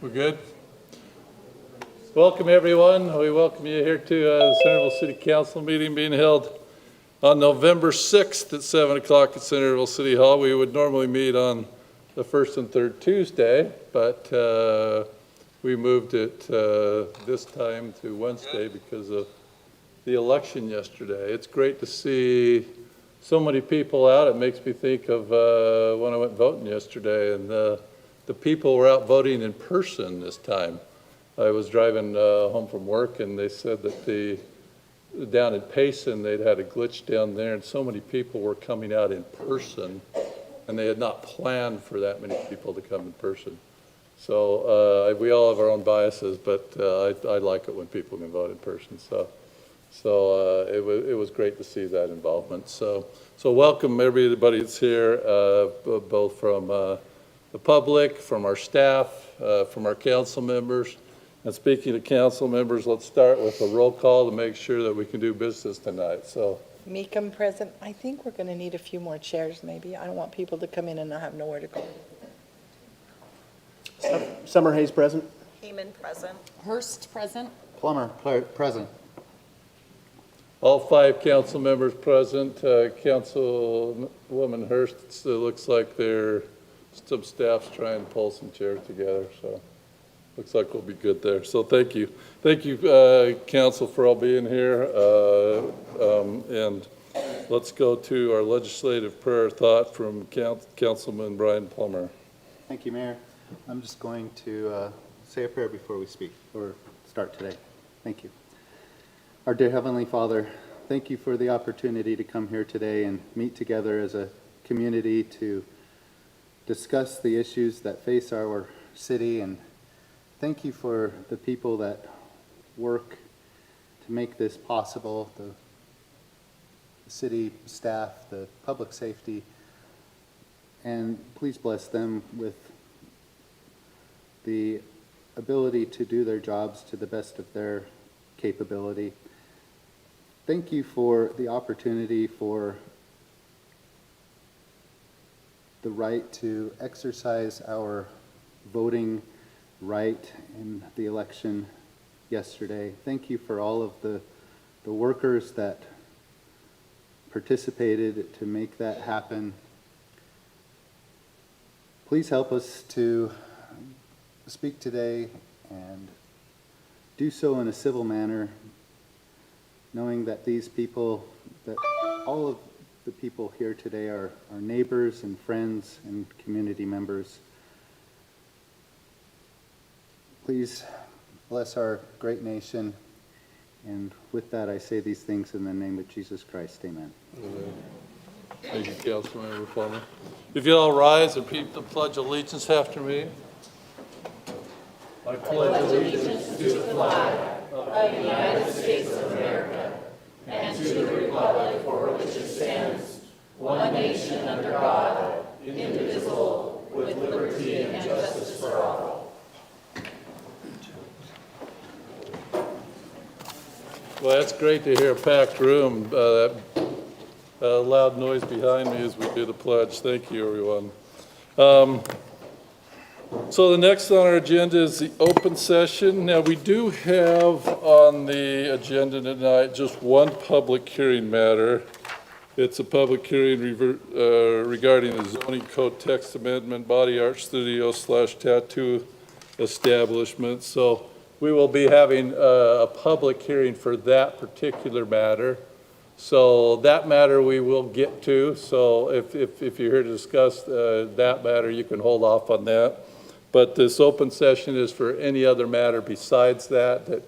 We're good? Welcome, everyone. We welcome you here to the Centerville City Council meeting being held on November 6th at 7 o'clock at Centerville City Hall. We would normally meet on the first and third Tuesday, but we moved it this time to Wednesday because of the election yesterday. It's great to see so many people out. It makes me think of when I went voting yesterday, and the people were out voting in person this time. I was driving home from work, and they said that down in Payson, they'd had a glitch down there, and so many people were coming out in person, and they had not planned for that many people to come in person. So we all have our own biases, but I like it when people can vote in person. So it was great to see that involvement. So welcome everybody that's here, both from the public, from our staff, from our council members. And speaking of council members, let's start with a roll call to make sure that we can do business tonight. So, Meekum present. I think we're going to need a few more chairs maybe. I don't want people to come in and not have nowhere to go. Summer Hayes present. Heyman present. Hurst present. Plummer present. all 5 council members present. Councilwoman Hurst, it looks like some staff's trying to pull some chairs together, so looks like we'll be good there. So thank you. Thank you, council, for all being here. And let's go to our legislative prayer thought from Councilman Brian Plummer. Thank you, Mayor. I'm just going to say a prayer before we speak or start today. Thank you. Our dear Heavenly Father, thank you for the opportunity to come here today and meet together as a community to discuss the issues that face our city, and thank you for the people that work to make this possible, the city staff, the public safety, and please bless them with the ability to do their jobs to the best of their capability. Thank you for the opportunity for the right to exercise our voting right in the election yesterday. Thank you for all of the workers that participated to make that happen. Please help us to speak today and do so in a civil manner, knowing that these people, that all of the people here today are neighbors and friends and community members. Please bless our great nation. And with that, I say these things in the name of Jesus Christ. Amen. Amen. Thank you, Councilmember Plummer. If you all rise and repeat the Pledge of Allegiance after me. I pledge allegiance to the flag of the United States of America and to the republic for which it stands, one nation under God, indivisible, with liberty and justice for all. Well, that's great to hear a packed room. That loud noise behind me as we do the pledge. Thank you, everyone. So the next on our agenda is the open session. Now, we do have on the agenda tonight just one public hearing matter. It's a public hearing regarding the zoning code text amendment, body art studio / tattoo establishment. So we will be having a public hearing for that particular matter. So that matter we will get to. So if you're here to discuss that matter, you can hold off on that. But this open session is for any other matter besides that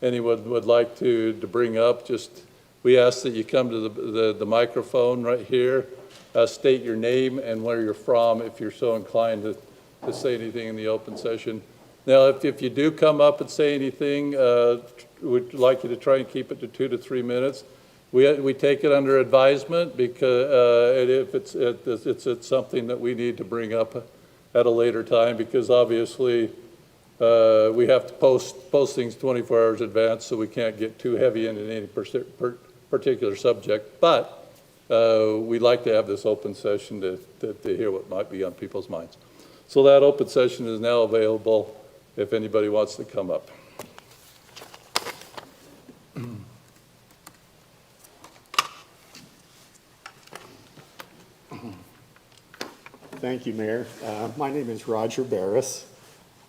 anyone would like to bring up. We ask that you come to the microphone right here, state your name and where you're from if you're so inclined to say anything in the open session. Now, if you do come up and say anything, we'd like you to try and keep it to 2 to 3 minutes. We take it under advisement because if it's something that we need to bring up at a later time, because obviously we have to post things 24 hours in advance, so we can't get too heavy into any particular subject. But we'd like to have this open session to hear what might be on people's minds. So that open session is now available. if anybody wants to come up. Thank you, Mayor. My name is Roger Barris.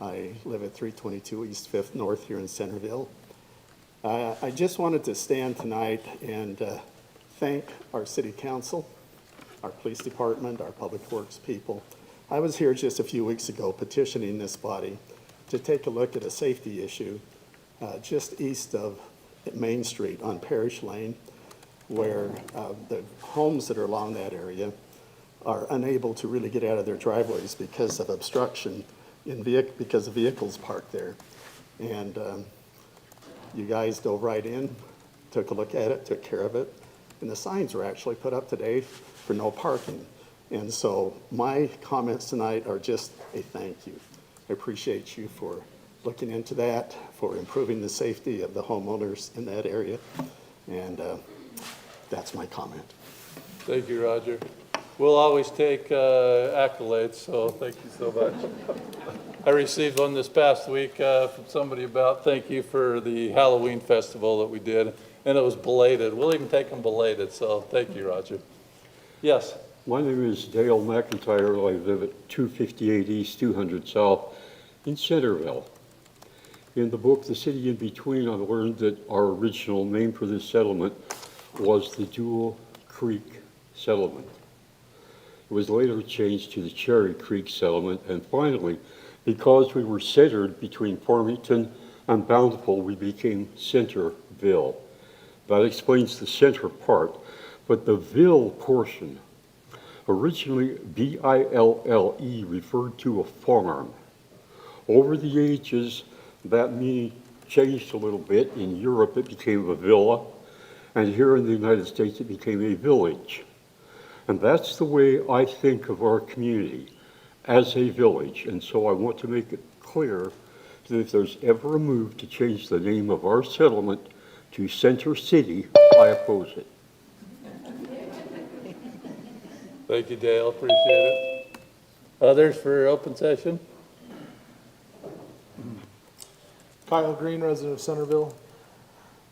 I live at 322 East 5th North here in Centerville. I just wanted to stand tonight and thank our city council, our police department, our public works people. I was here just a few weeks ago petitioning this body to take a look at a safety issue just east of Main Street on Parish Lane, where the homes that are along that area are unable to really get out of their driveways because of obstruction because of vehicles parked there. And you guys dove right in, took a look at it, took care of it, and the signs were actually put up today for no parking. And so my comments tonight are just a thank you. I appreciate you for looking into that, for improving the safety of the homeowners in that area, and that's my comment. Thank you, Roger. We'll always take accolades, so thank you so much. I received one this past week from somebody about thank you for the Halloween festival that we did, and it was belated. We'll even take them belated, so thank you, Roger. Yes? My name is Dale McIntyre. I live at 258 East, 200 South in Centerville. In the book, The City in Between, I learned that our original name for this settlement was the Jewel Creek Settlement. It was later changed to the Cherry Creek Settlement, and finally, because we were centered between Farmington and Bountiful, we became Centerville. That explains the center part, but the Ville portion, originally V-I-L-L-E, referred to a farm. Over the ages, that meaning changed a little bit. In Europe, it became a villa, and here in the United States, it became a village. And that's the way I think of our community, as a village. And so I want to make it clear that if there's ever a move to change the name of our settlement to Center City, I oppose it. Thank you, Dale. Appreciate it. Others for open session? Kyle Green, resident of Centerville.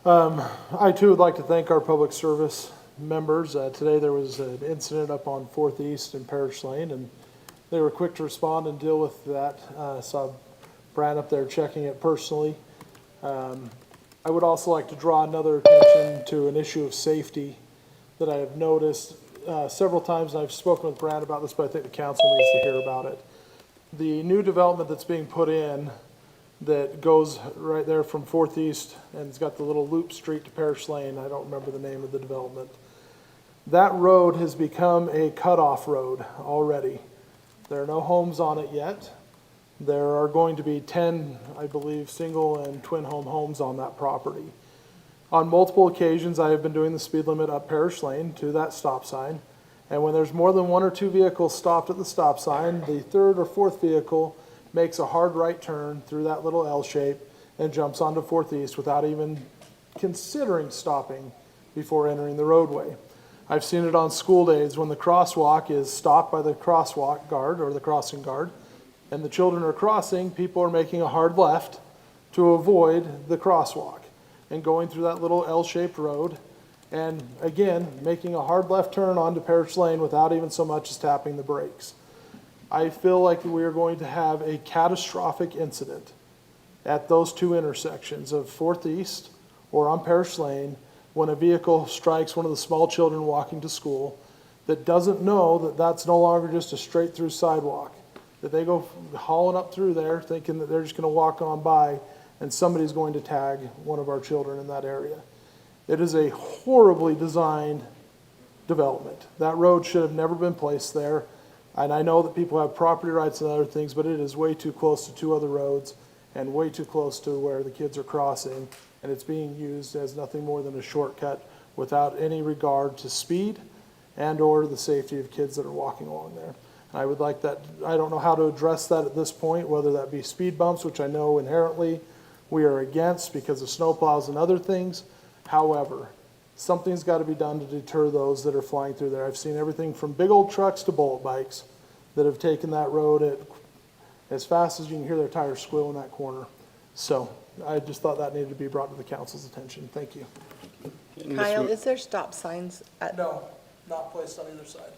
I too would like to thank our public service members. Today there was an incident up on 4th East and Parish Lane, and they were quick to respond and deal with that. Saw Brad up there checking it personally. I would also like to draw another attention to an issue of safety that I have noticed several times, and I've spoken with Brad about this, but I think the council needs to hear about it. The new development that's being put in that goes right there from 4th East, and it's got the little loop street to Parish Lane. I don't remember the name of the development. That road has become a cutoff road already. There are no homes on it yet. There are going to be 10, I believe, single and twin home homes on that property. On multiple occasions, I have been doing the speed limit up Parish Lane to that stop sign. And when there's more than one or two vehicles stopped at the stop sign, the third or fourth vehicle makes a hard right turn through that little L shape and jumps onto 4th East without even considering stopping before entering the roadway. I've seen it on school days when the crosswalk is stopped by the crosswalk guard or the crossing guard, and the children are crossing, people are making a hard left to avoid the crosswalk and going through that little L-shaped road, and again, making a hard left turn onto Parish Lane without even so much as tapping the brakes. I feel like we are going to have a catastrophic incident at those two intersections of 4th East or on Parish Lane when a vehicle strikes one of the small children walking to school that doesn't know that that's no longer just a straight through sidewalk, that they go hauling up through there thinking that they're just going to walk on by and somebody's going to tag one of our children in that area. It is a horribly designed development. That road should have never been placed there. And I know that people have property rights and other things, but it is way too close to two other roads and way too close to where the kids are crossing. And it's being used as nothing more than a shortcut without any regard to speed and or the safety of kids that are walking along there. I would like that, I don't know how to address that at this point, whether that be speed bumps, which I know inherently we are against because of snowplows and other things. However, something's got to be done to deter those that are flying through there. I've seen everything from big old trucks to bullet bikes that have taken that road as fast as you can hear their tires squeal in that corner. So I just thought that needed to be brought to the council's attention. Thank you. Kyle, is there stop signs at, No, not placed on either side.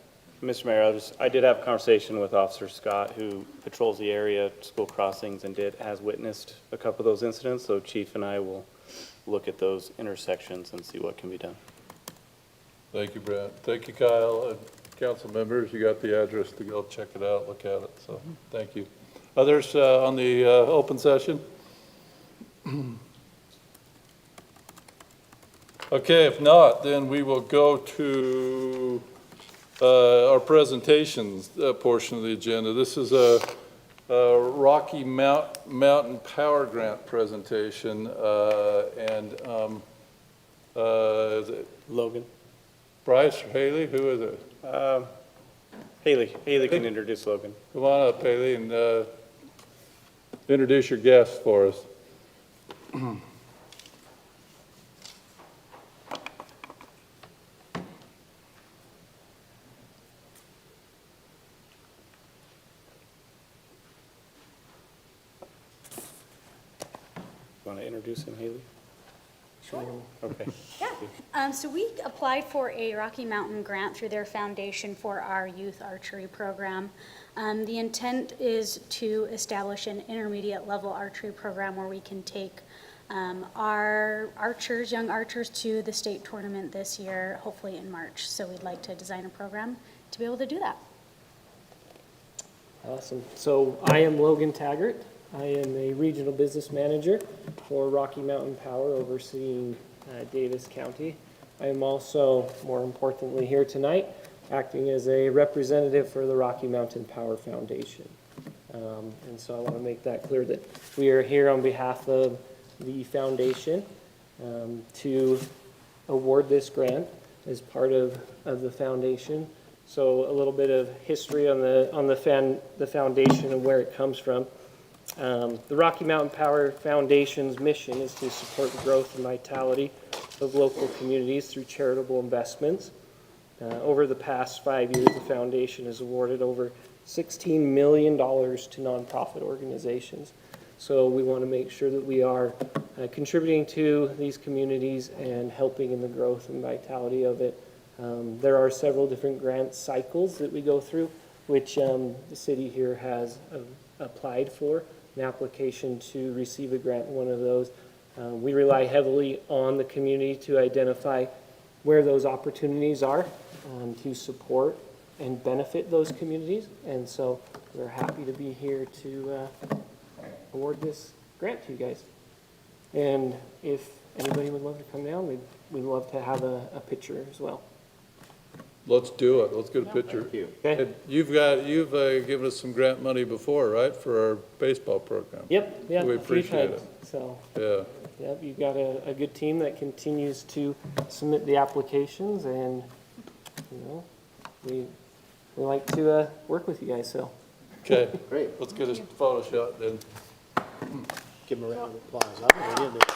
Mr. Mayor, I did have a conversation with Officer Scott, who patrols the area, school crossings, and has witnessed a couple of those incidents, so Chief and I will look at those intersections and see what can be done. Thank you, Brent. Thank you, Kyle. And council members, you got the address to go check it out, look at it, so thank you. Others on the open session? Okay, if not, then we will go to our presentations portion of the agenda. This is a Rocky Mountain Power Grant presentation, and is it Logan? Bryce or Haley? Who is it? Haley can introduce Logan. Come on up, Haley, and introduce your guests for us. Want to introduce him, Haley? Sure. Okay. So we applied for a Rocky Mountain grant through their foundation for our youth archery program. The intent is to establish an intermediate level archery program where we can take our archers, young archers, to the state tournament this year, hopefully in March. So we'd like to design a program to be able to do that. Awesome. So I am Logan Taggart. I am a regional business manager for Rocky Mountain Power overseeing Davis County. I am also, more importantly here tonight, acting as a representative for the Rocky Mountain Power Foundation. And so I want to make that clear that we are here on behalf of the foundation to award this grant as part of the foundation. So a little bit of history on the foundation and where it comes from. The Rocky Mountain Power Foundation's mission is to support the growth and vitality of local communities through charitable investments. Over the past 5 years, the foundation has awarded over $16 million to nonprofit organizations. So we want to make sure that we are contributing to these communities and helping in the growth and vitality of it. There are several different grant cycles that we go through, which the city here has applied for an application to receive a grant in one of those. We rely heavily on the community to identify where those opportunities are to support and benefit those communities. And so we're happy to be here to award this grant to you guys. And if anybody would love to come down, we'd love to have a picture as well. Let's do it. Let's get a picture. Thank you. Okay? And you've given us some grant money before, right, for our baseball program? Yep, yeah. We a few appreciate times. So, Yeah. yep, you've got a good team that continues to submit the applications, and, you know, we like to work with you guys, so. Okay, Great. let's get a photo shot then. Give them a round of applause. I'm gonna give them-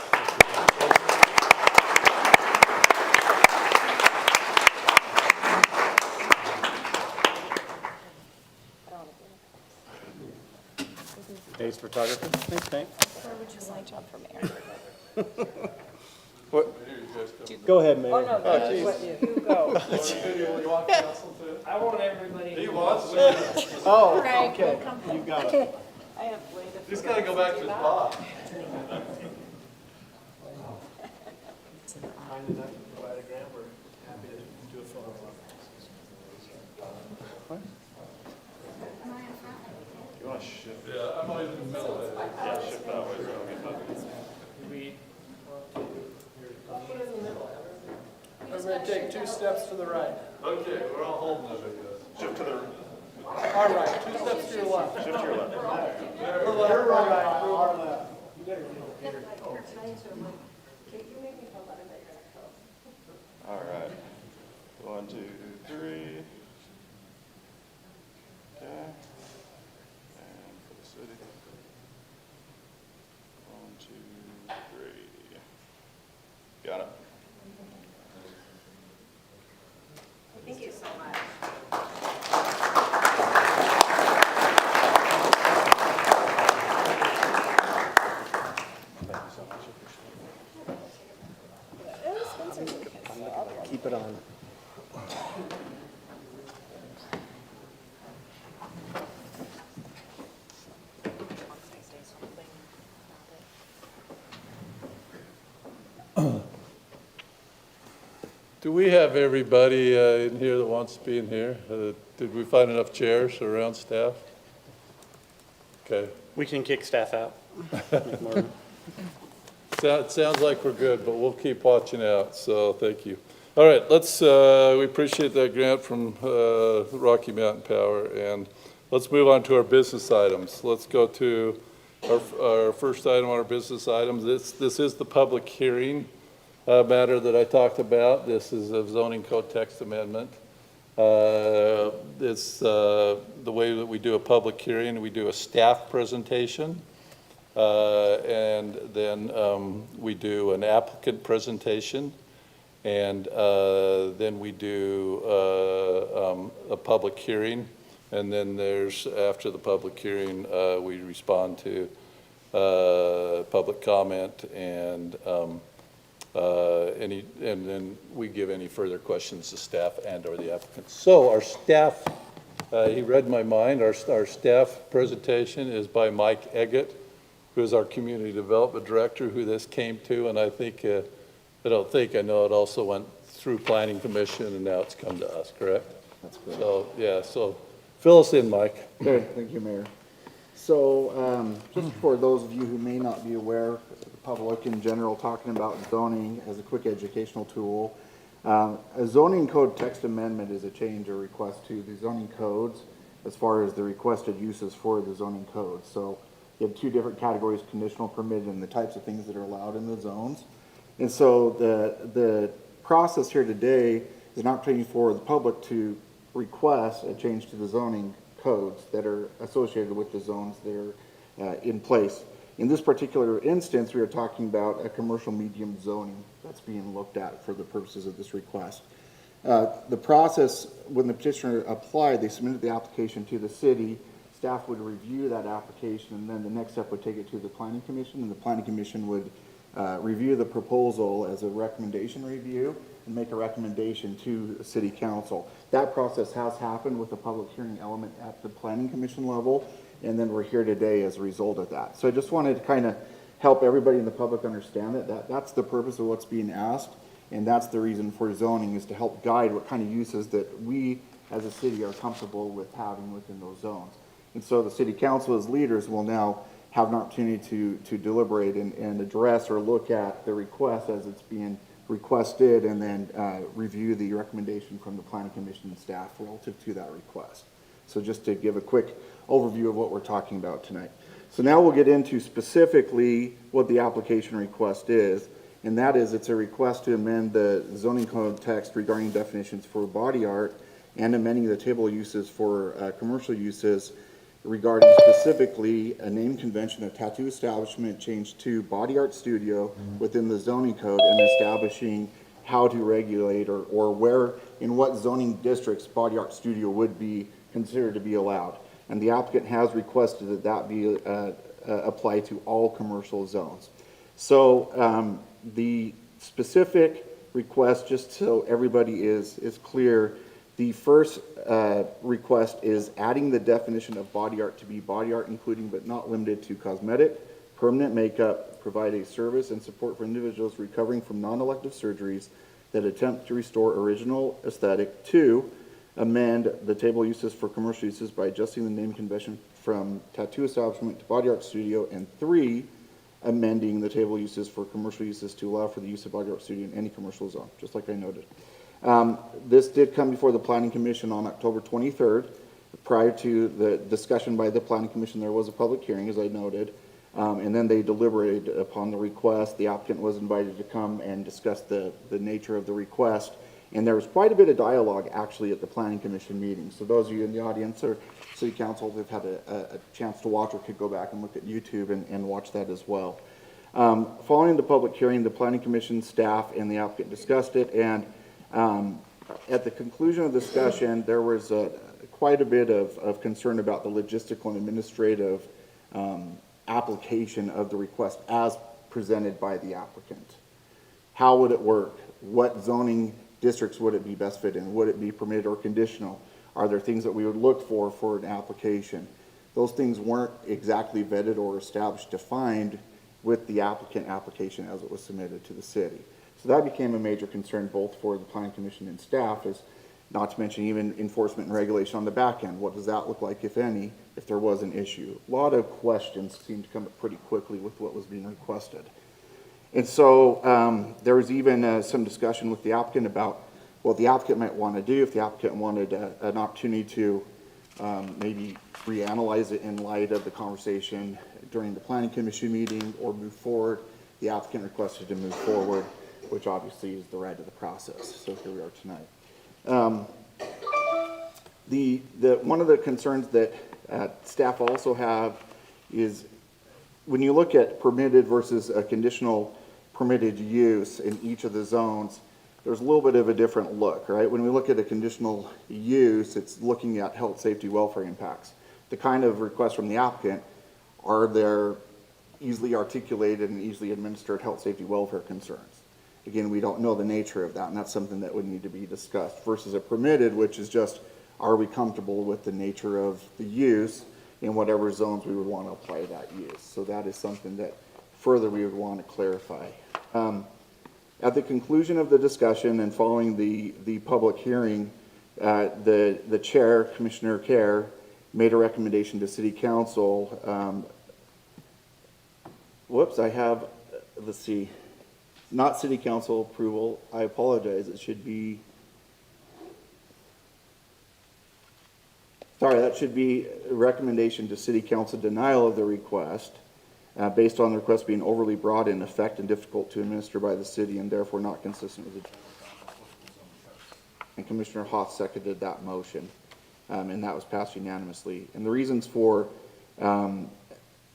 Ace photographer? Thanks, Hank. or would you like job for mayor? Go ahead, Mayor. Oh, no, you go. I want everybody. He wants to. Oh, Greg, okay, we'll come you got it. I have waited. He's gotta go back to his box. Yeah, I'm always in the middle of it. We're going to take 2 steps to the right. Okay, we're all holding it, I guess. Shift to the. All right, 2 steps to your left. Shift to your left. Your right. Our left. All right. 1, 2, 3. Okay. And for the city. 1, 2, 3. Got it. Thank you so much. Do we have everybody in here that wants to be in here? Did we find enough chairs around staff? Okay. We can kick staff out. Make more room. It sounds like we're good, but we'll keep watching out, so thank you. All right, we appreciate that grant from Rocky Mountain Power, and let's move on to our business items. Let's go to our first item on our business items. This is the public hearing matter that I talked about. This is a zoning code text amendment. It's the way that we do a public hearing. We do a staff presentation, and then we do an applicant presentation, and then we do a public hearing, and then there's, after the public hearing, we respond to public comment and and then we give any further questions to staff and or the applicants. So our staff, he read my mind, our staff presentation is by Mike Eggett, who is our Community Development Director, who this came to, and I know it also went through Planning Commission, and now it's come to us, correct? That's correct. So, yeah, so fill us in, Mike. Okay, thank you, Mayor. So, just for those of you who may not be aware, the public in general, talking about zoning as a quick educational tool. A zoning code text amendment is a change or request to the zoning codes as far as the requested uses for the zoning code. So you have two different categories, conditional, permitted, and the types of things that are allowed in the zones. And so the process here today is an opportunity for the public to request a change to the zoning codes that are associated with the zones that are in place. In this particular instance, we are talking about a commercial medium zoning that's being looked at for the purposes of this request. The process, when the petitioner applied, they submitted the application to the city. Staff would review that application, and then the next step would take it to the Planning Commission, and the Planning Commission would review the proposal as a recommendation review and make a recommendation to the City Council. That process has happened with the public hearing element at the Planning Commission level, and then we're here today as a result of that. So I just wanted to kind of help everybody in the public understand that's the purpose of what's being asked, and that's the reason for zoning, is to help guide what kind of uses that we as a city are comfortable with having within those zones. And so the City Council as leaders will now have an opportunity to deliberate and address or look at the request as it's being requested, and then review the recommendation from the Planning Commission and staff relative to that request. So just to give a quick overview of what we're talking about tonight. So now we'll get into specifically what the application request is, and that is it's a request to amend the zoning code text regarding definitions for body art and amending the table of uses for commercial uses regarding specifically a name convention of tattoo establishment changed to body art studio within the zoning code, and establishing how to regulate or where, in what zoning districts body art studio would be considered to be allowed. And the applicant has requested that that be applied to all commercial zones. So the specific request, just so everybody is clear, the first request is adding the definition of body art to be body art, including but not limited to cosmetic, permanent makeup, provide a service and support for individuals recovering from non-elective surgeries that attempt to restore original aesthetic. 2, amend the table uses for commercial uses by adjusting the name convention from tattoo establishment to body art studio. And 3, amending the table uses for commercial uses to allow for the use of body art studio in any commercial zone, just like I noted. This did come before the Planning Commission on October 23rd. Prior to the discussion by the Planning Commission, there was a public hearing, as I noted, and then they deliberated upon the request. The applicant was invited to come and discuss the nature of the request, and there was quite a bit of dialogue actually at the Planning Commission meeting. So those of you in the audience or City Council who've had a chance to watch or could go back and look at YouTube and watch that as well. Following the public hearing, the Planning Commission staff and the applicant discussed it, and at the conclusion of the discussion, there was quite a bit of concern about the logistical and administrative application of the request as presented by the applicant. How would it work? What zoning districts would it be best fit in? Would it be permitted or conditional? Are there things that we would look for an application? Those things weren't exactly vetted or established, defined with the applicant application as it was submitted to the city. So that became a major concern both for the planning commission and staff, is not to mention even enforcement and regulation on the back end. What does that look like, if any, if there was an issue? A lot of questions seemed to come up pretty quickly with what was being requested. And so there was even some discussion with the applicant about what the applicant might want to do, if the applicant wanted an opportunity to maybe reanalyze it in light of the conversation during the planning commission meeting or move forward. The applicant requested to move forward, which obviously is the right of the process. So here we are tonight. One of the concerns that staff also have is when you look at permitted versus a conditional permitted use in each of the zones, there's a little bit of a different look, right? When we look at a conditional use, it's looking at health, safety, welfare impacts. The kind of requests from the applicant are there easily articulated and easily administered health, safety, welfare concerns. Again, we don't know the nature of that, and that's something that would need to be discussed, versus a permitted, which is just, are we comfortable with the nature of the use in whatever zones we would want to apply that use? So that is something that further we would want to clarify. At the conclusion of the discussion and following the public hearing, the chair, Commissioner Kerr, made a recommendation to City Council. I have, let's see, not City Council approval. I apologize. It should be, sorry, that should be a recommendation to City Council denial of the request based on the request being overly broad in effect and difficult to administer by the city and therefore not consistent with the general plan. And Commissioner Hoff seconded that motion, and that was passed unanimously. And the reasons for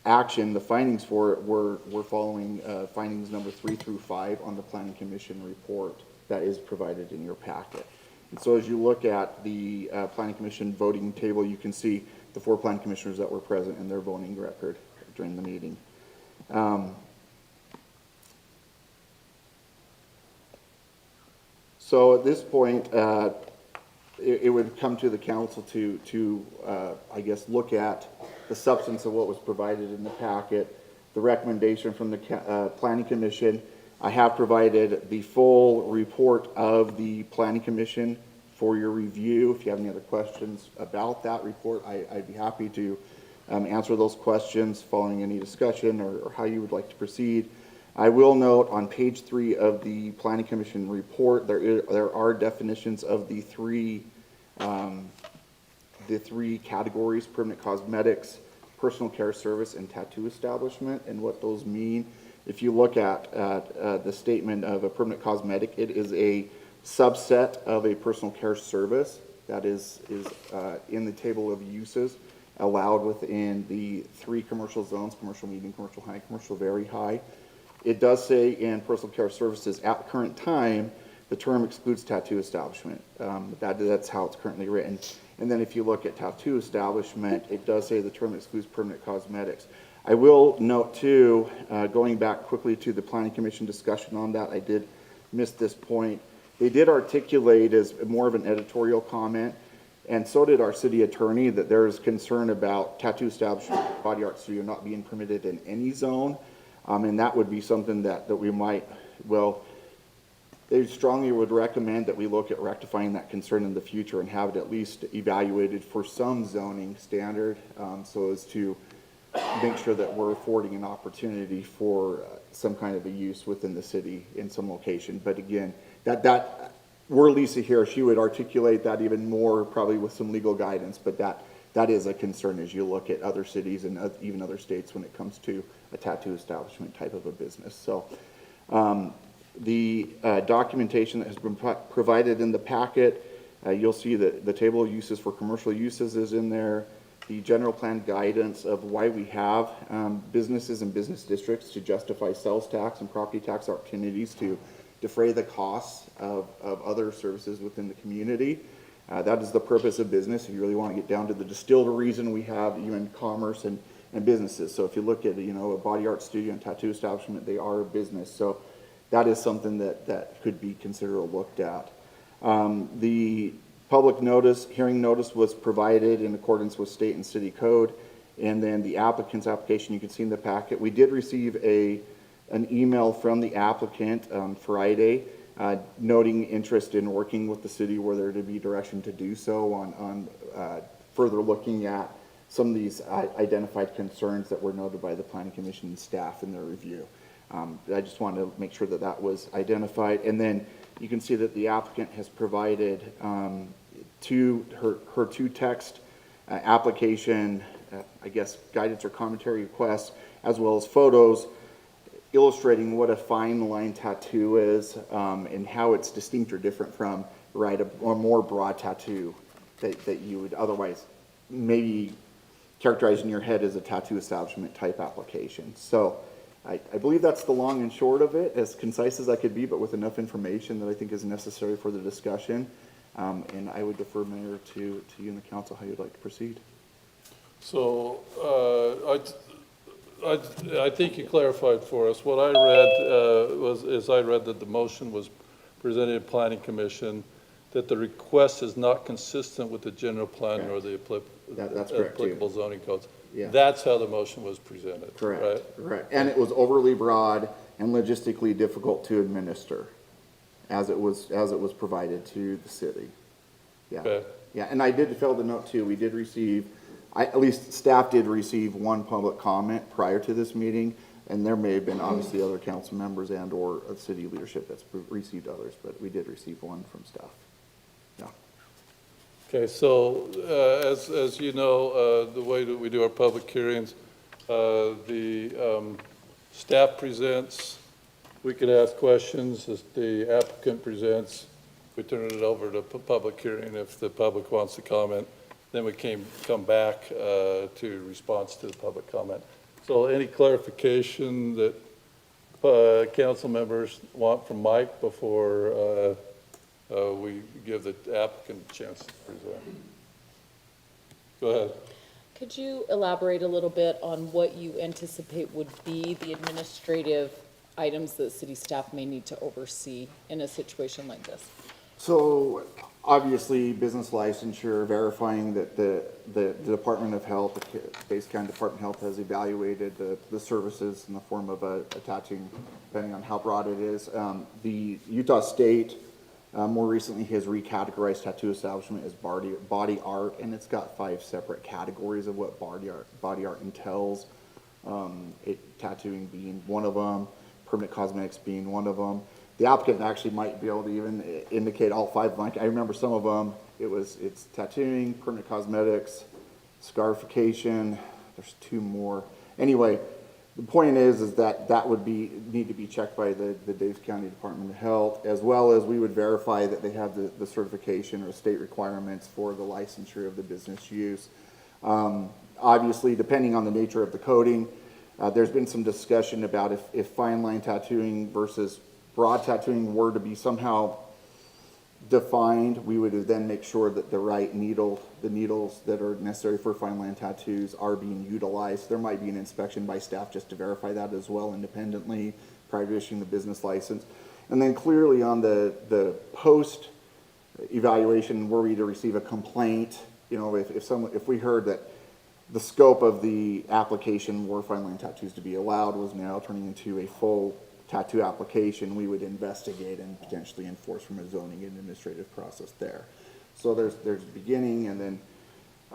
action, the findings for it were following findings number 3 through 5 on the Planning Commission report that is provided in your packet. And so as you look at the Planning Commission voting table, you can see the 4 planning commissioners that were present in their voting record during the meeting. So at this point, it would come to the council to I guess, look at the substance of what was provided in the packet, the recommendation from the Planning Commission. I have provided the full report of the Planning Commission for your review. If you have any other questions about that report, I'd be happy to answer those questions following any discussion or how you would like to proceed. I will note on page 3 of the Planning Commission report, there are definitions of the three categories: permanent cosmetics, personal care service, and tattoo establishment, and what those mean. If you look at the statement of a permanent cosmetic, it is a subset of a personal care service that is in the table of uses allowed within the 3 commercial zones: commercial medium, commercial high, commercial very high. It does say in personal care services at the current time, the term excludes tattoo establishment. That's how it's currently written. And then if you look at tattoo establishment, it does say the term excludes permanent cosmetics. I will note too, going back quickly to the Planning Commission discussion on that, I did miss this point. They did articulate as more of an editorial comment, and so did our city attorney, that there is concern about tattoo establishment, body art studio not being permitted in any zone. And that would be something that we might, they strongly would recommend that we look at rectifying that concern in the future and have it at least evaluated for some zoning standard, so as to make sure that we're affording an opportunity for some kind of a use within the city in some location. But again, were Lisa here, she would articulate that even more, probably with some legal guidance, but that is a concern as you look at other cities and even other states when it comes to a tattoo establishment type of a business. So the documentation that has been provided in the packet, you'll see that the table of uses for commercial uses is in there. The general plan guidance of why we have businesses and business districts to justify sales tax and property tax opportunities to defray the costs of other services within the community. That is the purpose of business. If you really want to get down to the distilled reason, we have even commerce and businesses. So if you look at, a body art studio and tattoo establishment, they are a business. So that is something that could be considered or looked at. The public notice, hearing notice was provided in accordance with state and city code. And then the applicant's application, you can see in the packet. We did receive a an email from the applicant on Friday, noting interest in working with the city were there to be direction to do so on further looking at some of these identified concerns that were noted by the Planning Commission and staff in their review. I just wanted to make sure that that was identified. And then you can see that the applicant has provided her two text application, I guess, guidance or commentary requests, as well as photos illustrating what a fine line tattoo is and how it's distinct or different from a more broad tattoo that you would otherwise maybe characterize in your head as a tattoo establishment type application. So I believe that's the long and short of it, as concise as I could be, but with enough information that I think is necessary for the discussion. And I would defer, Mayor, to you and the council how you'd like to proceed. So I think you clarified for us. What I read I read that the motion was presented to Planning Commission, that the request is not consistent with the general plan nor the That's correct, too. applicable zoning codes. Yeah. That's how the motion was presented, Correct, right? correct. And it was overly broad and logistically difficult to administer as it was provided to the city. Yeah. Okay. Yeah, and I did fail to note too, we did receive, at least staff did receive one public comment prior to this meeting, and there may have been obviously other council members and or city leadership that's received others, but we did receive one from staff. Yeah. Okay, so as you know, the way that we do our public hearings, the staff presents, we could ask questions, as the applicant presents, we turn it over to public hearing if the public wants to comment, then we come back to response to the public comment. So any clarification that council members want from Mike before we give the applicant a chance to present? Go ahead. Could you elaborate a little bit on what you anticipate would be the administrative items that city staff may need to oversee in a situation like this? So obviously, business licensure, verifying that the Department of Health, the Base County Department of Health has evaluated the services in the form of a tattooing, depending on how broad it is. The Utah State more recently has recategorized tattoo establishment as body art, and it's got 5 separate categories of what body art entails. Tattooing being one of them, permanent cosmetics being one of them. The applicant actually might be able to even indicate all 5 of them. I remember some of them. It's tattooing, permanent cosmetics, scarification. There's 2 more. Anyway, the point is that would need to be checked by the Davis County Department of Health, as well as we would verify that they have the certification or state requirements for the licensure of the business use. Obviously, depending on the nature of the coding, there's been some discussion about if fine line tattooing versus broad tattooing were to be somehow defined, we would then make sure that the right the needles that are necessary for fine line tattoos are being utilized. There might be an inspection by staff just to verify that as well independently prior to issuing the business license. And then clearly on the post evaluation, were we to receive a complaint, if we heard that the scope of the application were fine line tattoos to be allowed was now turning into a full tattoo application, we would investigate and potentially enforce from a zoning and administrative process there. So there's beginning, and then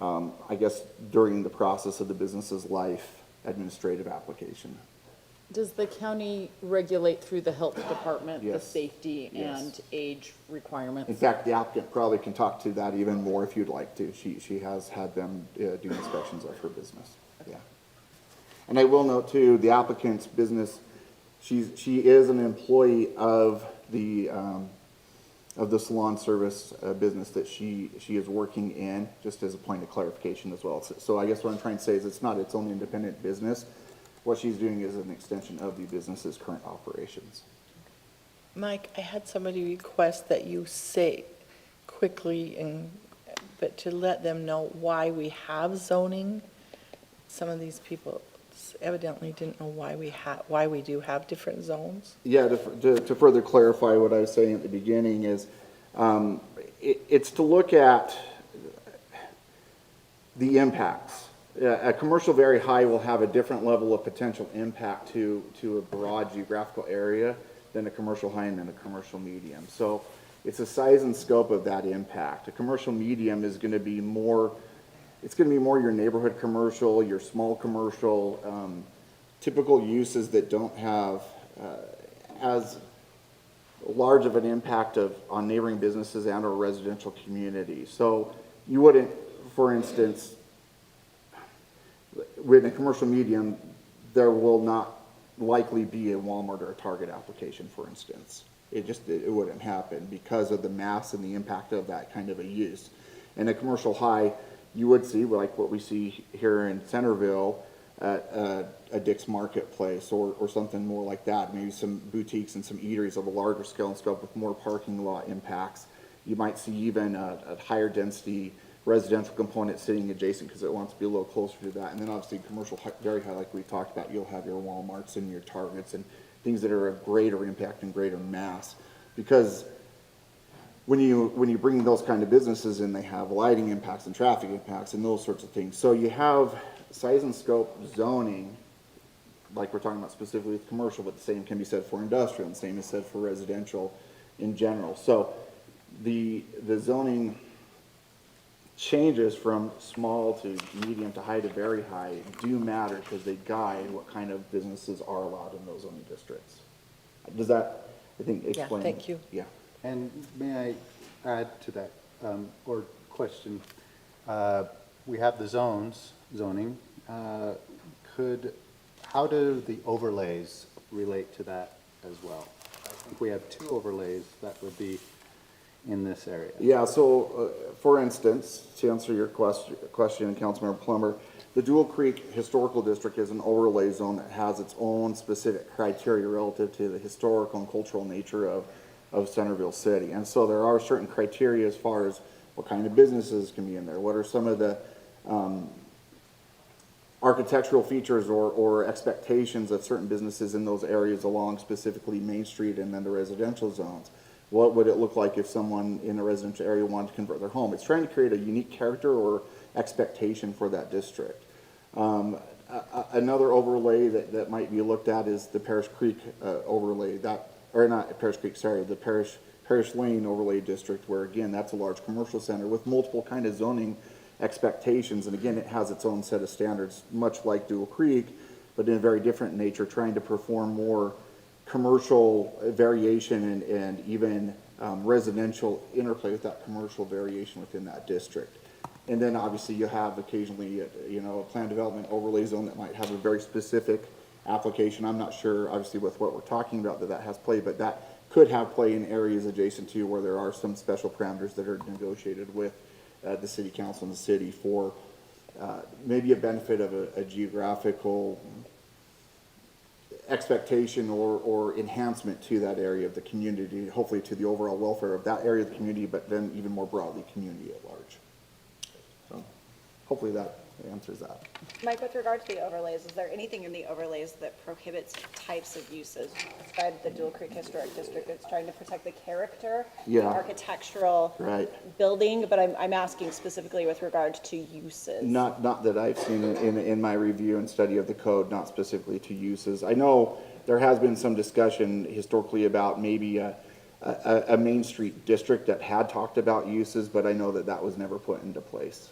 I guess during the process of the business's life, administrative application. Does the county regulate through the health department the Yes. safety Yes. and age requirements? In fact, the applicant probably can talk to that even more if you'd like to. She has had them do inspections of her business. Yeah. And I will note too, the applicant's business, she is an employee of the salon service business that she is working in, just as a point of clarification as well. So I guess what I'm trying to say is it's not its own independent business. What she's doing is an extension of the business's current operations. Mike, I had somebody request that you say quickly, but to let them know why we have zoning. Some of these people evidently didn't know why we do have different zones. Yeah, to further clarify what I was saying at the beginning is, it's to look at the impacts a commercial very high will have a different level of potential impact to a broad geographical area than a commercial high and then a commercial medium. So it's the size and scope of that impact. A commercial medium is going to be more, it's going to be more your neighborhood commercial, your small commercial, typical uses that don't have as large of an impact on neighboring businesses and or residential communities. So you wouldn't, for instance, with a commercial medium, there will not likely be a Walmart or a Target application, for instance. It wouldn't happen because of the mass and the impact of that kind of a use. And a commercial high, you would see, like what we see here in Centerville, a Dick's Marketplace or something more like that. Maybe some boutiques and some eateries of a larger scale and scope with more parking lot impacts. You might see even a higher density residential component sitting adjacent because it wants to be a little closer to that. And then obviously commercial very high, like we talked about, you'll have your Walmarts and your Targets and things that are of greater impact and greater mass. Because when you bring those kind of businesses in, they have lighting impacts and traffic impacts and those sorts of things. So you have size and scope zoning, like we're talking about specifically with commercial, but the same can be said for industrial and the same is said for residential in general. So the zoning changes from small to medium to high to very high do matter because they guide what kind of businesses are allowed in those zoning districts. Does that, I think, explain? Yeah, thank you. Yeah. And may I add to that, or question, we have the zoning, how do the overlays relate to that as well? I think we have 2 overlays that would be in this area. Yeah, so for instance, to answer your question, Councilmember Plummer, the Dual Creek Historical District is an overlay zone that has its own specific criteria relative to the historical and cultural nature of Centerville City. And so there are certain criteria as far as what kind of businesses can be in there, what are some of the architectural features or expectations of certain businesses in those areas along specifically Main Street and then the residential zones. What would it look like if someone in a residential area wanted to convert their home? It's trying to create a unique character or expectation for that district. Another overlay that might be looked at is the Parish Creek overlay, or not Parish Creek, sorry, the Parish Lane overlay district, where again, that's a large commercial center with multiple kind of zoning expectations. And again, it has its own set of standards, much like Dual Creek, but in a very different nature, trying to perform more commercial variation and even residential interplay with that commercial variation within that district. And then obviously you have occasionally, a plan development overlay zone that might have a very specific application. I'm not sure, obviously, with what we're talking about that has play, but that could have play in areas adjacent to where there are some special parameters that are negotiated with the city council and the city for maybe a benefit of a geographical expectation or enhancement to that area of the community, hopefully to the overall welfare of that area of the community, but then even more broadly, community at large. So hopefully that answers that. Mike, with regard to the overlays, is there anything in the overlays that prohibits types of uses? Described the Dual Creek Historic District, it's trying to protect the character, the architectural building, but I'm asking specifically with regard to uses. Not that I've seen in my review and study of the code, not specifically to uses. I know there has been some discussion historically about maybe a Main Street district that had talked about uses, but I know that was never put into place.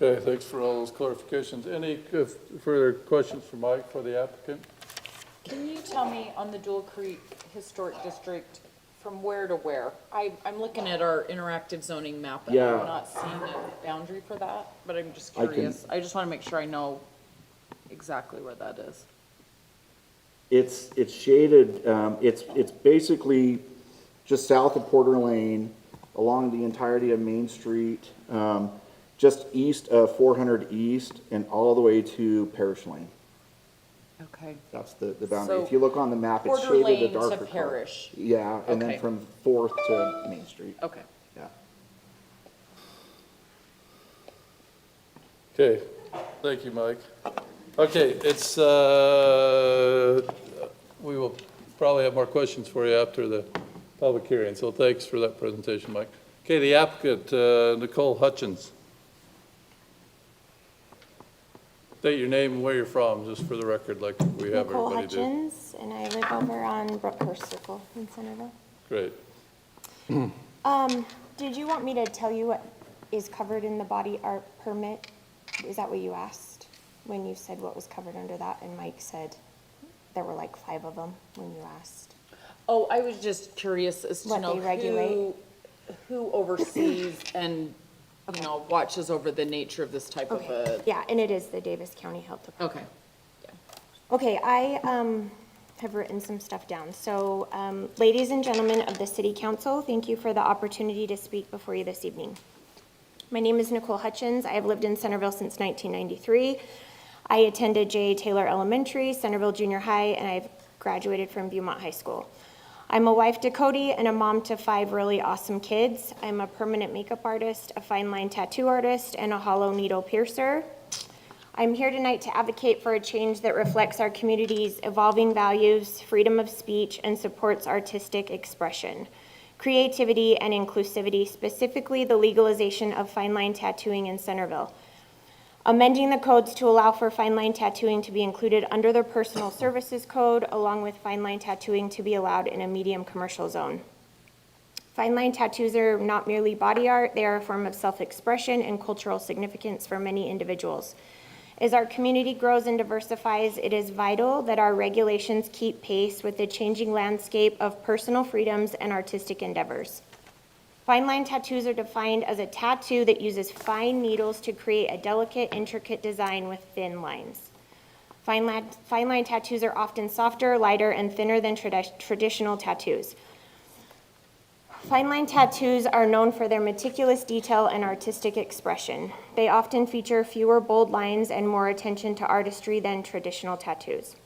Okay, thanks for all those clarifications. Any further questions for Mike, for the applicant? Can you tell me on the Dual Creek Historic District, from where to where? I'm looking at our interactive zoning map and I'm not seeing a boundary for that, but I'm just curious. I just want to make sure I know exactly where that is. It's shaded, it's basically just south of Porter Lane, along the entirety of Main Street, just east of 400 East and all the way to Parish Lane. Okay. That's the boundary. So if you look on the map, it's Porter shaded Lane a darker to color. Parish. Yeah, and Okay. then from 4th to Main Street. Okay. Yeah. Okay, thank you, Mike. Okay, we will probably have more questions for you after the public hearing, so thanks for that presentation, Mike. Okay, the applicant, Nicole Hutchins. State your name and where you're from, just for the record, like we have Nicole everybody do. Hutchins, and I live over on Brookhurst Circle in Centerville. Great. Did you want me to tell you what is covered in the body art permit? Is that what you asked when you said what was covered under that? And Mike said there were like 5 of them when you asked. Oh, I was just curious as to What know they regulate? who oversees and, you know, watches over the nature of this type of a, Yeah, and it is the Davis County Health Department. okay. Okay, I have written some stuff down. So, ladies and gentlemen of the City Council, thank you for the opportunity to speak before you this evening. My name is Nicole Hutchins. I have lived in Centerville since 1993. I attended J. Taylor Elementary, Centerville Junior High, and I've graduated from Beaumont High School. I'm a wife to Cody and a mom to 5 really awesome kids. I'm a permanent makeup artist, a fine line tattoo artist, and a hollow needle piercer. I'm here tonight to advocate for a change that reflects our community's evolving values, freedom of speech, and supports artistic expression, creativity, and inclusivity, specifically the legalization of fine line tattooing in Centerville. Amending the codes to allow for fine line tattooing to be included under the personal services code, along with fine line tattooing to be allowed in a medium commercial zone. Fine line tattoos are not merely body art, they are a form of self-expression and cultural significance for many individuals. As our community grows and diversifies, it is vital that our regulations keep pace with the changing landscape of personal freedoms and artistic endeavors. Fine line tattoos are defined as a tattoo that uses fine needles to create a delicate, intricate design with thin lines. Fine line tattoos are often softer, lighter, and thinner than traditional tattoos. Fine line tattoos are known for their meticulous detail and artistic expression. They often feature fewer bold lines and more attention to artistry than traditional tattoos.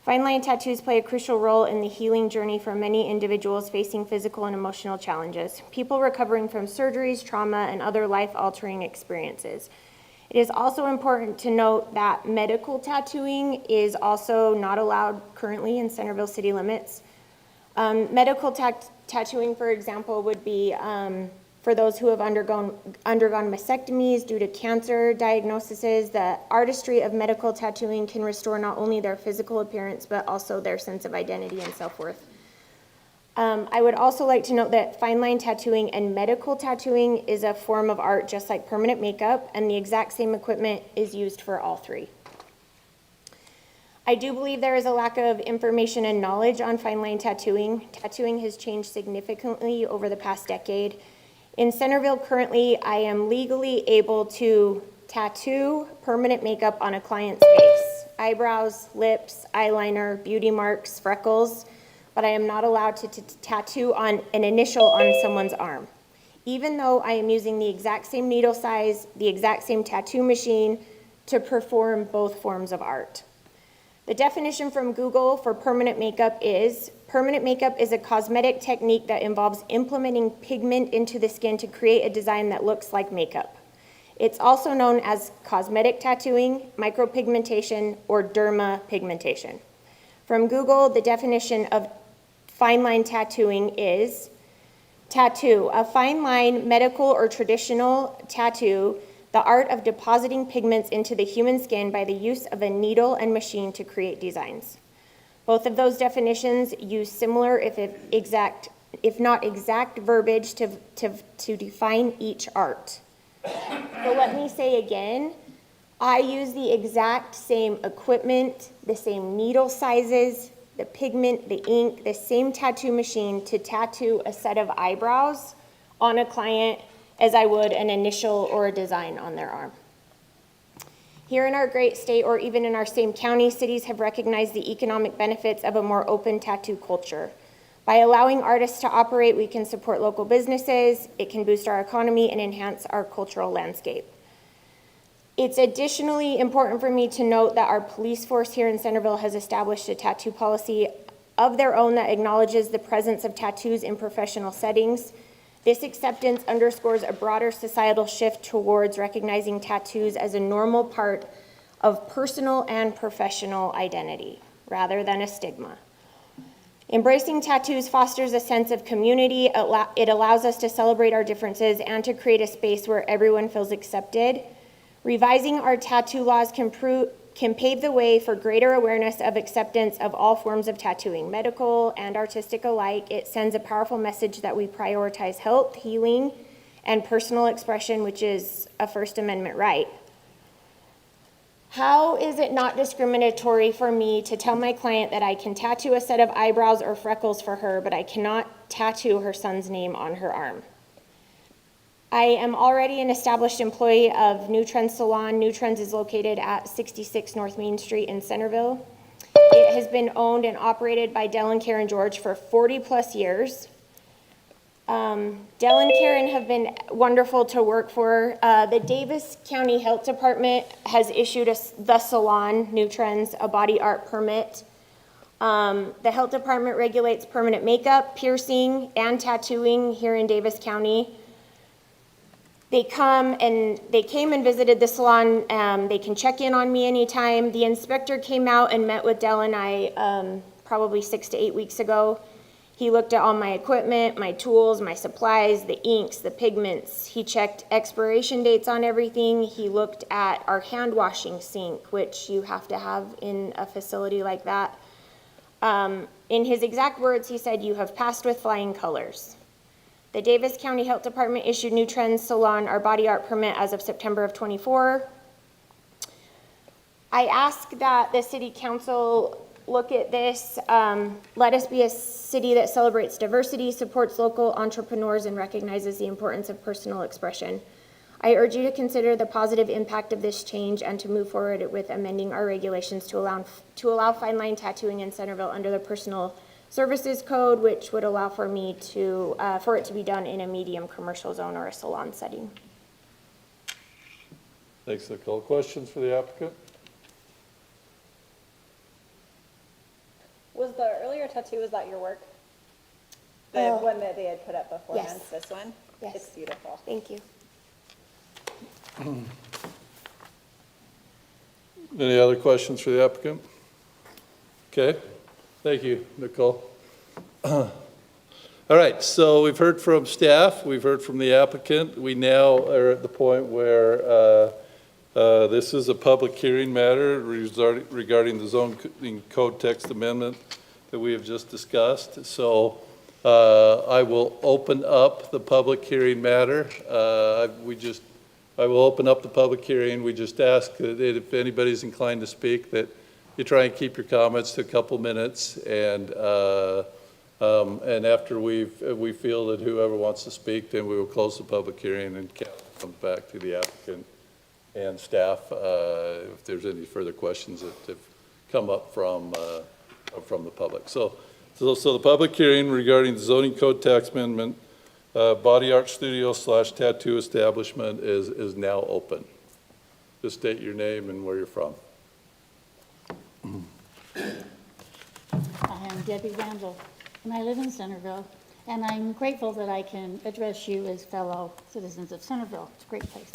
Fine line tattoos play a crucial role in the healing journey for many individuals facing physical and emotional challenges, people recovering from surgeries, trauma, and other life-altering experiences. It is also important to note that medical tattooing is also not allowed currently in Centerville city limits. Medical tattooing, for example, would be for those who have undergone mastectomies due to cancer diagnoses. The artistry of medical tattooing can restore not only their physical appearance, but also their sense of identity and self-worth. I would also like to note that fine line tattooing and medical tattooing is a form of art just like permanent makeup, and the exact same equipment is used for all 3. I do believe there is a lack of information and knowledge on fine line tattooing. Tattooing has changed significantly over the past decade. In Centerville currently, I am legally able to tattoo permanent makeup on a client's face, eyebrows, lips, eyeliner, beauty marks, freckles, but I am not allowed to tattoo on an initial on someone's arm. Even though I am using the exact same needle size, the exact same tattoo machine to perform both forms of art. The definition from Google for permanent makeup is a cosmetic technique that involves implementing pigment into the skin to create a design that looks like makeup. It's also known as cosmetic tattooing, micropigmentation, or dermapigmentation. From Google, the definition of fine line tattooing is tattoo, a fine line, medical, or traditional tattoo, the art of depositing pigments into the human skin by the use of a needle and machine to create designs. Both of those definitions use similar, if not exact verbiage to define each art. So let me say again, I use the exact same equipment, the same needle sizes, the pigment, the ink, the same tattoo machine to tattoo a set of eyebrows on a client as I would an initial or a design on their arm. Here in our great state, or even in our same county, cities have recognized the economic benefits of a more open tattoo culture. By allowing artists to operate, we can support local businesses, it can boost our economy and enhance our cultural landscape. It's additionally important for me to note that our police force here in Centerville has established a tattoo policy of their own that acknowledges the presence of tattoos in professional settings. This acceptance underscores a broader societal shift towards recognizing tattoos as a normal part of personal and professional identity, rather than a stigma. Embracing tattoos fosters a sense of community. It allows us to celebrate our differences and to create a space where everyone feels accepted. Revising our tattoo laws can pave the way for greater awareness of acceptance of all forms of tattooing, medical and artistic alike. It sends a powerful message that we prioritize health, healing, and personal expression, which is a First Amendment right. How is it not discriminatory for me to tell my client that I can tattoo a set of eyebrows or freckles for her, but I cannot tattoo her son's name on her arm? I am already an established employee of New Trends Salon. New Trends is located at 66 North Main Street in Centerville. It has been owned and operated by Dell and Karen George for 40+ years. Dell and Karen have been wonderful to work for. The Davis County Health Department has issued the salon, New Trends, a body art permit. The health department regulates permanent makeup, piercing, and tattooing here in Davis County. They came and visited the salon. They can check in on me anytime. The inspector came out and met with Dell and I probably 6 to 8 weeks ago. He looked at all my equipment, my tools, my supplies, the inks, the pigments. He checked expiration dates on everything. He looked at our hand washing sink, which you have to have in a facility like that. In his exact words, he said, "You have passed with flying colors." The Davis County Health Department issued New Trends Salon our body art permit as of September of '24. I ask that the city council look at this. Let us be a city that celebrates diversity, supports local entrepreneurs, and recognizes the importance of personal expression. I urge you to consider the positive impact of this change and to move forward with amending our regulations to allow fine line tattooing in Centerville under the Personal Services Code, which would allow for it to be done in a medium commercial zone or a salon setting. Thanks, Nicole. Questions for the applicant? Was the earlier tattoo, was that your work? The one that they had put up beforehand, Yes. this one? Yes. It's beautiful. Thank you. Any other questions for the applicant? Okay, thank you, Nicole. All right, so we've heard from staff, we've heard from the applicant. We now are at the point where this is a public hearing matter regarding the zoning code text amendment that we have just discussed. So I will open up the public hearing matter. I will open up the public hearing. We just ask that if anybody's inclined to speak, that you try and keep your comments to a couple minutes, and after we feel that whoever wants to speak, then we will close the public hearing and come back to the applicant and staff if there's any further questions that have come up from the public. So the public hearing regarding the zoning code text amendment, body art studio / tattoo establishment is now open. Just state your name and where you're from. I am Debbie Randall, and I live in Centerville, and I'm grateful that I can address you as fellow citizens of Centerville. It's a great place.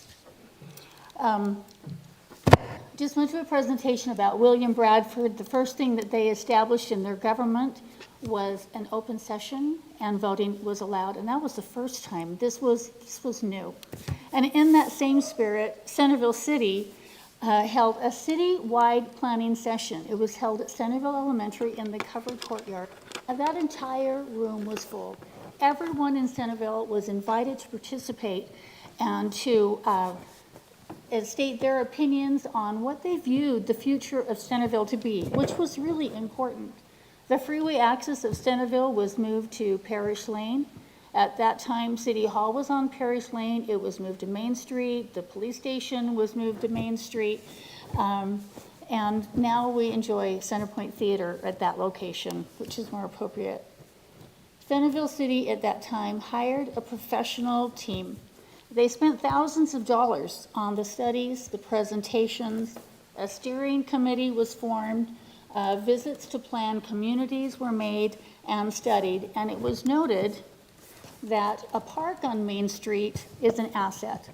Just went to a presentation about William Bradford. The first thing that they established in their government was an open session, and voting was allowed, and that was the first time. This was new. And in that same spirit, Centerville City held a city-wide planning session. It was held at Centerville Elementary in the covered courtyard, and that entire room was full. Everyone in Centerville was invited to participate and to state their opinions on what they viewed the future of Centerville to be, which was really important. The freeway access of Centerville was moved to Parish Lane. At that time, City Hall was on Parish Lane. It was moved to Main Street. The police station was moved to Main Street. And now we enjoy Centerpoint Theater at that location, which is more appropriate. Centerville City at that time hired a professional team. They spent thousands of dollars on the studies, the presentations. A steering committee was formed. Visits to planned communities were made and studied, and it was noted that a park on Main Street is an asset.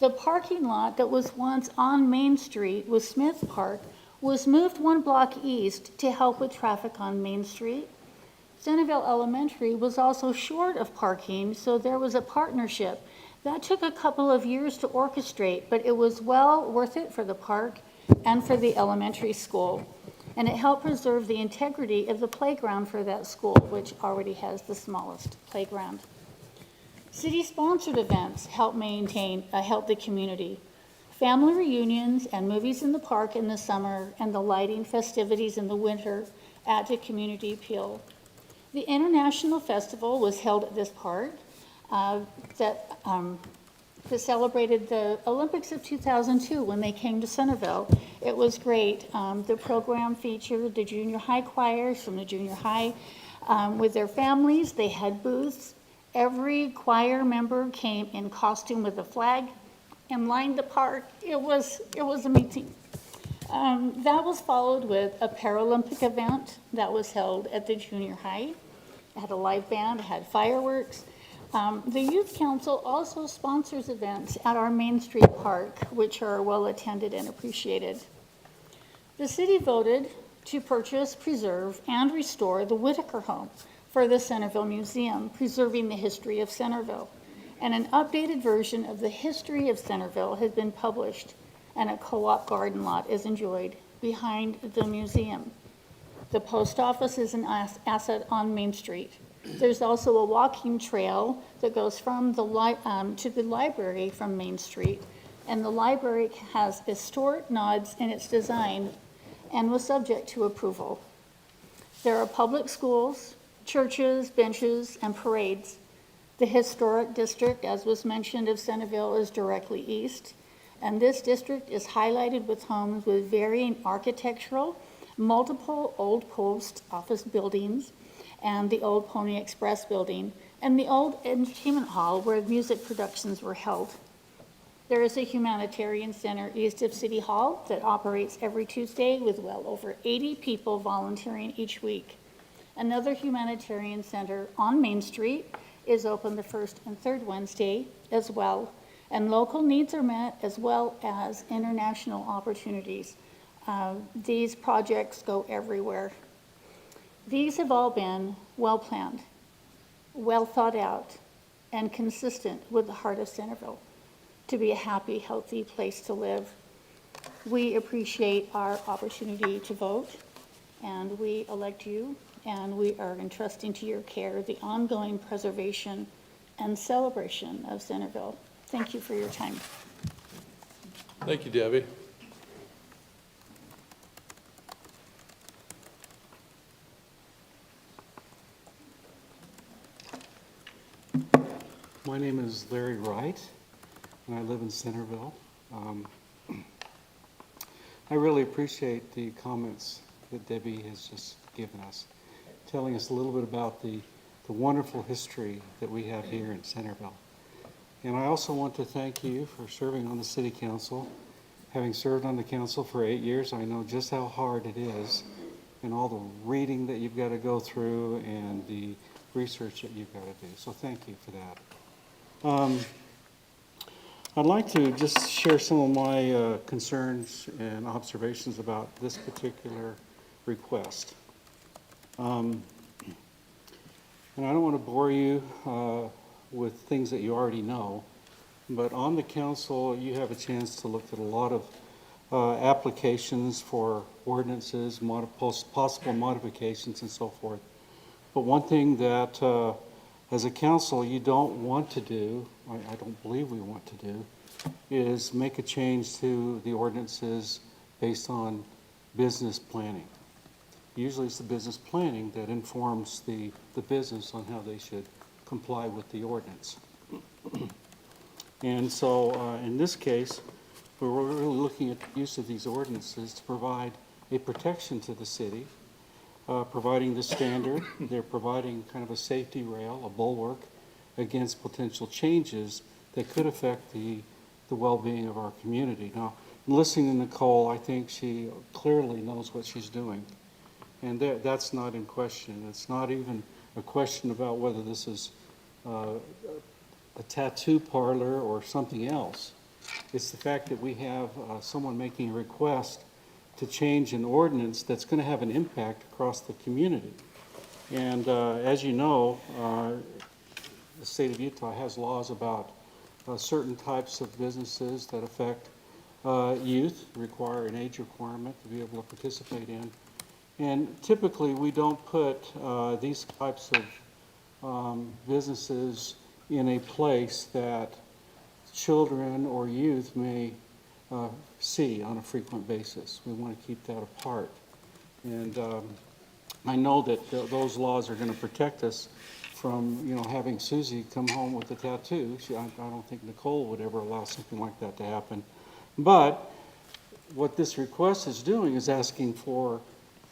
The parking lot that was once on Main Street was Smith Park was moved one block east to help with traffic on Main Street. Centerville Elementary was also short of parking, so there was a partnership. That took a couple of years to orchestrate, but it was well worth it for the park and for the elementary school. And it helped preserve the integrity of the playground for that school, which already has the smallest playground. City-sponsored events help help the community. Family reunions and movies in the park in the summer and the lighting festivities in the winter add to community appeal. The International Festival was held at this park that celebrated the Olympics of 2002 when they came to Centerville. It was great. The program featured the junior high choirs from the junior high with their families. They had booths. Every choir member came in costume with a flag and lined the park. It was amazing. That was followed with a Paralympic event that was held at the junior high. It had a live band, it had fireworks. The Youth Council also sponsors events at our Main Street Park, which are well attended and appreciated. The city voted to purchase, preserve, and restore the Whitaker home for the Centerville Museum, preserving the history of Centerville. And an updated version of the history of Centerville has been published, and a co-op garden lot is enjoyed behind the museum. The post office is an asset on Main Street. There's also a walking trail that goes from the to the library from Main Street, and the library has historic nods in its design and was subject to approval. There are public schools, churches, benches, and parades. The historic district, as was mentioned, of Centerville is directly east, and this district is highlighted with homes with varying architectural, multiple old post office buildings, and the old Pony Express building, and the old entertainment hall where music productions were held. There is a humanitarian center east of City Hall that operates every Tuesday with well over 80 people volunteering each week. Another humanitarian center on Main Street is open the first and third Wednesday as well, and local needs are met as well as international opportunities. These projects go everywhere. These have all been well planned, well thought out, and consistent with the heart of Centerville to be a happy, healthy place to live. We appreciate our opportunity to vote, and we elect you, and we are entrusting to your care the ongoing preservation and celebration of Centerville. Thank you for your time. Thank you, Debbie. My name is Larry Wright, and I live in Centerville. I really appreciate the comments that Debbie has just given us, telling us a little bit about the wonderful history that we have here in Centerville. And I also want to thank you for serving on the City Council. Having served on the council for 8 years, I know just how hard it is and all the reading that you've got to go through and the research that you've got to do. So thank you for that. I'd like to just share some of my concerns and observations about this particular request. And I don't want to bore you with things that you already know, but on the council, you have a chance to look at a lot of applications for ordinances, possible modifications, and so forth. But one thing that as a council you don't want to do, I don't believe we want to do, is make a change to the ordinances based on business planning. Usually it's the business planning that informs the business on how they should comply with the ordinance. And so in this case, we're really looking at the use of these ordinances to provide a protection to the city, providing the standard. They're providing kind of a safety rail, a bulwark against potential changes that could affect the well-being of our community. Now, listening to Nicole, I think she clearly knows what she's doing. And that's not in question. It's not even a question about whether this is a tattoo parlor or something else. It's the fact that we have someone making a request to change an ordinance that's going to have an impact across the community. And as you know, the state of Utah has laws about certain types of businesses that affect youth, require an age requirement to be able to participate in. And typically, we don't put these types of businesses in a place that children or youth may see on a frequent basis. We want to keep that apart. And I know that those laws are going to protect us from, having Susie come home with a tattoo. I don't think Nicole would ever allow something like that to happen. But what this request is doing is asking for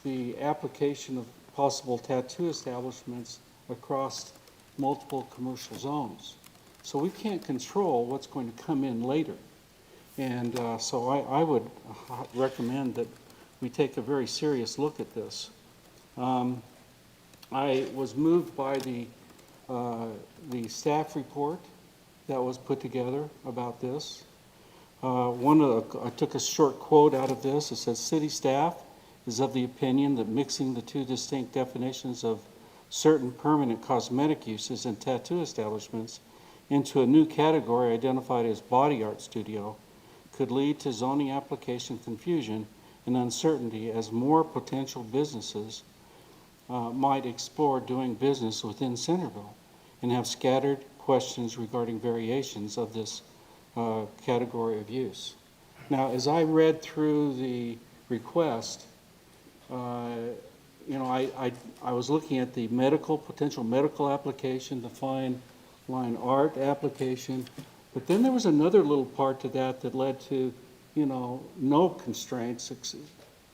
the application of possible tattoo establishments across multiple commercial zones. So we can't control what's going to come in later. And so I would recommend that we take a very serious look at this. I was moved by the staff report that was put together about this. I took a short quote out of this. It says, "City staff is of the opinion that mixing the two distinct definitions of certain permanent cosmetic uses and tattoo establishments into a new category identified as body art studio could lead to zoning application confusion and uncertainty as more potential businesses might explore doing business within Centerville and have scattered questions regarding variations of this category of use." Now, as I read through the request, I was looking at the potential medical application, the fine line art application, but then there was another little part to that led to, no constraints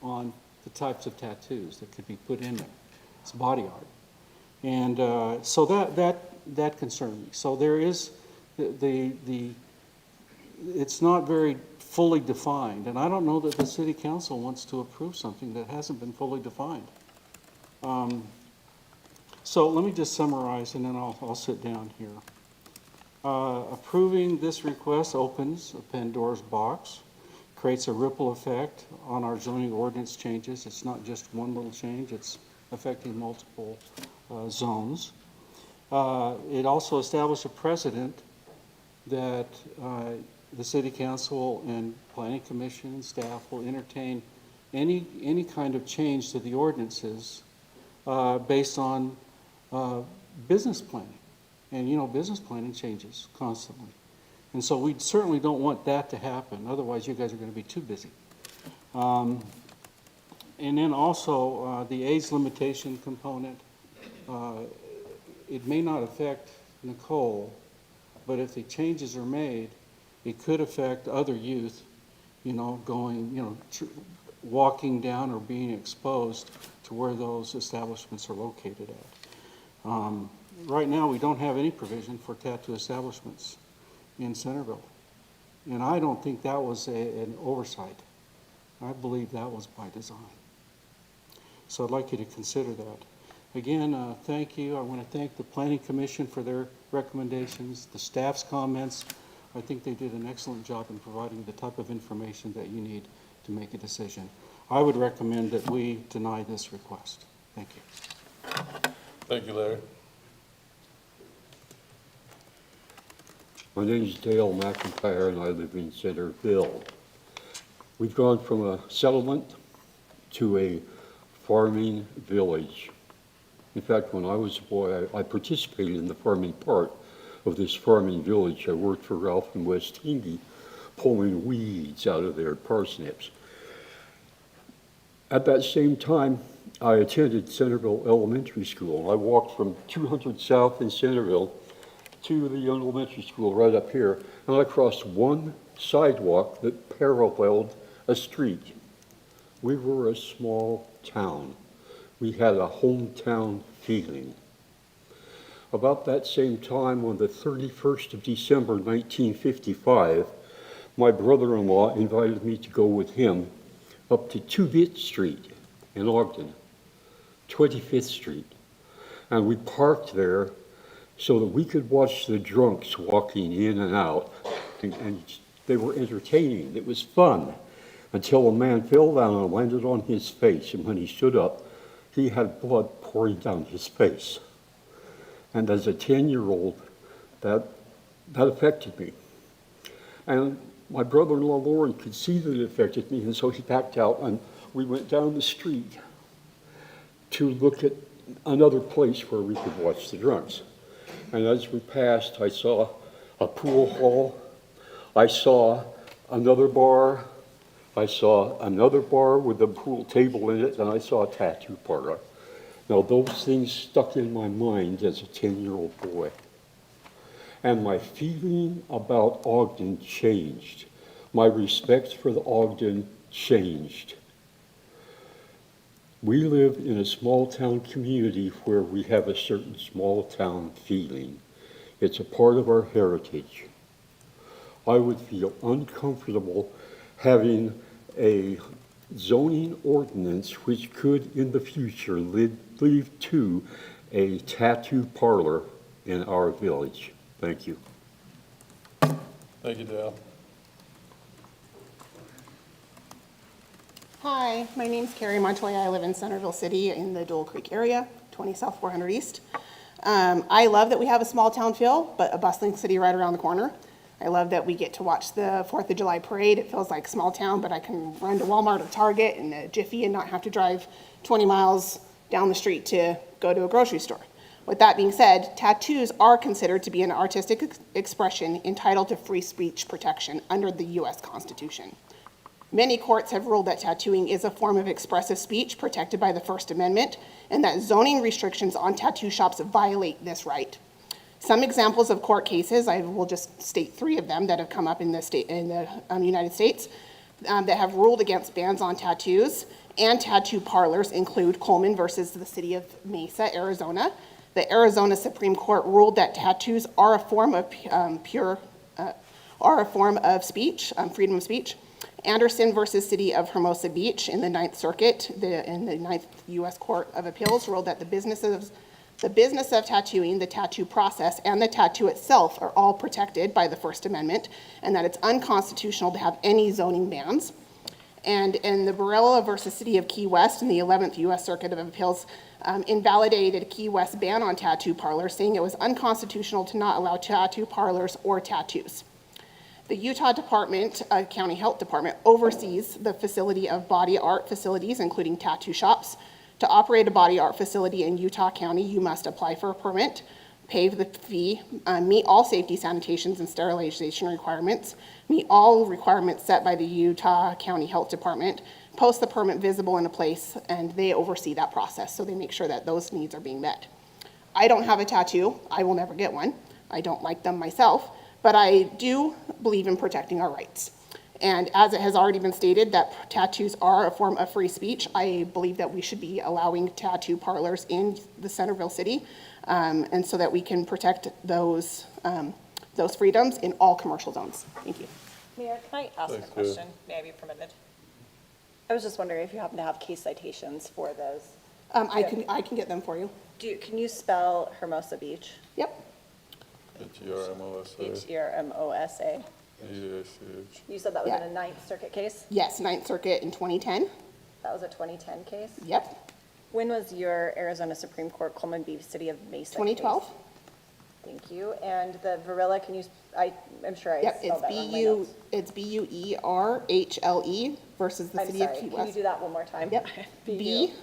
on the types of tattoos that could be put in there. It's body art. And so that concerned me. So there is it's not very fully defined, and I don't know that the city council wants to approve something that hasn't been fully defined. So let me just summarize, and then I'll sit down here. Approving this request opens a Pandora's box, creates a ripple effect on our zoning ordinance changes. It's not just one little change, it's affecting multiple zones. It also established a precedent that the city council and planning commission and staff will entertain any kind of change to the ordinances based on business planning. And business planning changes constantly. And so we certainly don't want that to happen. Otherwise, you guys are going to be too busy. And then also the age limitation component. It may not affect Nicole, but if the changes are made, it could affect other youth, walking down or being exposed to where those establishments are located at. Right now, we don't have any provision for tattoo establishments in Centerville. And I don't think that was an oversight. I believe that was by design. So I'd like you to consider that. Again, thank you. I want to thank the Planning Commission for their recommendations, the staff's comments. I think they did an excellent job in providing the type of information that you need to make a decision. I would recommend that we deny this request. Thank you. Thank you, Larry. My name is Dale McIntyre, and I live in Centerville. We've gone from a settlement to a farming village. In fact, when I was a boy, I participated in the farming part of this farming village. I worked for Ralph and West Hingy, pulling weeds out of their parsnips. At that same time, I attended Centerville Elementary School. I walked from 200 South in Centerville to the elementary school right up here, and I crossed one sidewalk that paralleled a street. We were a small town. We had a hometown feeling. About that same time, on the 31st of December, 1955, my brother-in-law invited me to go with him up to 2-Bit Street in Ogden, 25th Street. And we parked there so that we could watch the drunks walking in and out. And they were entertaining. It was fun. until a man fell down and landed on his face. And when he stood up, he had blood pouring down his face. And as a 10-year-old, that affected me. And my brother-in-law, Lauren, could see that it affected me, and so he backed out, and we went down the street to look at another place where we could watch the drunks. And as we passed, I saw a pool hall, I saw another bar, I saw another bar with a pool table in it, and I saw a tattoo parlor. Now, those things stuck in my mind as a 10-year-old boy. And my feeling about Ogden changed. My respect for the Ogden changed. We live in a small town community where we have a certain small town feeling. It's a part of our heritage. I would feel uncomfortable having a zoning ordinance which could in the future lead to a tattoo parlor in our village. Thank you. Thank you, Dale. Hi, my name's Carrie Montoya. I live in Centerville City in the Dual Creek area, 20 South 400 East. I love that we have a small town feel, but a bustling city right around the corner. I love that we get to watch the 4th of July parade. It feels like small town, but I can run to Walmart or Target and a Jiffy and not have to drive 20 miles down the street to go to a grocery store. With that being said, tattoos are considered to be an artistic expression entitled to free speech protection under the U.S. Constitution. Many courts have ruled that tattooing is a form of expressive speech protected by the First Amendment, and that zoning restrictions on tattoo shops violate this right. Some examples of court cases, I will just state 3 of them that have come up in the United States that have ruled against bans on tattoos and tattoo parlors include Coleman versus the city of Mesa, Arizona. The Arizona Supreme Court ruled that tattoos are a form of speech, freedom of speech. Anderson versus City of Hermosa Beach in the Ninth Circuit, in the Ninth U.S. Court of Appeals, ruled that the business of tattooing, the tattoo process, and the tattoo itself are all protected by the First Amendment, and that it's unconstitutional to have any zoning bans. And in the Barilla versus City of Key West in the 11th U.S. Circuit of Appeals, invalidated Key West ban on tattoo parlors, saying it was unconstitutional to not allow tattoo parlors or tattoos. The Utah County Health Department oversees the facility of body art facilities, including tattoo shops. To operate a body art facility in Utah County, you must apply for a permit, pay the fee, meet all safety, sanitations, and sterilization requirements, meet all requirements set by the Utah County Health Department, post the permit visible in a place, and they oversee that process, so they make sure that those needs are being met. I don't have a tattoo. I will never get one. I don't like them myself, but I do believe in protecting our rights. And as it has already been stated that tattoos are a form of free speech, I believe that we should be allowing tattoo parlors in the Centerville city, and so that we can protect those freedoms in all commercial zones. Thank you. Mayor, can I ask a question? May I be permitted? I was just wondering if you happen to have case citations for those. I can get them for you. Can you spell Hermosa Beach? Yep. H-E-R-M-O-S-A. H-E-R-M-O-S-A. E-A-C-H. You said that was in a Ninth Circuit case? Yes, Ninth Circuit in 2010. That was a 2010 case? Yep. When was your Arizona Supreme Court Coleman v. City of Mesa case? 2012. Thank you. And the Varela, can you, I'm sure I Yep, spelled that wrong in my notes. it's B-U-E-R-H-L-E versus the city of Key West. Can you do that one more time? Yep. B-U-E-R-H-L-E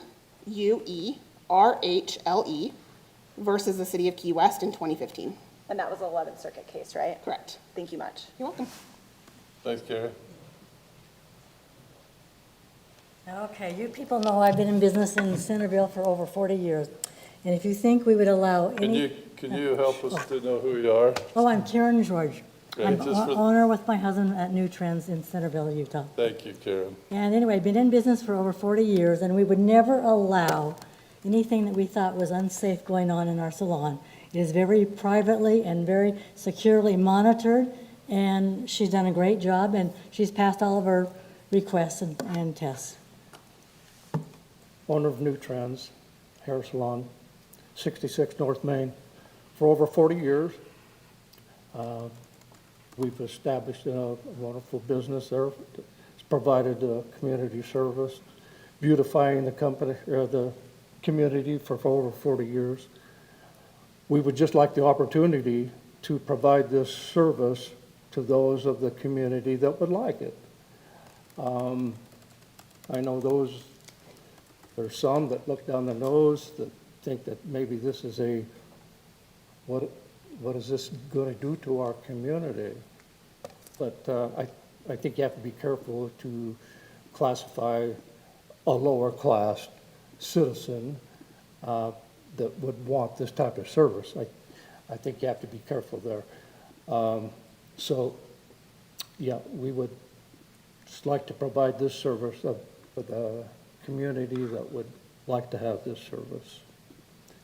versus the city of Key West in 2015. And that was an 11th Circuit case, right? Correct. Thank you much. You're welcome. Thanks, Carrie. Okay, you people know I've been in business in Centerville for over 40 years. And if you think we would allow any... Can you help us to know who you are? Oh, I'm Karen George. Okay, I'm just for- owner with my husband at New Trends in Centerville, Utah. Thank you, Karen. And anyway, been in business for over 40 years, and we would never allow anything that we thought was unsafe going on in our salon. It is very privately and very securely monitored, and she's done a great job, and she's passed all of her requests and tests. Owner of New Trends Hair Salon, 66 North Main. For over 40 years, we've established a wonderful business there. It's provided community service, beautifying the company, the community for over 40 years. We would just like the opportunity to provide this service to those of the community that would like it. I know there's some that look down the nose that think that maybe this is what is this going to do to our community? But I think you have to be careful to classify a lower class citizen that would want this type of service. I think you have to be careful there. So, yeah, we would just like to provide this service for the community that would like to have this service.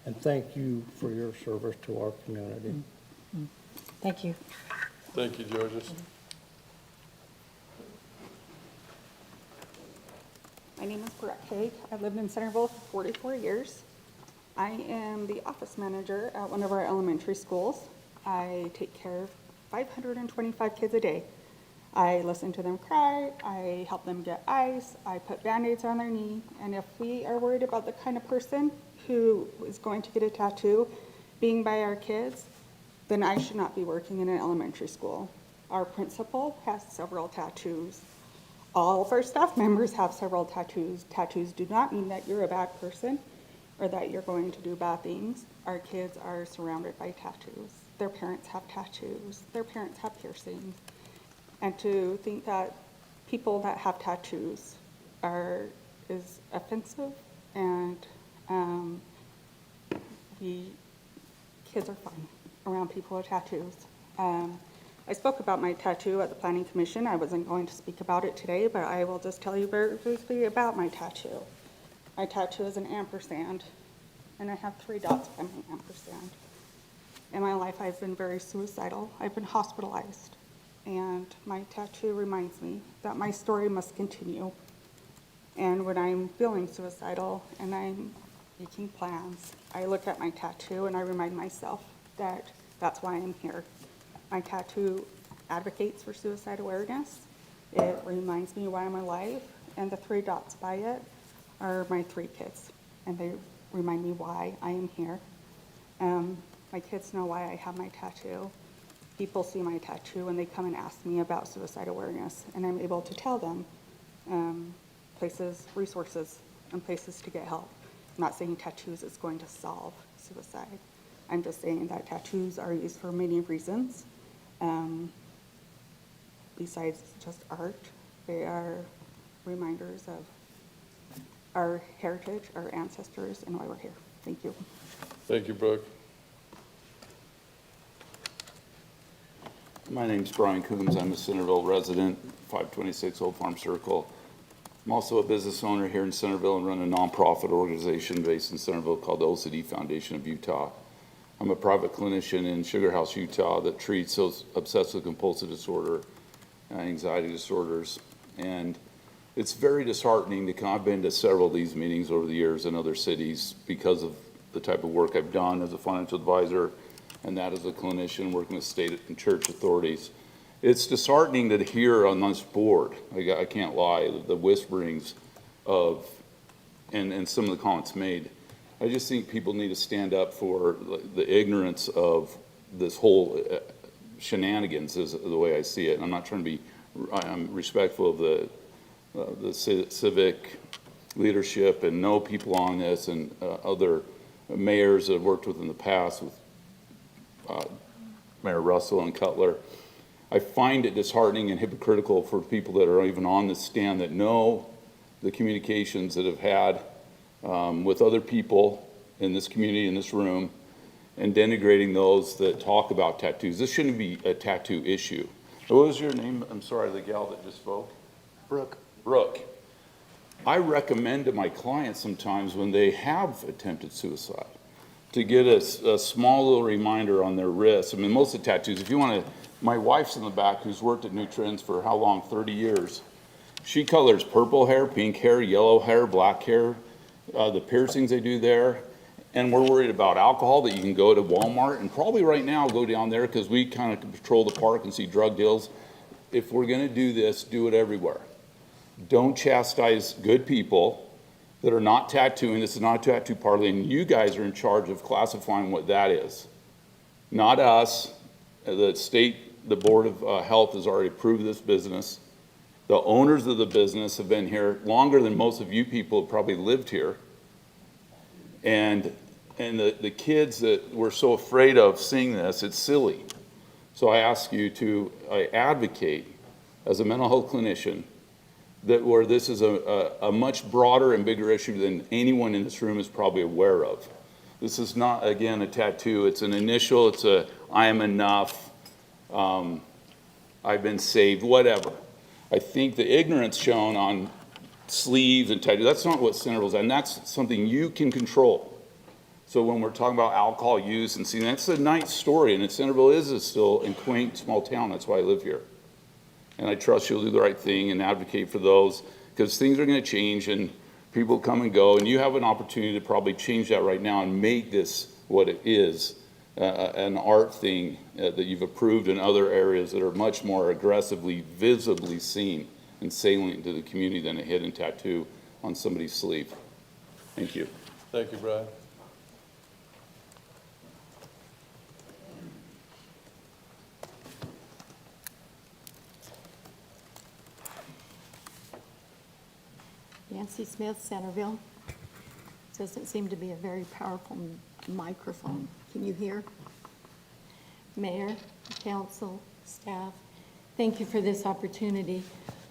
And thank you for your service to our community. Thank you. Thank you, Georges. My name is Brett Haig. I've lived in Centerville for 44 years. I am the office manager at one of our elementary schools. I take care of 525 kids a day. I listen to them cry, I help them get ice, I put Band-Aids on their knee, and if we are worried about the kind of person who is going to get a tattoo being by our kids, then I should not be working in an elementary school. Our principal has several tattoos. All of our staff members have several tattoos. Tattoos do not mean that you're a bad person or that you're going to do bad things. Our kids are surrounded by tattoos. Their parents have tattoos. Their parents have piercings. And to think that people that have tattoos is offensive, and kids are fine around people with tattoos. I spoke about my tattoo at the Planning Commission. I wasn't going to speak about it today, but I will just tell you very briefly about my tattoo. My tattoo is an ampersand, and I have 3 dots by my ampersand. In my life, I've been very suicidal. I've been hospitalized. And my tattoo reminds me that my story must continue. And when I'm feeling suicidal and I'm making plans, I look at my tattoo and I remind myself that that's why I'm here. My tattoo advocates for suicide awareness. It reminds me why I'm alive, and the 3 dots by it are my 3 kids, and they remind me why I am here. My kids know why I have my tattoo. People see my tattoo and they come and ask me about suicide awareness, and I'm able to tell them places, resources, and places to get help. I'm not saying tattoos is going to solve suicide. I'm just saying that tattoos are used for many reasons. Besides just art, they are reminders of our heritage, our ancestors, and why we're here. Thank you. Thank you, Brooke. My name's Brian Coombs. I'm a Centerville resident, 526 Old Farm Circle. I'm also a business owner here in Centerville and run a nonprofit organization based in Centerville called the OCD Foundation of Utah. I'm a private clinician in Sugar House, Utah that treats those obsessive compulsive disorder, anxiety disorders. And it's very disheartening to come. I've been to several of these meetings over the years in other cities because of the type of work I've done as a financial advisor and that as a clinician working with state and church authorities. It's disheartening to hear on this board, I can't lie, the whisperings of, and some of the comments made. I just think people need to stand up for the ignorance of this whole shenanigans is the way I see it. And I'm not trying to be, I'm respectful of the civic leadership and know people on this and other mayors that I've worked with in the past with Mayor Russell and Cutler. I find it disheartening and hypocritical for people that are even on this stand that know the communications that have had with other people in this community, in this room, and denigrating those that talk about tattoos. This shouldn't be a tattoo issue. What was your name? I'm sorry, the gal that just spoke? Brooke. Brooke. I recommend to my clients sometimes when they have attempted suicide to get a small little reminder on their wrist. I mean, most of the tattoos, if you want to, my wife's in the back who's worked at Nutrients for how long? 30 years. She colors purple hair, pink hair, yellow hair, black hair, the piercings they do there. And we're worried about alcohol, that you can go to Walmart and probably right now go down there because we kind of patrol the park and see drug deals. If we're going to do this, do it everywhere. Don't chastise good people that are not tattooing. This is not a tattoo parlor, and you guys are in charge of classifying what that is. Not us. The state, the Board of Health has already approved this business. The owners of the business have been here longer than most of you people have probably lived here. And the kids that we're so afraid of seeing this, it's silly. So I ask you to advocate as a mental health clinician that where this is a much broader and bigger issue than anyone in this room is probably aware of. This is not, again, a tattoo. It's an initial. It's a I am enough. I've been saved, whatever. I think the ignorance shown on sleeves and tattoos, that's not what Centerville's, and that's something you can control. So when we're talking about alcohol use and seeing, that's a nice story, and Centerville is still a quaint small town. That's why I live here. And I trust you'll do the right thing and advocate for those, because things are going to change and people come and go, and you have an opportunity to probably change that right now and make this what it is, an art thing that you've approved in other areas that are much more aggressively, visibly seen and salient to the community than a hidden tattoo on somebody's sleeve. Thank you. Thank you, Brian. Nancy Smith, Centerville. Doesn't seem to be a very powerful microphone. Can you hear? Mayor, council, staff, thank you for this opportunity.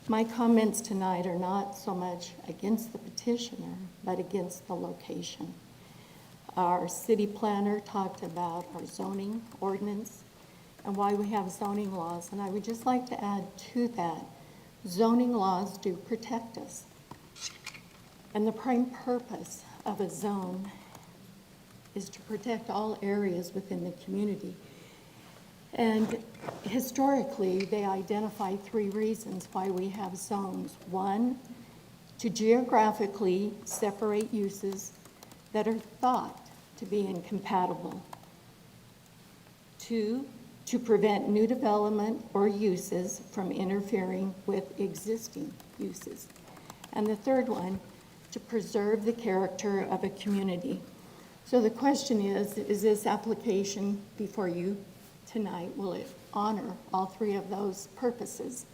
My comments tonight are not so much against the petitioner, but against the location. Our city planner talked about our zoning ordinance and why we have zoning laws, and I would just like to add to that, zoning laws do protect us. And the prime purpose of a zone is to protect all areas within the community. And historically, they identify 3 reasons why we have zones. 1, to geographically separate uses that are thought to be incompatible. 2, to prevent new development or uses from interfering with existing uses. And the 3rd one, to preserve the character of a community. So the question is this application before you tonight, will it honor all 3 of those purposes?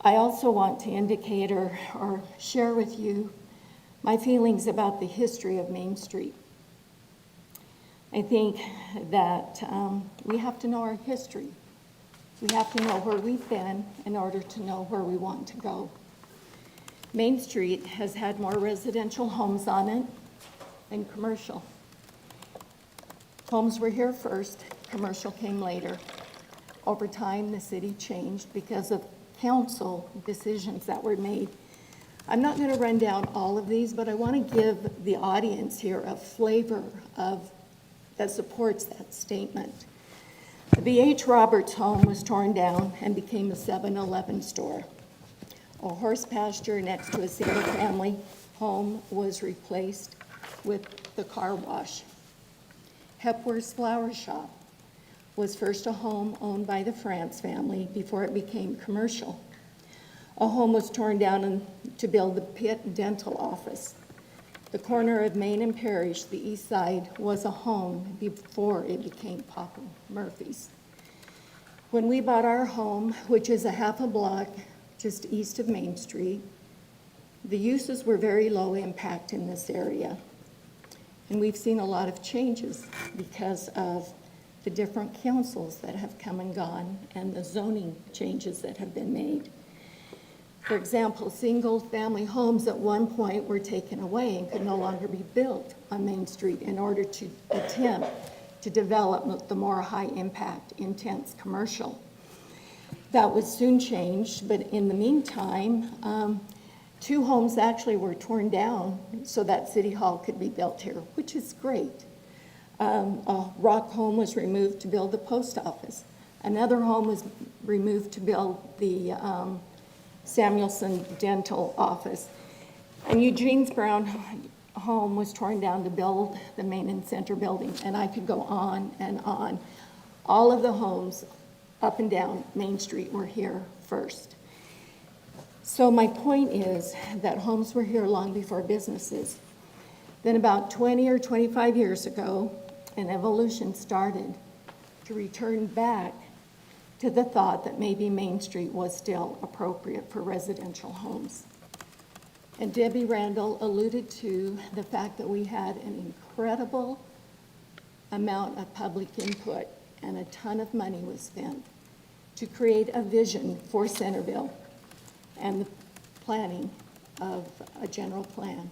I also want to indicate or share with you my feelings about the history of Main Street. I think that we have to know our history. We have to know where we've been in order to know where we want to go. Main Street has had more residential homes on it than commercial. Homes were here first, commercial came later. Over time, the city changed because of council decisions that were made. I'm not going to run down all of these, but I want to give the audience here a flavor that supports that statement. The B.H. Roberts home was torn down and became a 7-Eleven store. A horse pasture next to a single-family home was replaced with the car wash. Hepworth's Flower Shop was first a home owned by the France family before it became commercial. A home was torn down to build the Pitt Dental Office. The corner of Main and Parish, the east side, was a home before it became Papa Murphy's. When we bought our home, which is a half a block just east of Main Street, the uses were very low impact in this area. And we've seen a lot of changes because of the different councils that have come and gone and the zoning changes that have been made. For example, single-family homes at one point were taken away and could no longer be built on Main Street in order to attempt to develop the more high-impact, intense commercial. That was soon changed, but in the meantime, 2 homes actually were torn down so that City Hall could be built here, which is great. A rock home was removed to build the post office. Another home was removed to build the Samuelson Dental Office. And Eugene's Brown home was torn down to build the Main and Center building, and I could go on and on. All of the homes up and down Main Street were here first. So my point is that homes were here long before businesses. Then about 20 or 25 years ago, an evolution started to return back to the thought that maybe Main Street was still appropriate for residential homes. And Debbie Randall alluded to the fact that we had an incredible amount of public input and a ton of money was spent to create a vision for Centerville and the planning of a general plan.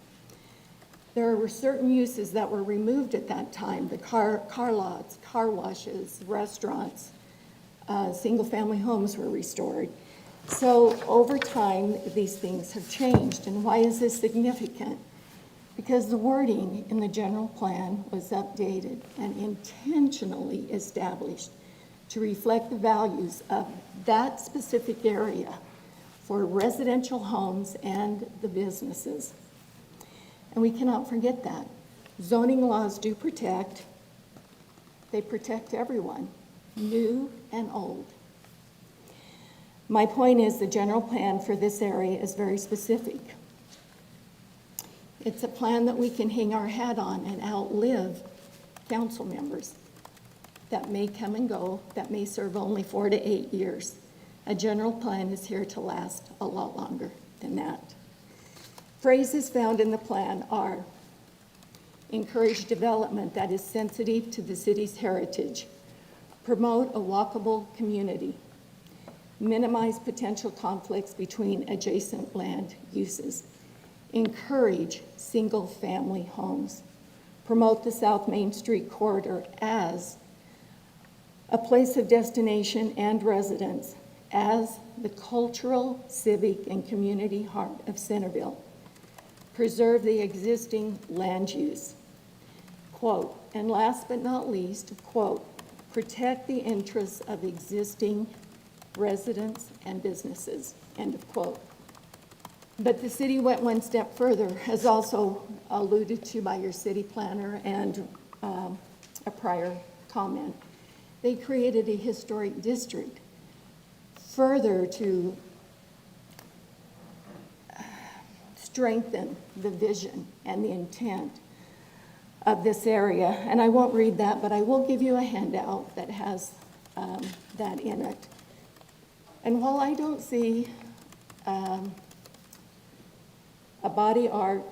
There were certain uses that were removed at that time, the car lots, car washes, restaurants, single-family homes were restored. So over time, these things have changed. And why is this significant? Because the wording in the general plan was updated and intentionally established to reflect the values of that specific area for residential homes and the businesses. And we cannot forget that. Zoning laws do protect. They protect everyone, new and old. My point is the general plan for this area is very specific. It's a plan that we can hang our hat on and outlive council members that may come and go, that may serve only 4 to 8 years. A general plan is here to last a lot longer than that. Phrases found in the plan are encourage development that is sensitive to the city's heritage, promote a walkable community, minimize potential conflicts between adjacent land uses, encourage single-family homes, promote the South Main Street corridor as a place of destination and residence, as the cultural, civic, and community heart of Centerville, preserve the existing land use, quote, and last but not least, quote, protect the interests of existing residents and businesses, end of quote. But the city went one step further, as also alluded to by your city planner and a prior comment. They created a historic district further to strengthen the vision and the intent of this area. And I won't read that, but I will give you a handout that has that in it. And while I don't see a body art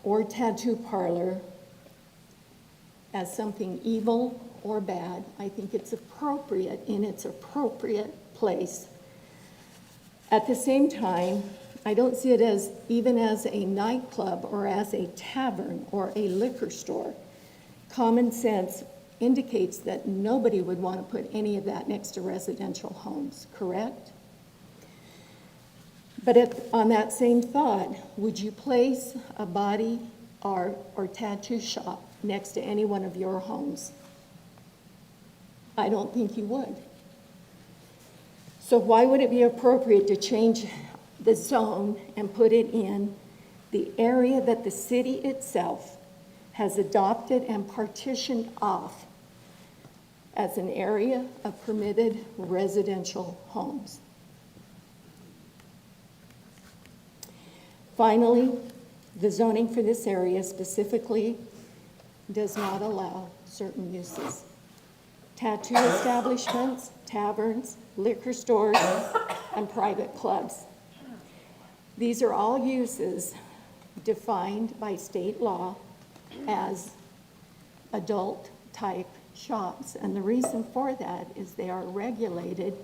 or tattoo parlor as something evil or bad, I think it's appropriate in its appropriate place. At the same time, I don't see it as even as a nightclub or as a tavern or a liquor store. Common sense indicates that nobody would want to put any of that next to residential homes, correct? But on that same thought, would you place a body art or tattoo shop next to any one of your homes? I don't think you would. So why would it be appropriate to change the zone and put it in the area that the city itself has adopted and partitioned off as an area of permitted residential homes? Finally, the zoning for this area specifically does not allow certain uses. Tattoo establishments, taverns, liquor stores, and private clubs. These are all uses defined by state law as adult-type shops. And the reason for that is they are regulated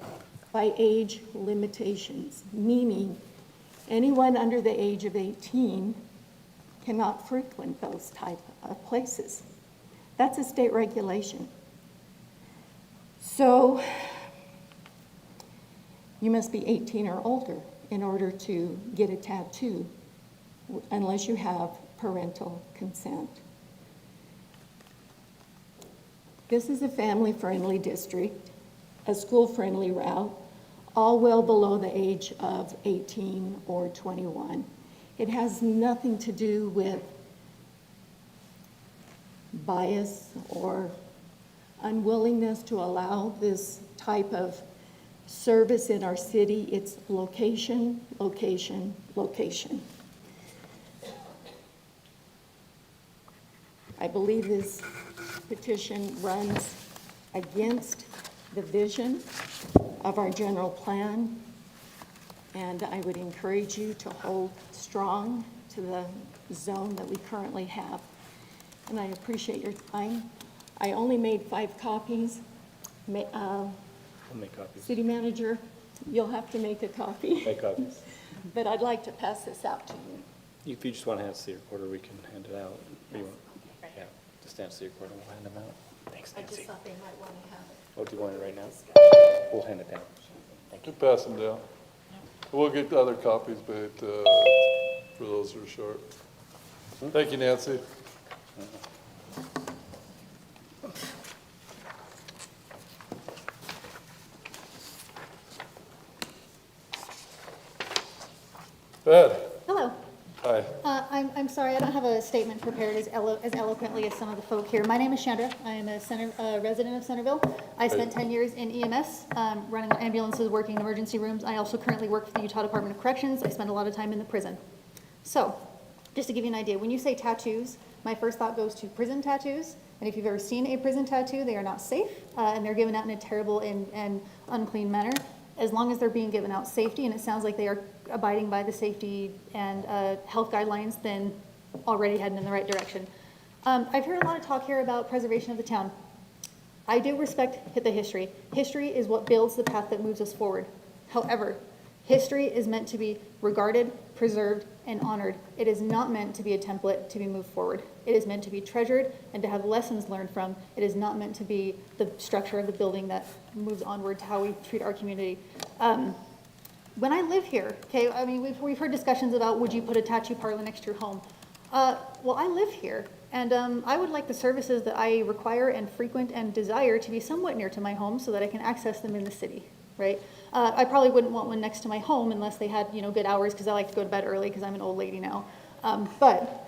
by age limitations, meaning anyone under the age of 18 cannot frequent those type of places. That's a state regulation. So you must be 18 or older in order to get a tattoo, unless you have parental consent. This is a family-friendly district, a school-friendly route, all well below the age of 18 or 21. It has nothing to do with bias or unwillingness to allow this type of service in our city. It's location, location, location. I believe this petition runs against the vision of our general plan, and I would encourage you to hold strong to the zone that we currently have. And I appreciate your time. I only made 5 copies. I'll make copies. City manager, you'll have to make a copy. Make copies. But I'd like to pass this out to you. If you just want to hand it to the recorder, we can hand it out. Or you want- Yeah, just hand it to the recorder, we'll hand them out. Thanks, I just Nancy. thought they might want to have it. Oh, do you want it right now? We'll hand it down. You pass them down. We'll get other copies made for those who are short. Thank you, Nancy. Ed, Hello. hi. I'm sorry, I don't have a statement prepared as eloquently as some of the folk here. My name is Chandra. I am a resident of Centerville. I spent 10 years in EMS, running ambulances, working in emergency rooms. I also currently work for the Utah Department of Corrections. I spend a lot of time in the prison. So, just to give you an idea, when you say tattoos, my first thought goes to prison tattoos. And if you've ever seen a prison tattoo, they are not safe, and they're given out in a terrible and unclean manner. As long as they're being given out safety, and it sounds like they are abiding by the safety and health guidelines, then already heading in the right direction. I've heard a lot of talk here about preservation of the town. I do respect the history. History is what builds the path that moves us forward. However, history is meant to be regarded, preserved, and honored. It is not meant to be a template to be moved forward. It is meant to be treasured and to have lessons learned from. It is not meant to be the structure of the building that moves onward to how we treat our community. When I live here, okay, I mean, we've heard discussions about would you put a tattoo parlor next to your home? Well, I live here, and I would like the services that I require and frequent and desire to be somewhat near to my home so that I can access them in the city, right? I probably wouldn't want one next to my home unless they had, good hours, because I like to go to bed early because I'm an old lady now. But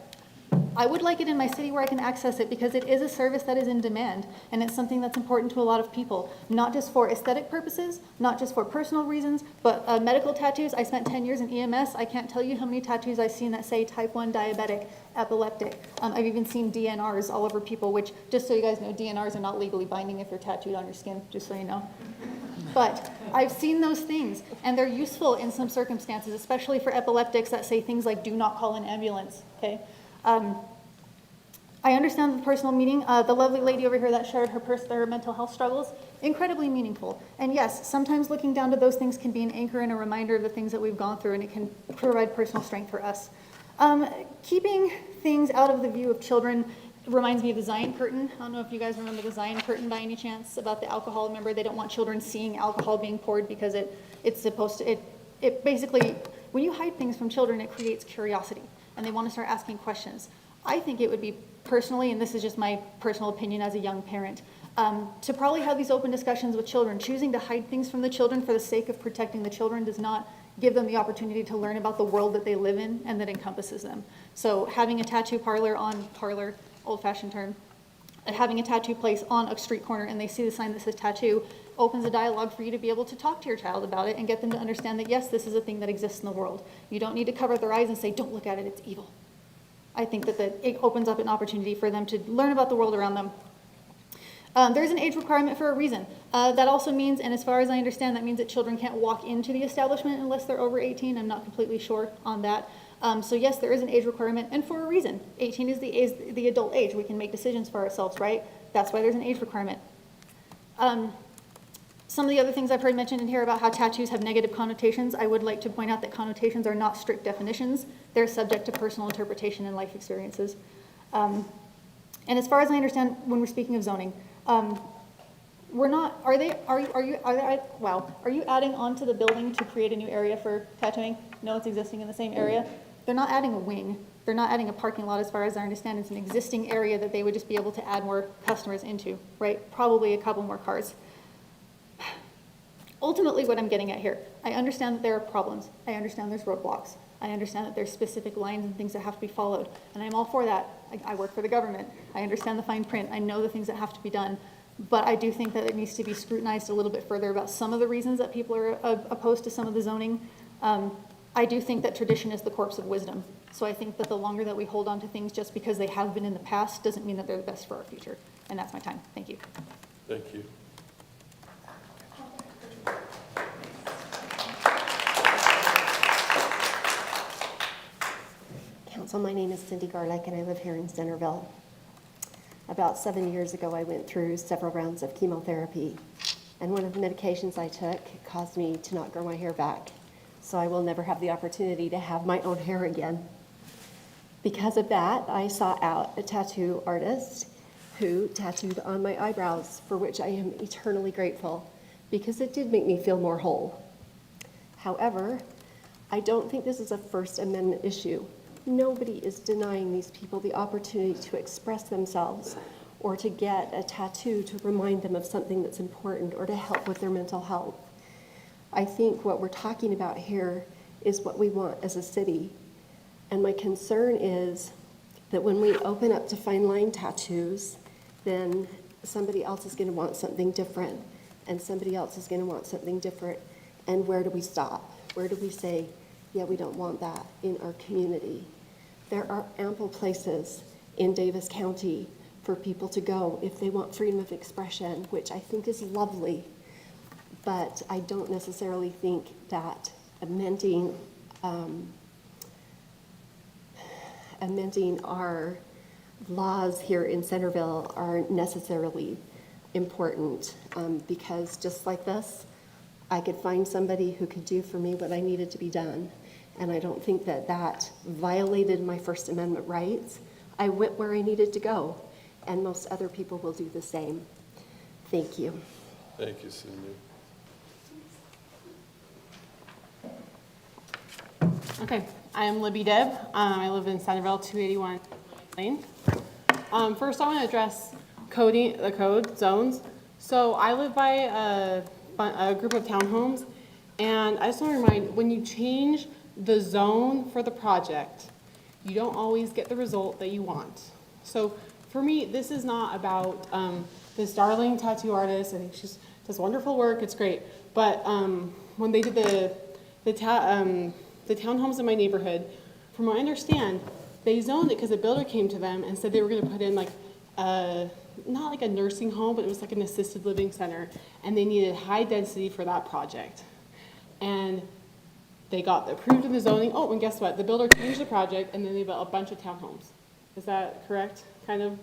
I would like it in my city where I can access it because it is a service that is in demand, and it's something that's important to a lot of people, not just for aesthetic purposes, not just for personal reasons, but medical tattoos. I spent 10 years in EMS. I can't tell you how many tattoos I've seen that say type 1 diabetic, epileptic. I've even seen DNRs all over people, which, just so you guys know, DNRs are not legally binding if they're tattooed on your skin, just so you know. But I've seen those things, and they're useful in some circumstances, especially for epileptics that say things like, do not call an ambulance, okay? I understand the personal meaning. The lovely lady over here that shared her mental health struggles, incredibly meaningful. And yes, sometimes looking down to those things can be an anchor and a reminder of the things that we've gone through, and it can provide personal strength for us. Keeping things out of the view of children reminds me of the Zion Curtain. I don't know if you guys remember the Zion Curtain by any chance, about the alcohol. Remember, they don't want children seeing alcohol being poured because it's supposed to, it basically, when you hide things from children, it creates curiosity, and they want to start asking questions. I think it would be personally, and this is just my personal opinion as a young parent, to probably have these open discussions with children. Choosing to hide things from the children for the sake of protecting the children does not give them the opportunity to learn about the world that they live in and that encompasses them. So having a tattoo parlor, old-fashioned term, having a tattoo place on a street corner and they see the sign that says tattoo opens a dialogue for you to be able to talk to your child about it and get them to understand that, yes, this is a thing that exists in the world. You don't need to cover their eyes and say, don't look at it, it's evil. I think that it opens up an opportunity for them to learn about the world around them. There's an age requirement for a reason. That also means, and as far as I understand, that means that children can't walk into the establishment unless they're over 18. I'm not completely sure on that. So yes, there is an age requirement, and for a reason. 18 is the adult age. We can make decisions for ourselves, right? That's why there's an age requirement. Some of the other things I've heard mentioned in here about how tattoos have negative connotations, I would like to point out that connotations are not strict definitions. They're subject to personal interpretation and life experiences. And as far as I understand, when we're speaking of zoning, we're not, are you adding onto the building to create a new area for tattooing? No, it's existing in the same area. They're not adding a wing. They're not adding a parking lot, as far as I understand. It's an existing area that they would just be able to add more customers into, right? Probably a couple more cars. Ultimately, what I'm getting at here, I understand that there are problems. I understand there's roadblocks. I understand that there's specific lines and things that have to be followed. And I'm all for that. I work for the government. I understand the fine print. I know the things that have to be done. but I do think that it needs to be scrutinized a little bit further about some of the reasons that people are opposed to some of the zoning. I do think that tradition is the corpse of wisdom. So I think that the longer that we hold on to things just because they have been in the past doesn't mean that they're the best for our future. And that's my time. Thank you. Thank you. Council, my name is Cindy Garlick and I live here in Centerville. About 7 years ago, I went through several rounds of chemotherapy, and one of the medications I took caused me to not grow my hair back. So I will never have the opportunity to have my own hair again. Because of that, I sought out a tattoo artist who tattooed on my eyebrows, for which I am eternally grateful, because it did make me feel more whole. However, I don't think this is a First Amendment issue. Nobody is denying these people the opportunity to express themselves or to get a tattoo to remind them of something that's important or to help with their mental health. I think what we're talking about here is what we want as a city. And my concern is that when we open up to fine line tattoos, then somebody else is going to want something different, and somebody else is going to want something different. And where do we stop? Where do we say, yeah, we don't want that in our community? There are ample places in Davis County for people to go if they want freedom of expression, which I think is lovely. But I don't necessarily think that amending our laws here in Centerville are necessarily important, because just like this, I could find somebody who could do for me what I needed to be done. And I don't think that that violated my First Amendment rights. I went where I needed to go, and most other people will do the same. Thank you. Thank you, Cindy. Okay, I am Libby Deb. I live in Centerville, 281 Lane. First, I want to address the code zones. So I live by a group of townhomes, and I just want to remind, when you change the zone for the project, you don't always get the result that you want. So for me, this is not about this darling tattoo artist. I think she does wonderful work. It's great. But when they did the townhomes in my neighborhood, from what I understand, they zoned it because a builder came to them and said they were going to put in like not like a nursing home, but it was like an assisted living center, and they needed high density for that project. And they got approved in the zoning. Oh, and guess what? The builder changed the project, and then they built a bunch of townhomes. Is that correct? Kind of,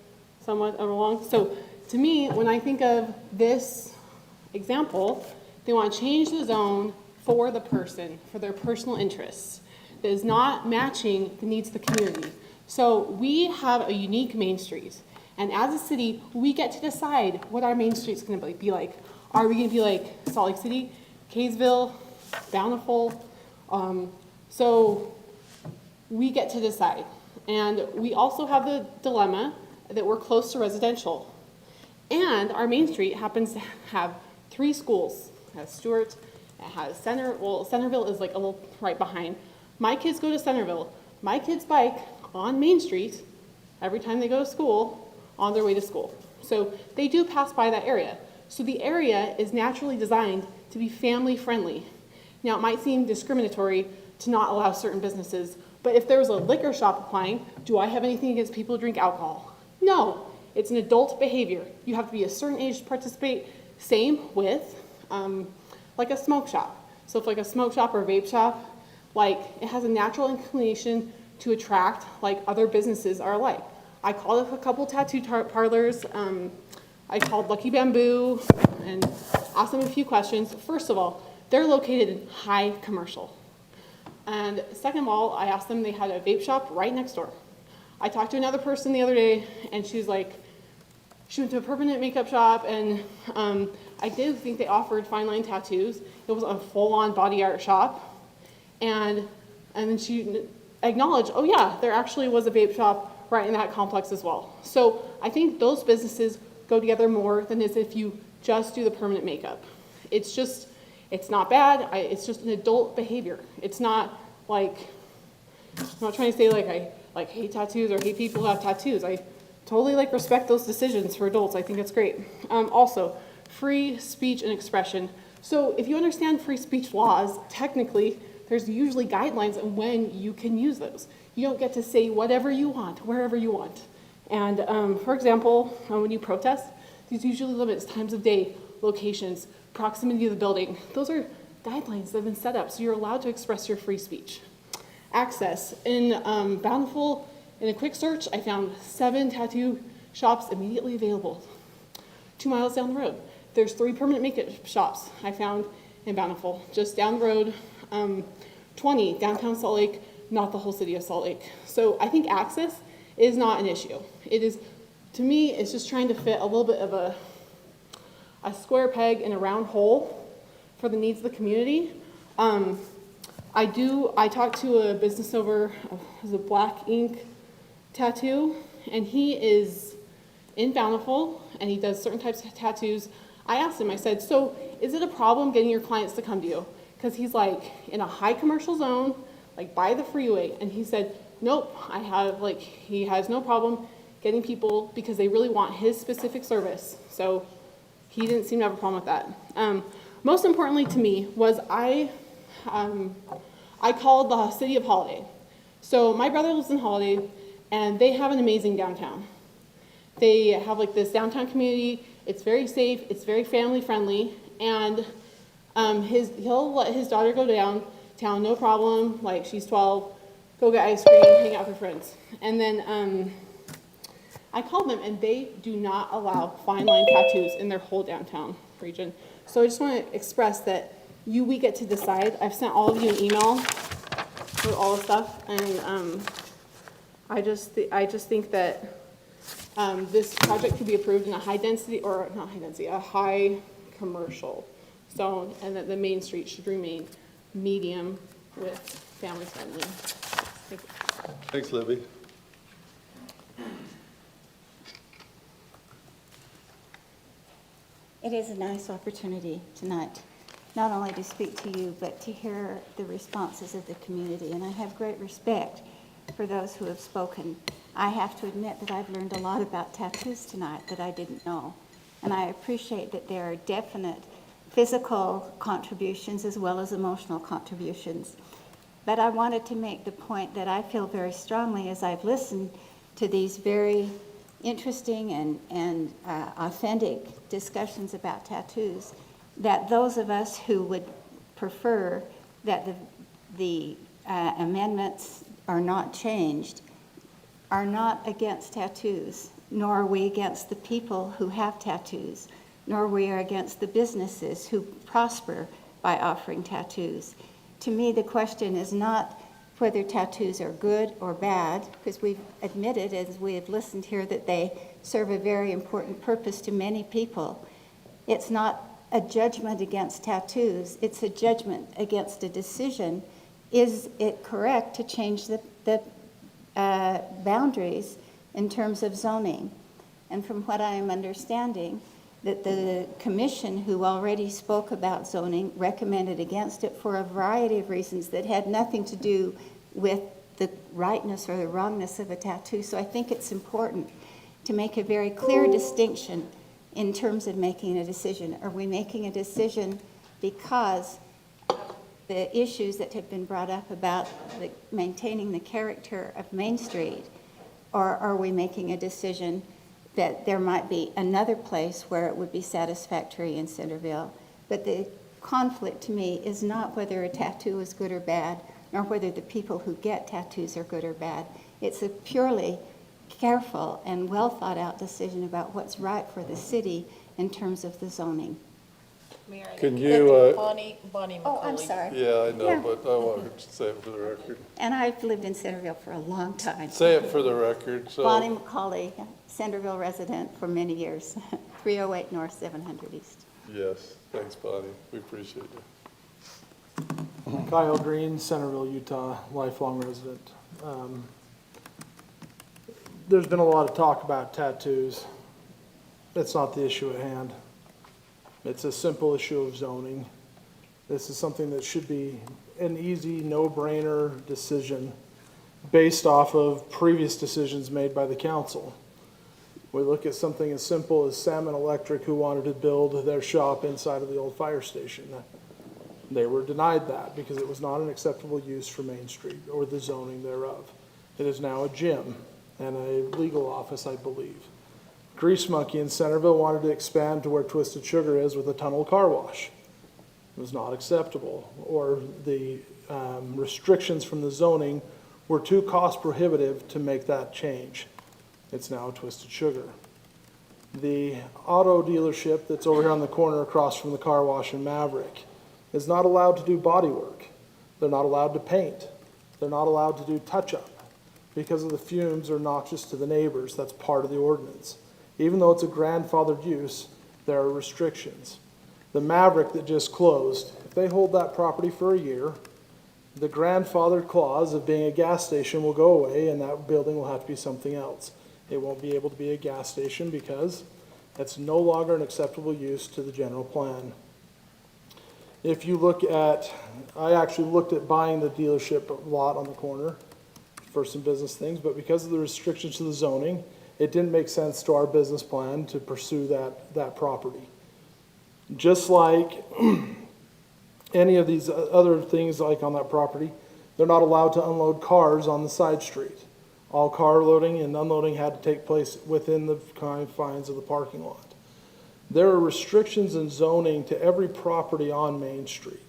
somewhat along? So to me, when I think of this example, they want to change the zone for the person, for their personal interests, that is not matching the needs of the community. So we have a unique Main Street, and as a city, we get to decide what our Main Street's going to be like. Are we going to be like Salt Lake City, Kaysville, Bountiful? So we get to decide. And we also have the dilemma that we're close to residential. And our Main Street happens to have 3 schools. It has Stewart, it has Centerville is like a little right behind. My kids go to Centerville. My kids bike on Main Street every time they go to school on their way to school. So they do pass by that area. So the area is naturally designed to be family friendly. Now, it might seem discriminatory to not allow certain businesses, but if there was a liquor shop applying, do I have anything against people who drink alcohol? No, it's an adult behavior. You have to be a certain age to participate. Same with like a smoke shop. So if like a smoke shop or a vape shop, like it has a natural inclination to attract like other businesses are alike. I called a couple tattoo parlors. I called Lucky Bamboo and asked them a few questions. First of all, they're located in high commercial. And second of all, I asked them, they had a vape shop right next door. I talked to another person the other day, and she's like, she went to a permanent makeup shop, and I did think they offered fine line tattoos. It was a full-on body art shop. And then she acknowledged, oh yeah, there actually was a vape shop right in that complex as well. So I think those businesses go together more than as if you just do the permanent makeup. It's just, it's not bad. It's just an adult behavior. It's not like, I'm not trying to say like I hate tattoos or hate people who have tattoos. I totally like respect those decisions for adults. I think it's great. Also, free speech and expression. So if you understand free speech laws, technically, there's usually guidelines on when you can use those. You don't get to say whatever you want, wherever you want. And for example, when you protest, these usually limits times of day, locations, proximity to the building. Those are guidelines that have been set up, so you're allowed to express your free speech. Access. In Bountiful, in a quick search, I found 7 tattoo shops immediately available. 2 miles down the road. There's 3 permanent makeup shops I found in Bountiful. Just down the road, 20 downtown Salt Lake, not the whole city of Salt Lake. So I think access is not an issue. It is, to me, it's just trying to fit a little bit of a square peg in a round hole for the needs of the community. I talked to a business owner of a black ink tattoo, and he is in Bountiful, and he does certain types of tattoos. I asked him, I said, so is it a problem getting your clients to come to you? Because he's like in a high commercial zone, like by the freeway, and he said, nope, he has no problem getting people because they really want his specific service. So he didn't seem to have a problem with that. Most importantly to me was I called the city of Holiday. So my brother lives in Holiday, and they have an amazing downtown. They have like this downtown community. It's very safe. It's very family friendly, and he'll let his daughter go downtown, no problem. Like she's 12, go get ice cream, hang out with her friends. And then I called them, and they do not allow fine line tattoos in their whole downtown region. So I just want to express that we get to decide. I've sent all of you an email with all the stuff, and I just think that this project could be approved in a high density, or not high density, a high commercial zone, and that the main street should remain medium with family friendly. Thank you. Thanks, Libby. It is a nice opportunity tonight, not only to speak to you, but to hear the responses of the community. And I have great respect for those who have spoken. I have to admit that I've learned a lot about tattoos tonight that I didn't know. And I appreciate that there are definite physical contributions as well as emotional contributions. But I wanted to make the point that I feel very strongly as I've listened to these very interesting and authentic discussions about tattoos, that those of us who would prefer that the amendments are not changed are not against tattoos, nor are we against the people who have tattoos, nor we are against the businesses who prosper by offering tattoos. To me, the question is not whether tattoos are good or bad, because we've admitted, as we have listened here, that they serve a very important purpose to many people. It's not a judgment against tattoos, it's a judgment against a decision. Is it correct to change the boundaries in terms of zoning? And from what I am understanding, that the commission who already spoke about zoning recommended against it for a variety of reasons that had nothing to do with the rightness or the wrongness of a tattoo. So I think it's important to make a very clear distinction in terms of making a decision. Are we making a decision because of the issues that have been brought up about maintaining the character of Main Street, or are we making a decision that there might be another place where it would be satisfactory in Centerville? But the conflict to me is not whether a tattoo is good or bad, nor whether the people who get tattoos are good or bad. It's a purely careful and well thought out decision about what's right for the city in terms of the zoning. Mayor, I Can think you, that Bonnie McCauley. Oh, I'm sorry. Yeah, I know, Yeah. but I want her to say it for the record. And I've lived in Centerville for a long time. Say it for the record, so. Bonnie McCauley, Centerville resident for many years, 308 North, 700 East. Yes, thanks, Bonnie. We appreciate you. Kyle Green, Centerville, Utah, lifelong resident. There's been a lot of talk about tattoos. That's not the issue at hand. It's a simple issue of zoning. This is something that should be an easy, no-brainer decision based off of previous decisions made by the council. We look at something as simple as Salmon Electric, who wanted to build their shop inside of the old fire station. They were denied that because it was not an acceptable use for Main Street or the zoning thereof. It is now a gym and a legal office, I believe. Grease Monkey in Centerville wanted to expand to where Twisted Sugar is with a tunnel car wash. It was not acceptable, or the restrictions from the zoning were too cost prohibitive to make that change. It's now a Twisted Sugar. The auto dealership that's over here on the corner across from the car wash in Maverick is not allowed to do body work. They're not allowed to paint. They're not allowed to do touch-up because of the fumes are noxious to the neighbors. That's part of the ordinance. Even though it's a grandfathered use, there are restrictions. The Maverick that just closed, if they hold that property for a year, the grandfathered clause of being a gas station will go away and that building will have to be something else. It won't be able to be a gas station because it's no longer an acceptable use to the general plan. If you look at, I actually looked at buying the dealership lot on the corner for some business things, but because of the restrictions to the zoning, it didn't make sense to our business plan to pursue that property. Just like any of these other things like on that property, they're not allowed to unload cars on the side street. All car loading and unloading had to take place within the confines of the parking lot. There are restrictions in zoning to every property on Main Street.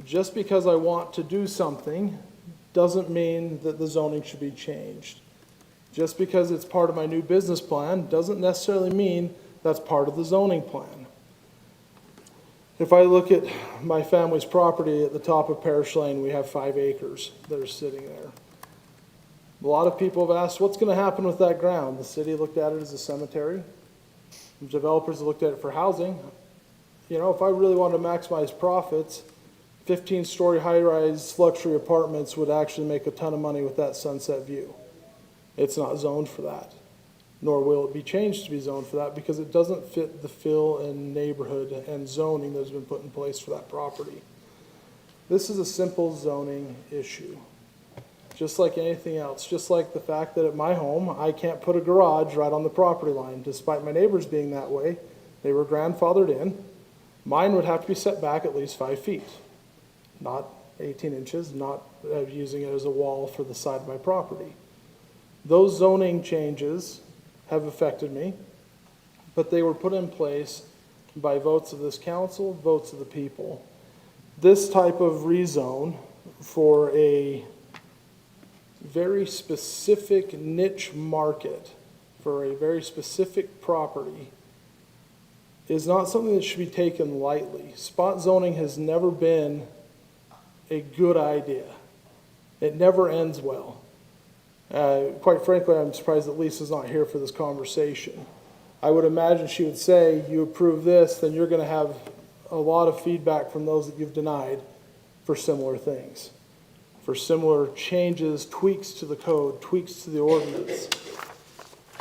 Just because I want to do something doesn't mean that the zoning should be changed. Just because it's part of my new business plan doesn't necessarily mean that's part of the zoning plan. If I look at my family's property at the top of Parish Lane, we have 5 acres that are sitting there. A lot of people have asked, what's going to happen with that ground? The city looked at it as a cemetery. Developers have looked at it for housing. You know, if I really wanted to maximize profits, 15-story high-rise luxury apartments would actually make a ton of money with that sunset view. It's not zoned for that, nor will it be changed to be zoned for that because it doesn't fit the fill and neighborhood and zoning that has been put in place for that property. This is a simple zoning issue. Just like anything else, just like the fact that at my home, I can't put a garage right on the property line, despite my neighbors being that way. They were grandfathered in. Mine would have to be set back at least 5 feet, not 18 inches, not using it as a wall for the side of my property. Those zoning changes have affected me, but they were put in place by votes of this council, votes of the people. This type of rezone for a very specific niche market for a very specific property is not something that should be taken lightly. Spot zoning has never been a good idea. It never ends well. Quite frankly, I'm surprised that Lisa's not here for this conversation. I would imagine she would say, you approve this, then you're going to have a lot of feedback from those that you've denied for similar things, for similar changes, tweaks to the code, tweaks to the ordinance.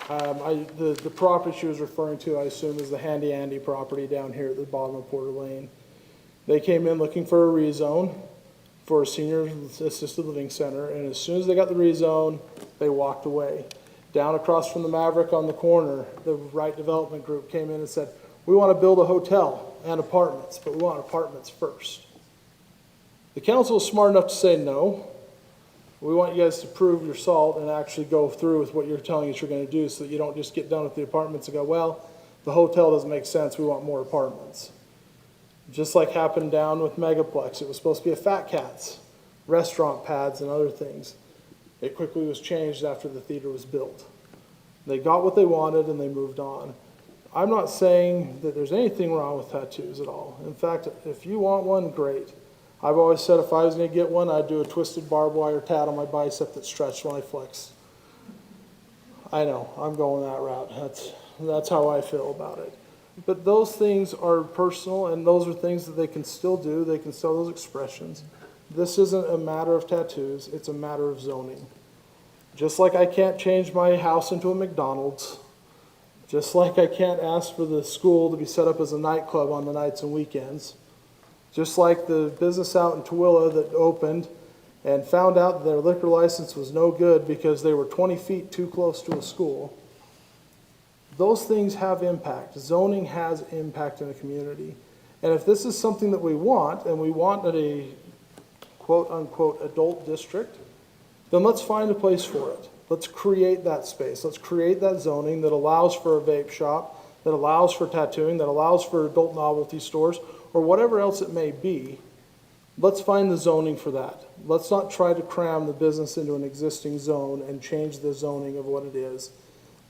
The property she was referring to, I assume, is the Handy Andy property down here at the bottom of Porter Lane. They came in looking for a rezone for a senior assisted living center, and as soon as they got the rezone, they walked away. Down across from the Maverick on the corner, the Wright Development Group came in and said, we want to build a hotel and apartments, but we want apartments first. The council was smart enough to say no. We want you guys to prove your salt and actually go through with what you're telling us you're going to do so that you don't just get done with the apartments and go, well, the hotel doesn't make sense, we want more apartments. Just like happened down with Megaplex. It was supposed to be a Fat Cats, restaurant pads and other things. It quickly was changed after the theater was built. They got what they wanted and they moved on. I'm not saying that there's anything wrong with tattoos at all. In fact, if you want one, great. I've always said if I was going to get one, I'd do a twisted barbed wire tat on my bicep that stretched when I flex. I know, I'm going that route. That's how I feel about it. But those things are personal, and those are things that they can still do. They can sell those expressions. This isn't a matter of tattoos. It's a matter of zoning. Just like I can't change my house into a McDonald's, just like I can't ask for the school to be set up as a nightclub on the nights and weekends, just like the business out in Tooele that opened and found out that their liquor license was no good because they were 20 feet too close to a school. those things have impact. Zoning has impact in a community. And if this is something that we want, and we want a quote-unquote adult district, then let's find a place for it. Let's create that space. Let's create that zoning that allows for a vape shop, that allows for tattooing, that allows for adult novelty stores, or whatever else it may be. Let's find the zoning for that. Let's not try to cram the business into an existing zone and change the zoning of what it is.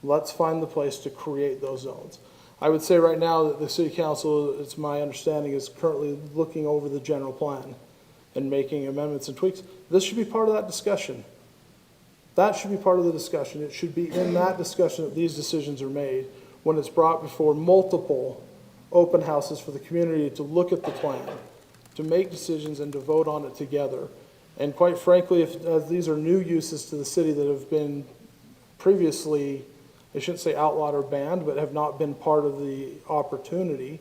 Let's find the place to create those zones. I would say right now that the city council, it's my understanding, is currently looking over the general plan and making amendments and tweaks. This should be part of that discussion. That should be part of the discussion. It should be in that discussion that these decisions are made when it's brought before multiple open houses for the community to look at the plan, to make decisions and to vote on it together. And quite frankly, as these are new uses to the city that have been previously, I shouldn't say outlawed or banned, but have not been part of the opportunity,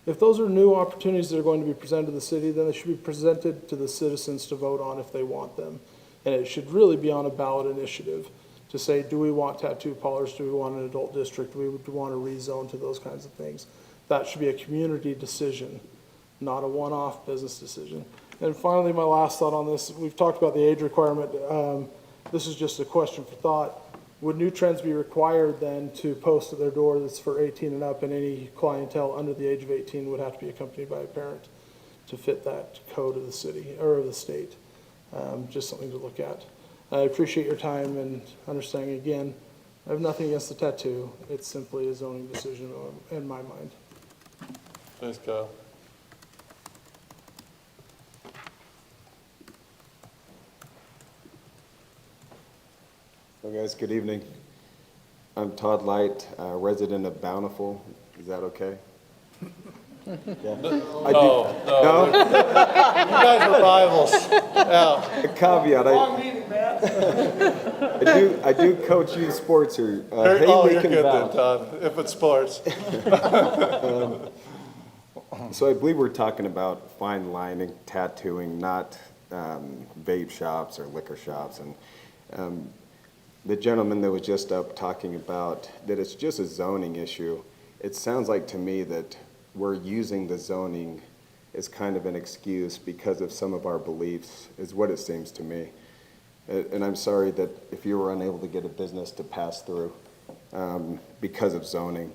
if those are new opportunities that are going to be presented to the city, then they should be presented to the citizens to vote on if they want them. And it should really be on a ballot initiative to say, do we want tattoo parlors? Do we want an adult district? Do we want to rezone to those kinds of things? That should be a community decision, not a one-off business decision. And finally, my last thought on this, we've talked about the age requirement. This is just a question for thought. Would new trends be required then to post at their door that's for 18 and up, and any clientele under the age of 18 would have to be accompanied by a parent to fit that code of the city or of the state? Just something to look at. I appreciate your time and understanding. Again, I have nothing against the tattoo. It's simply a zoning decision in my mind. Thanks, Kyle. So guys, good evening. I'm Todd Light, resident of Bountiful. Is that okay? Yeah. No. You guys are rivals. Yeah. A caveat, I do coach youth sports here. You're good then, Todd, if it's sports. So I believe we're talking about fine lining, tattooing, not vape shops or liquor shops. And the gentleman that was just up talking about that it's just a zoning issue, it sounds like to me that we're using the zoning as kind of an excuse because of some of our beliefs, is what it seems to me. And I'm sorry that if you were unable to get a business to pass through because of zoning.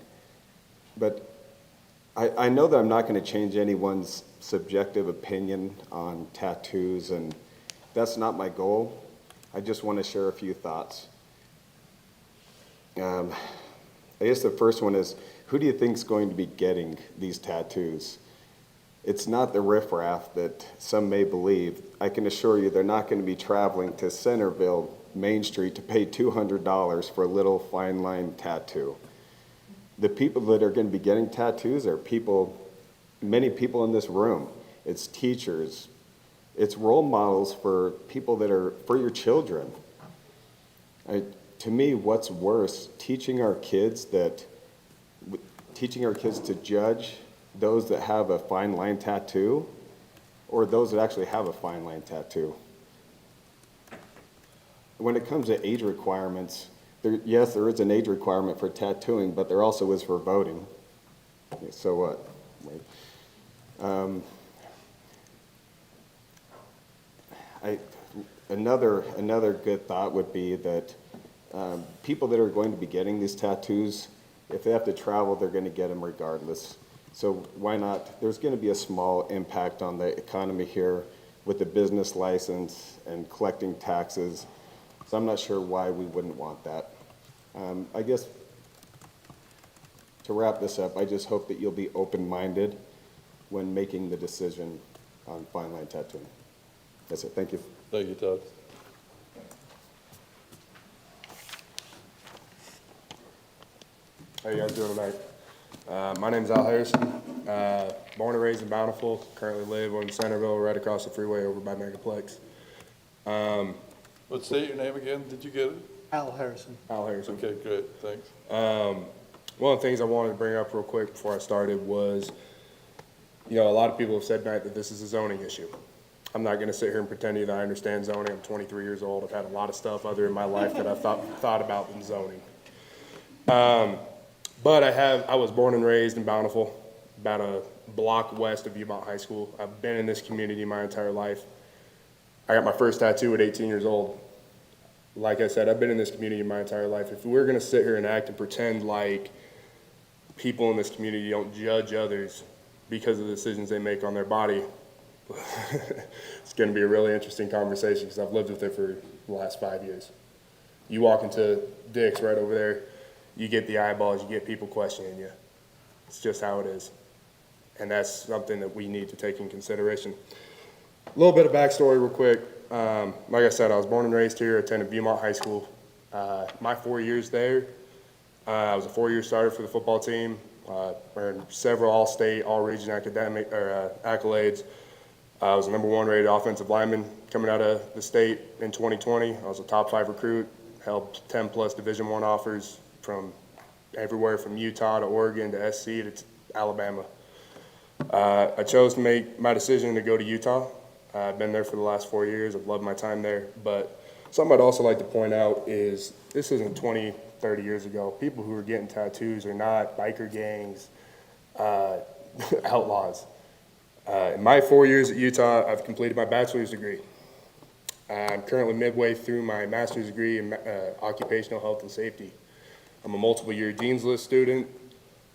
But I know that I'm not going to change anyone's subjective opinion on tattoos, and that's not my goal. I just want to share a few thoughts. I guess the first one is, who do you think is going to be getting these tattoos? It's not the riffraff that some may believe. I can assure you they're not going to be traveling to Centerville, Main Street to pay $200 for a little fine line tattoo. The people that are going to be getting tattoos are people, many people in this room. It's teachers. It's role models for people that are, for your children. To me, what's worse, teaching our kids to judge those that have a fine line tattoo or those that actually have a fine line tattoo. When it comes to age requirements, yes, there is an age requirement for tattooing, but there also is for voting. So what? Another good thought would be that people that are going to be getting these tattoos, if they have to travel, they're going to get them regardless. So why not? There's going to be a small impact on the economy here with the business license and collecting taxes. So I'm not sure why we wouldn't want that. I guess to wrap this up, I just hope that you'll be open-minded when making the decision on fine line tattooing. That's it. Thank you. Thank you, Todd. How you guys doing tonight? My name's Al Harrison. Born and raised in Bountiful. Currently live in Centerville, right across the freeway over by Megaplex. Let's say your name again. Did you get it? Al Harrison. Al Harrison. Okay, great. Thanks. One of the things I wanted to bring up real quick before I started was, a lot of people have said tonight that this is a zoning issue. I'm not going to sit here and pretend to you that I understand zoning. I'm 23 years old. I've had a lot of stuff other in my life that I've thought about than zoning. But I was born and raised in Bountiful, about a block west of Viewmont High School. I've been in this community my entire life. I got my first tattoo at 18 years old. Like I said, I've been in this community my entire life. If we're gonna sit here and act and pretend like people in this community don't judge others because of the decisions they make on their body, it's gonna be a really interesting conversation because I've lived with it for the last 5 years. You walk into Dick's right over there, you get the eyeballs, you get people questioning you. It's just how it is. And that's something that we need to take in consideration. A little bit of backstory real quick. Like I said, I was born and raised here, attended Viewmont High School. My 4 years there, I was a 4-year starter for the football team, earned several all-state, all-region accolades. I was the #1 rated offensive lineman coming out of the state in 2020. I was a top 5 recruit, held 10+ Division I offers from everywhere from Utah to Oregon to SC to Alabama. I chose to make my decision to go to Utah. I've been there for the last 4 years. I've loved my time there. But something I'd also like to point out is this isn't 20, 30 years ago. People who are getting tattoos are not biker gangs, outlaws. In my 4 years at Utah, I've completed my bachelor's degree. I'm currently midway through my master's degree in occupational health and safety. I'm a multiple-year Dean's List student,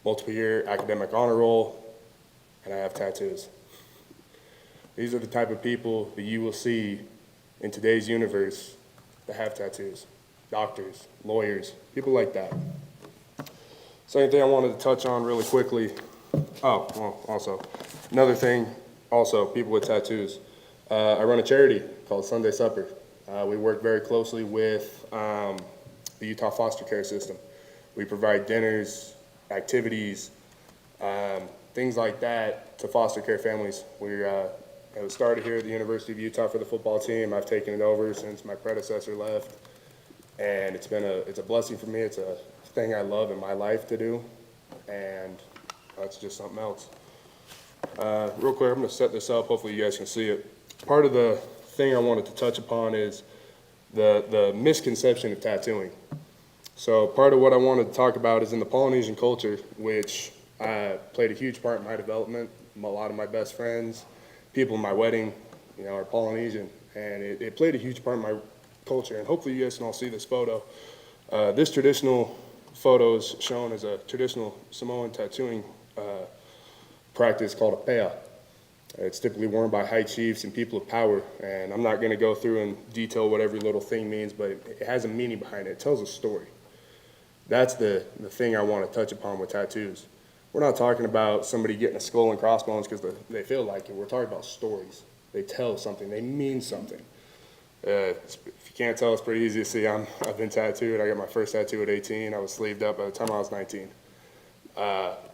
multiple-year academic honor roll, and I have tattoos. These are the type of people that you will see in today's universe that have tattoos. Doctors, lawyers, people like that. Second thing I wanted to touch on really quickly, also, another thing, also, people with tattoos. I run a charity called Sunday Supper. We work very closely with the Utah foster care system. We provide dinners, activities, things like that to foster care families. It was started here at the University of Utah for the football team. I've taken it over since my predecessor left. And it's a blessing for me. It's a thing I love in my life to do. And that's just something else. Real quick, I'm gonna set this up. Hopefully you guys can see it. Part of the thing I wanted to touch upon is the misconception of tattooing. So part of what I wanted to talk about is in the Polynesian culture, which played a huge part in my development. A lot of my best friends, people in my wedding, are Polynesian, and it played a huge part in my culture. And hopefully you guys can all see this photo. This traditional photo is shown as a traditional Samoan tattooing practice called a pea. It's typically worn by high chiefs and people of power, and I'm not going to go through and detail what every little thing means, but it has a meaning behind it. It tells a story. That's the thing I want to touch upon with tattoos. We're not talking about somebody getting a skull and crossbones because they feel like it. We're talking about stories. They tell something. They mean something. If you can't tell, it's pretty easy to see. I've been tattooed. I got my first tattoo at 18. I was sleeved up by the time I was 19.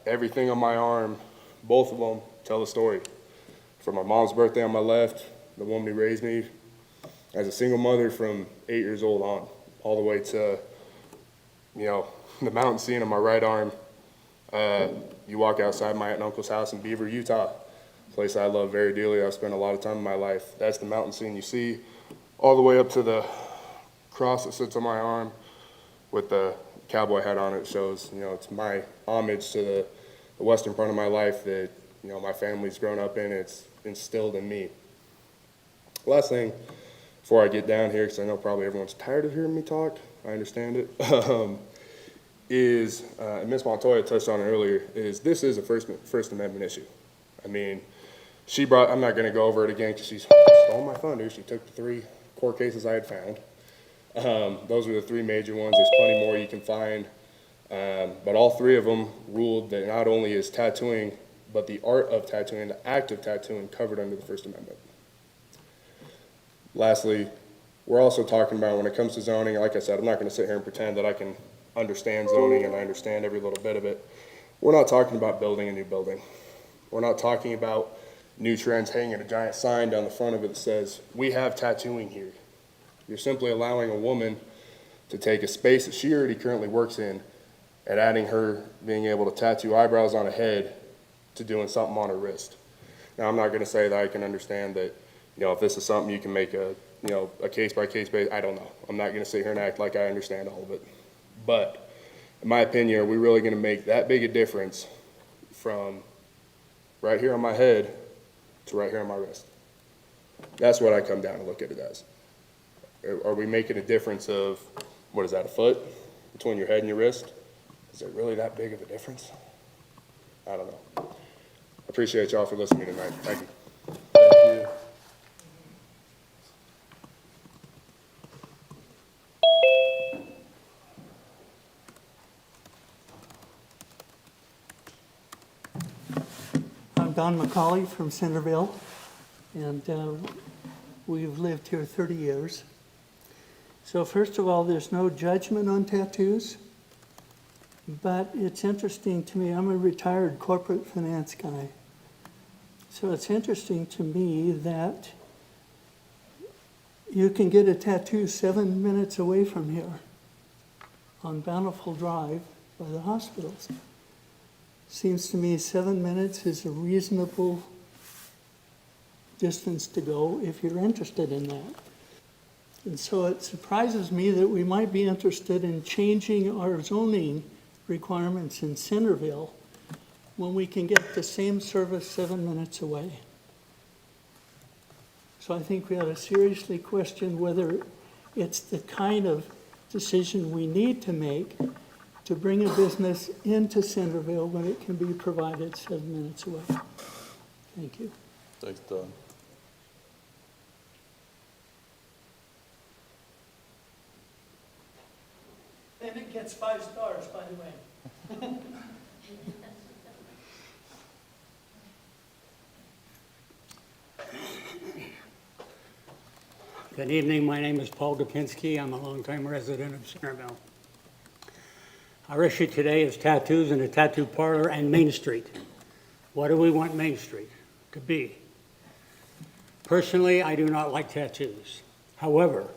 Everything on my arm, both of them, tell a story. From my mom's birthday on my left, the woman who raised me as a single mother from 8 years old on, all the way to, the mountain scene on my right arm. You walk outside my aunt and uncle's house in Beaver, Utah, a place I love very dearly. I've spent a lot of time in my life. That's the mountain scene you see, all the way up to the cross that sits on my arm with the cowboy hat on it. Shows, it's my homage to the western part of my life that, my family's grown up in. It's instilled in me. Last thing, before I get down here, because I know probably everyone's tired of hearing me talk, I understand it, is, and Ms. Montoya touched on it earlier, is this is a First Amendment issue. I mean, I'm not going to go over it again because she stole my thunder. She took the 3 court cases I had found. Those were the 3 major ones. There's plenty more you can find. But all 3 of them ruled that not only is tattooing, but the art of tattooing, the act of tattooing covered under the First Amendment. Lastly, we're also talking about when it comes to zoning, like I said, I'm not going to sit here and pretend that I can understand zoning and I understand every little bit of it. We're not talking about building a new building. We're not talking about new trends hanging a giant sign down the front of it that says, we have tattooing here. You're simply allowing a woman to take a space that she already currently works in and adding her being able to tattoo eyebrows on a head to doing something on her wrist. Now, I'm not going to say that I can understand that, if this is something you can make a case-by-case basis, I don't know. I'm not going to sit here and act like I understand all of it. But in my opinion, are we really gonna make that big a difference from right here on my head to right here on my wrist? That's what I come down and look at it as. Are we making a difference of, what is that, a foot between your head and your wrist? Is it really that big of a difference? I don't know. Appreciate y'all for listening tonight. Thank you. Thank you. I'm Don McCauley from Centerville, and we've lived here 30 years. So first of all, there's no judgment on tattoos, but it's interesting to me. I'm a retired corporate finance guy. So it's interesting to me that you can get a tattoo 7 minutes away from here on Bountiful Drive by the hospitals. Seems to me 7 minutes is a reasonable distance to go if you're interested in that. And so it surprises me that we might be interested in changing our zoning requirements in Centerville when we can get the same service 7 minutes away. So I think we ought to seriously question whether it's the kind of decision we need to make to bring a business into Centerville when it can be provided 7 minutes away. Thank you. Thanks, Don. And it gets 5 stars, by the way. Good evening. My name is Paul Gopinski. I'm a longtime resident of Centerville. Our issue today is tattoos in a tattoo parlor and Main Street. What do we want Main Street to be? Personally, I do not like tattoos. However,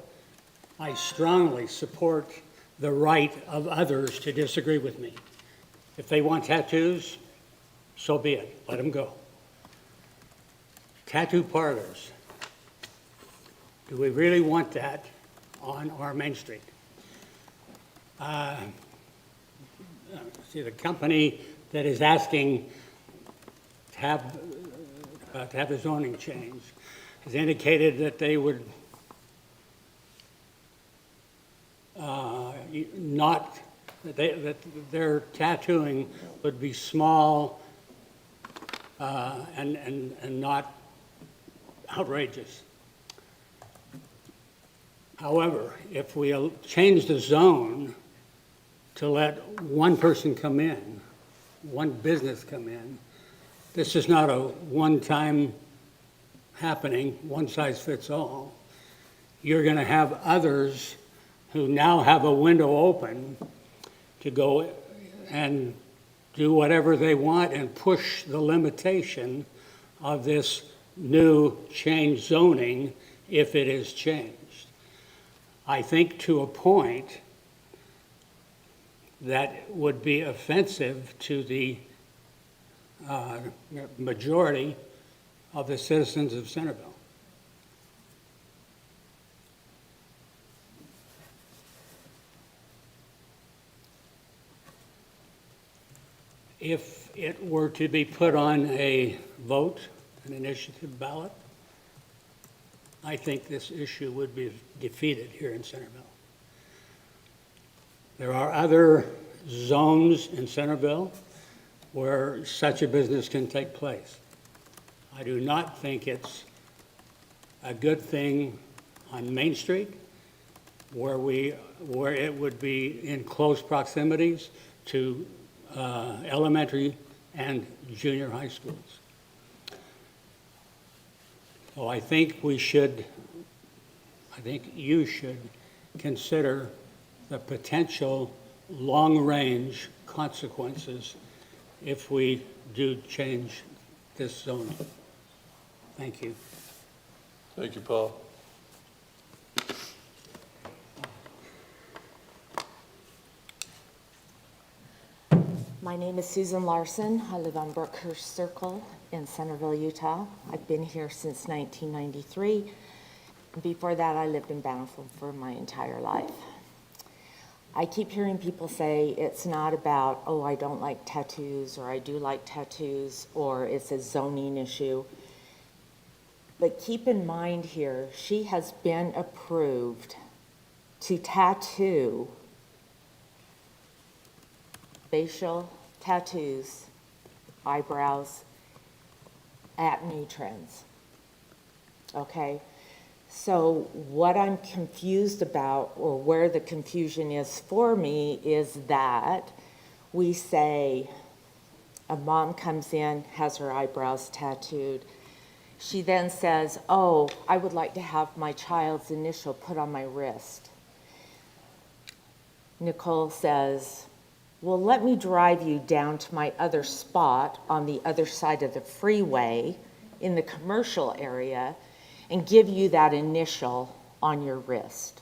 I strongly support the right of others to disagree with me. If they want tattoos, so be it. Let them go. Tattoo parlors. Do we really want that on our Main Street? See, the company that is asking to have the zoning change has indicated that they would that their tattooing would be small and not outrageous. However, if we change the zone to let one person come in, one business come in, this is not a one-time happening, one size fits all. You're going to have others who now have a window open to go and do whatever they want and push the limitation of this new change zoning if it is changed. I think to a point that would be offensive to the majority of the citizens of Centerville. If it were to be put on a vote, an initiative ballot, I think this issue would be defeated here in Centerville. There are other zones in Centerville where such a business can take place. I do not think it's a good thing on Main Street where it would be in close proximities to elementary and junior high schools. So I think you should consider the potential long-range consequences if we do change this zoning. Thank you. Thank you, Paul. My name is Susan Larson. I live on Brookhurst Circle in Centerville, Utah. I've been here since 1993. Before that, I lived in Bountiful for my entire life. I keep hearing people say it's not about, oh, I don't like tattoos, or I do like tattoos, or it's a zoning issue. But keep in mind here, she has been approved to tattoo facial tattoos, eyebrows at New Trends. Okay? So what I'm confused about, or where the confusion is for me, is that we say a mom comes in, has her eyebrows tattooed. She then says, oh, I would like to have my child's initial put on my wrist. Nicole says, well, let me drive you down to my other spot on the other side of the freeway in the commercial area and give you that initial on your wrist.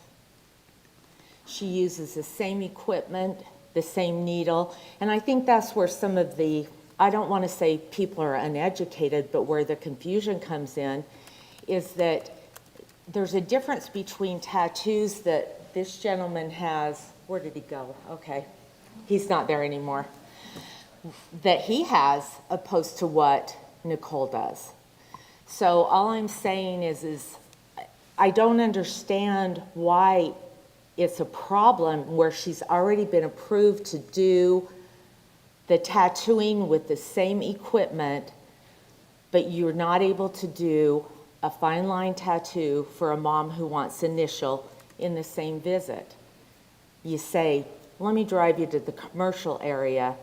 She uses the same equipment, the same needle, and I think that's where some of the, I don't want to say people are uneducated, but where the confusion comes in is that there's a difference between tattoos that this gentleman has. Where did he go? Okay, he's not there anymore. That he has opposed to what Nicole does. So all I'm saying is I don't understand why it's a problem where she's already been approved to do the tattooing with the same equipment, but you're not able to do a fine line tattoo for a mom who wants initial in the same visit. You say, let me drive you to the commercial area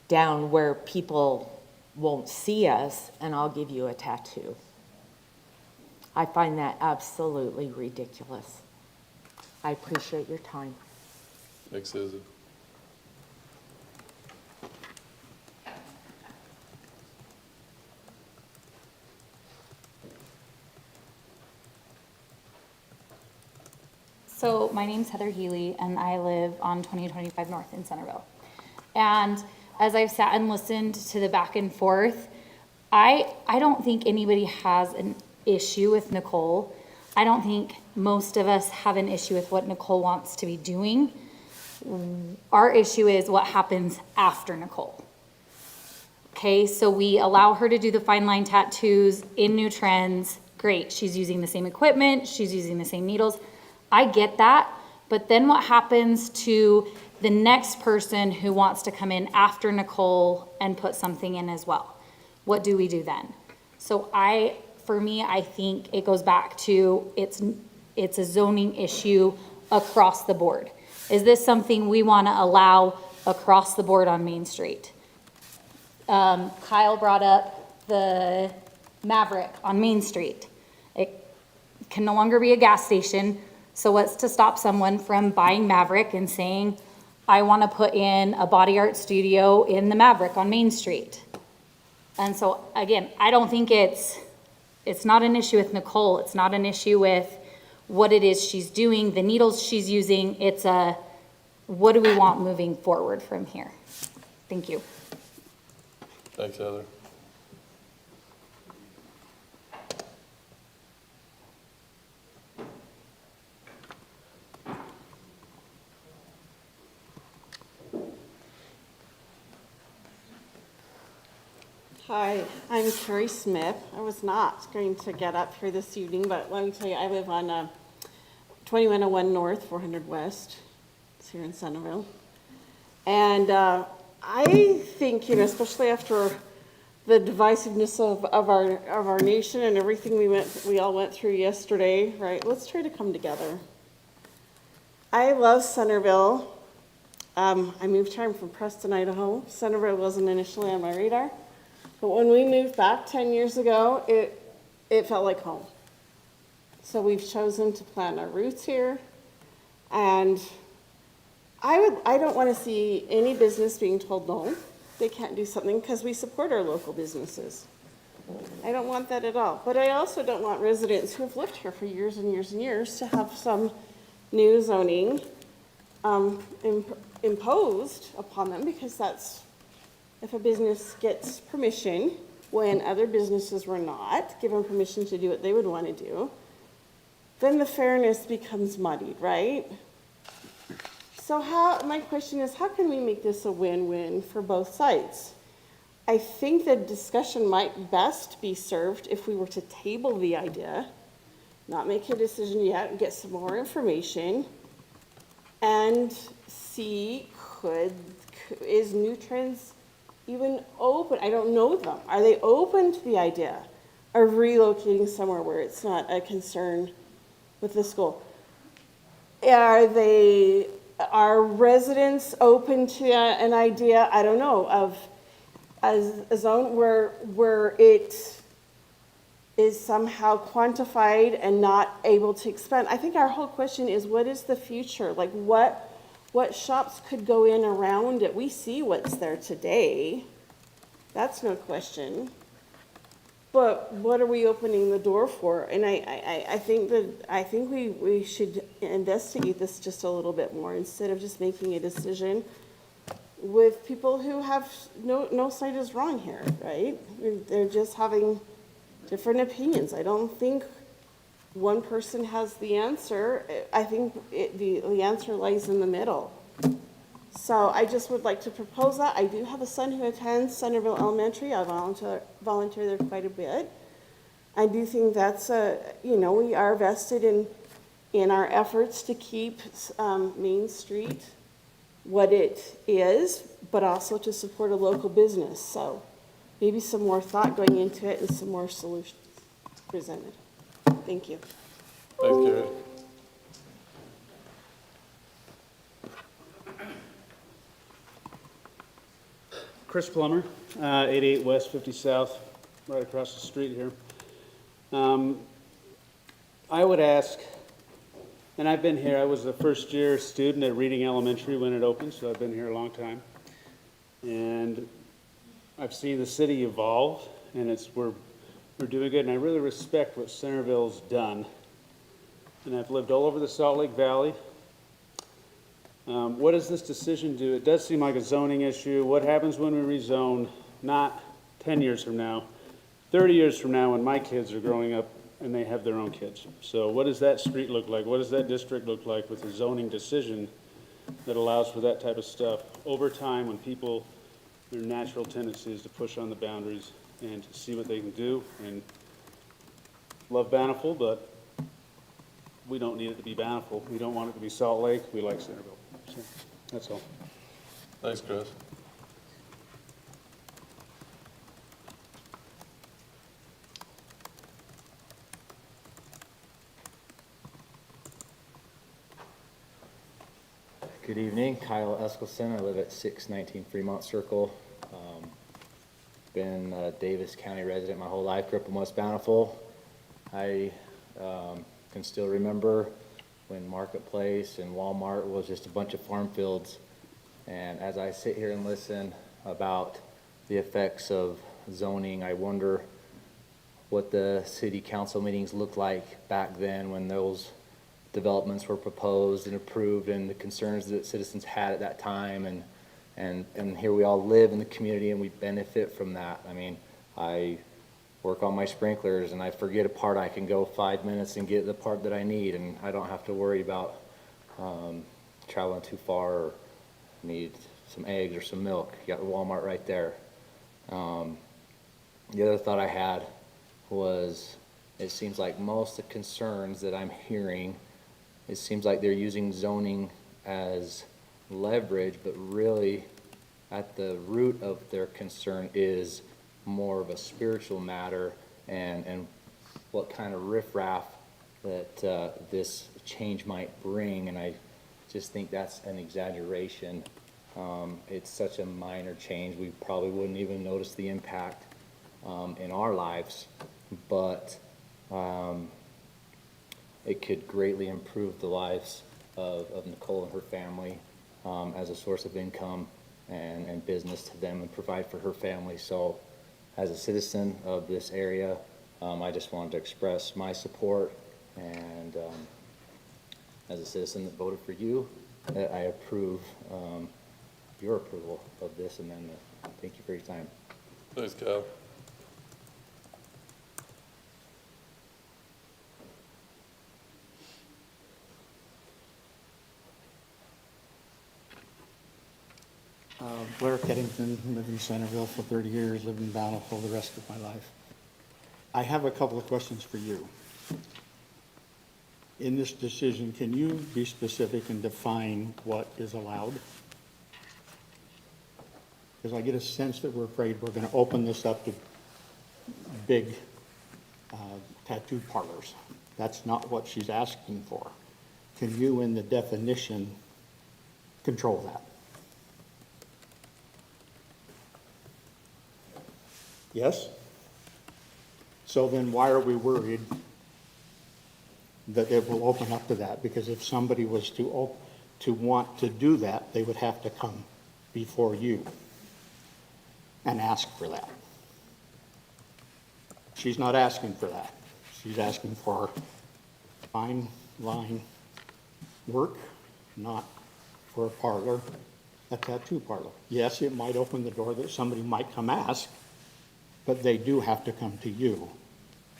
down where people won't see us, and I'll give you a tattoo. I find that absolutely ridiculous. I appreciate your time. Thanks, Susan. So my name's Heather Healy, and I live on 2025 North in Centerville. And as I've sat and listened to the back and forth, I don't think anybody has an issue with Nicole. I don't think most of us have an issue with what Nicole wants to be doing. Our issue is what happens after Nicole. Okay, so we allow her to do the fine line tattoos in New Trends. Great, she's using the same equipment, she's using the same needles. I get that, but then what happens to the next person who wants to come in after Nicole and put something in as well? What do we do then? So for me, I think it goes back to it's a zoning issue across the board. Is this something we want to allow across the board on Main Street? Kyle brought up the Maverick on Main Street. It can no longer be a gas station. So what's to stop someone from buying Maverick and saying, I want to put in a body art studio in the Maverick on Main Street? And so again, I don't think it's not an issue with Nicole. It's not an issue with what it is she's doing, the needles she's using. It's what do we want moving forward from here? Thank you. Thanks, Heather. Hi, I'm Carrie Smith. I was not going to get up here this evening, but let me tell you, I live on 2101 North, 400 West. It's here in Centerville. And I think, especially after the divisiveness of our nation and everything we all went through yesterday, right? Let's try to come together. I love Centerville. I moved here, I'm from Preston, Idaho. Centerville wasn't initially on my radar. But when we moved back 10 years ago, it felt like home. So we've chosen to plant our roots here. And I don't want to see any business being told no, they can't do something, because we support our local businesses. I don't want that at all. But I also don't want residents who have lived here for years and years and years to have some new zoning imposed upon them, because that's, if a business gets permission when other businesses were not given permission to do what they would want to do, then the fairness becomes muddied, right? So my question is, how can we make this a win-win for both sides? I think the discussion might best be served if we were to table the idea, not make a decision yet, and get some more information, and see is Nutrends even open? I don't know them. Are they open to the idea of relocating somewhere where it's not a concern with the school? Are residents open to an idea, I don't know, of a zone where it is somehow quantified and not able to expand? I think our whole question is, what is the future? Like, what shops could go in around it? We see what's there today. That's no question. But what are we opening the door for? And I think we should investigate this just a little bit more instead of just making a decision with people who have no side is wrong here, right? They're just having different opinions. I don't think one person has the answer. I think the answer lies in the middle. So I just would like to propose that. I do have a son who attends Centerville Elementary. I volunteer there quite a bit. I do think that's we are vested in our efforts to keep Main Street what it is, but also to support a local business. So maybe some more thought going into it and some more solutions presented. Thank you. Thanks, Gary. Chris Plummer, 88 West 50 South, right across the street here. I would ask, and I've been here, I was a first year student at Reading Elementary when it opened, so I've been here a long time. And I've seen the city evolve, and we're doing good, and I really respect what Centerville's done. And I've lived all over the Salt Lake Valley. What does this decision do? It does seem like a zoning issue. What happens when we rezone, not 10 years from now, 30 years from now when my kids are growing up and they have their own kids? So what does that street look like? What does that district look like with a zoning decision that allows for that type of stuff over time when people, their natural tendency is to push on the boundaries and to see what they can do? And love Bountiful, but we don't need it to be Bountiful. We don't want it to be Salt Lake. We like Centerville. So that's all. Thanks, Chris. Good evening, Kyle Eskelson. I live at 619 Fremont Circle. Been a Davis County resident my whole life, grew up in West Bountiful. I can still remember when Marketplace and Walmart was just a bunch of farm fields. And as I sit here and listen about the effects of zoning, I wonder what the city council meetings looked like back then when those developments were proposed and approved, and the concerns that citizens had at that time. And here we all live in the community and we benefit from that. I mean, I work on my sprinklers and I forget a part, I can go 5 minutes and get the part that I need, and I don't have to worry about traveling too far or need some eggs or some milk. You got the Walmart right there. The other thought I had was, it seems like most of the concerns that I'm hearing, it seems like they're using zoning as leverage, but really at the root of their concern is more of a spiritual matter and what kind of riffraff that this change might bring. And I just think that's an exaggeration. It's such a minor change, we probably wouldn't even notice the impact in our lives, but it could greatly improve the lives of Nicole and her family as a source of income and business to them and provide for her family. So as a citizen of this area, I just wanted to express my support, and as a citizen that voted for you, I approve your approval of this amendment. Thank you for your time. Thanks, Kyle. Blair Keddington, lived in Centerville for 30 years, lived in Bountiful the rest of my life. I have a couple of questions for you. In this decision, can you be specific and define what is allowed? Because I get a sense that we're afraid we're going to open this up to big tattoo parlors. That's not what she's asking for. Can you, in the definition, control that? Yes? So then why are we worried that it will open up to that? Because if somebody was to want to do that, they would have to come before you and ask for that. She's not asking for that. She's asking for fine line work, not for a parlor, a tattoo parlor. Yes, it might open the door that somebody might come ask, but they do have to come to you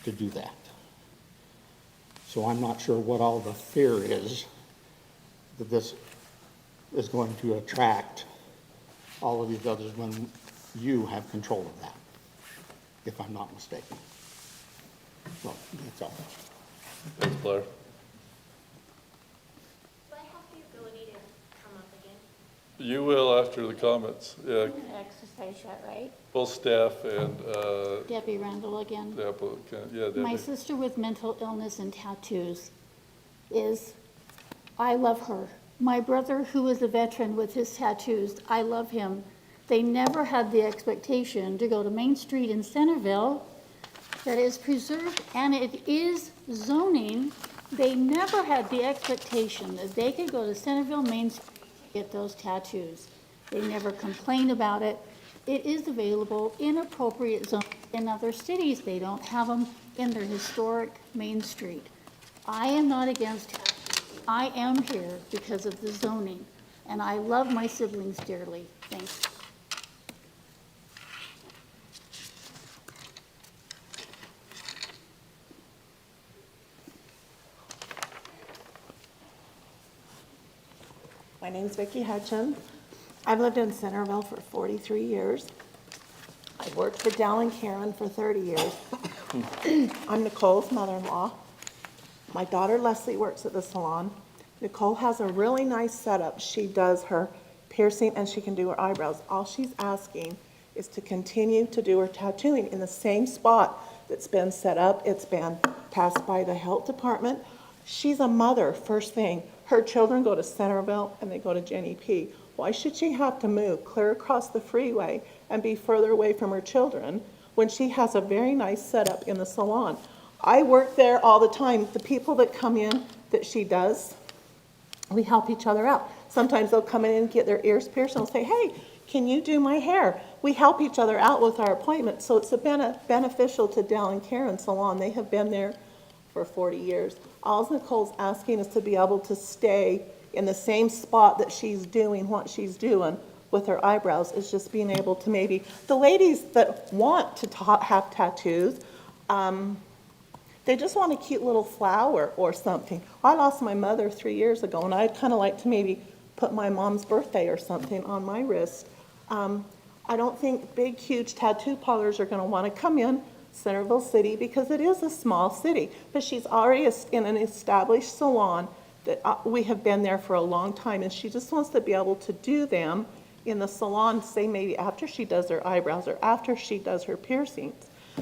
to do that. So I'm not sure what all the fear is that this is going to attract all of these others when you have control of that, if I'm not mistaken. Well, that's all. Thanks, Blair. Do I have the ability to come up again? You will after the comments. Yeah, Exercise that, right? both staff and, Debbie Randall again. the applicant. Yeah, Debbie. My sister with mental illness and tattoos I love her. My brother, who is a veteran with his tattoos, I love him. They never had the expectation to go to Main Street in Centerville that is preserved, and it is zoning. They never had the expectation that they could go to Centerville Main Street to get those tattoos. They never complained about it. It is available in appropriate zones in other cities. They don't have them in their historic Main Street. I am not against tattoos. I am here because of the zoning, and I love my siblings dearly. Thanks. My name's Vicki Hutchins. I've lived in Centerville for 43 years. I worked for Dell and Karen for 30 years. I'm Nicole's mother-in-law. My daughter Leslie works at the salon. Nicole has a really nice setup. She does her piercing and she can do her eyebrows. All she's asking is to continue to do her tattooing in the same spot that's been set up. It's been passed by the health department. She's a mother, first thing. Her children go to Centerville and they go to Jenny P. Why should she have to move clear across the freeway and be further away from her children when she has a very nice setup in the salon? I work there all the time. The people that come in that she does, we help each other out. Sometimes they'll come in and get their ears pierced and they'll say, hey, can you do my hair? We help each other out with our appointments. So it's beneficial to Dell and Karen Salon. They have been there for 40 years. All Nicole's asking is to be able to stay in the same spot that she's doing what she's doing with her eyebrows. Is just being able to maybe, the ladies that want to have tattoos, they just want a cute little flower or something. I lost my mother 3 years ago, and I'd kind of like to maybe put my mom's birthday or something on my wrist. I don't think big, huge tattoo parlors are going to want to come in Centerville City because it is a small city. But she's already in an established salon that we have been there for a long time, and she just wants to be able to do them in the salon, say maybe after she does her eyebrows or after she does her piercings.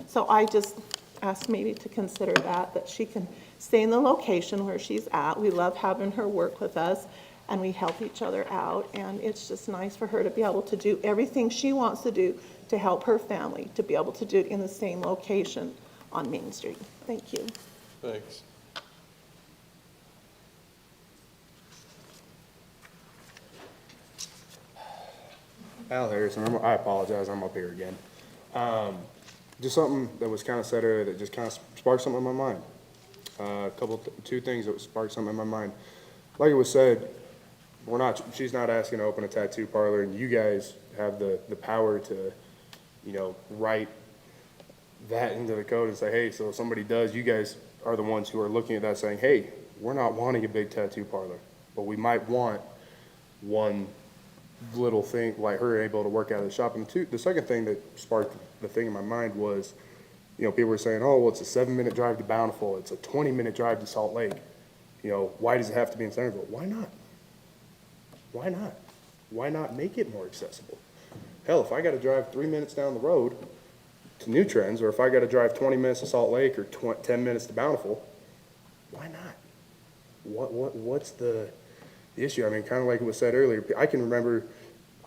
So I just asked maybe to consider that she can stay in the location where she's at. We love having her work with us, and we help each other out, and it's just nice for her to be able to do everything she wants to do to help her family, to be able to do it in the same location on Main Street. Thank you. Thanks. Al Harrison, I apologize, I'm up here again. Just something that was kind of said earlier that just kind of sparked something in my mind. Two things that sparked something in my mind. Like it was said, she's not asking to open a tattoo parlor, and you guys have the power to, write that into the code and say, hey, so if somebody does, you guys are the ones who are looking at that saying, hey, we're not wanting a big tattoo parlor, but we might want one little thing, like her able to work out of the shop. And the second thing that sparked the thing in my mind was, you know, people were saying, oh, well, it's a 7-minute drive to Bountiful. It's a 20-minute drive to Salt Lake. You know, why does it have to be in Centerville? Why not? Why not? Why not make it more accessible? Hell, if I got to drive 3 minutes down the road to New Trends, or if I got to drive 20 minutes to Salt Lake or 10 minutes to Bountiful, why not? What's the issue? I mean, kind of like it was said earlier, I can remember,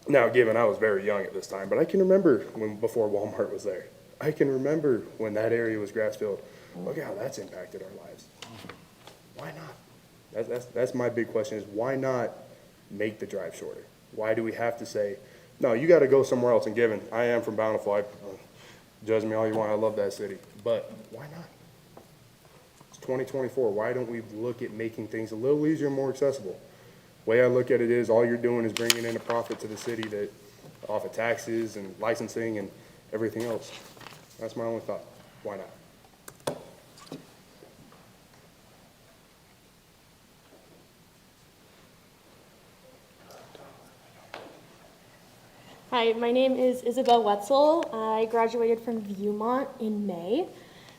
now given I was very young at this time, but I can remember before Walmart was there. I can remember when that area was grass filled. Look how that's impacted our lives. Why not? That's my big question is why not make the drive shorter? Why do we have to say, no, you got to go somewhere else? And given I am from Bountiful, judge me all you want, I love that city, but why not? It's 2024. Why don't we look at making things a little easier and more accessible? The way I look at it is all you're doing is bringing in a profit to the city that off of taxes and licensing and everything else. That's my only thought. Why not? Hi, my name is Isabel Wetzel. I graduated from Viewmont in May.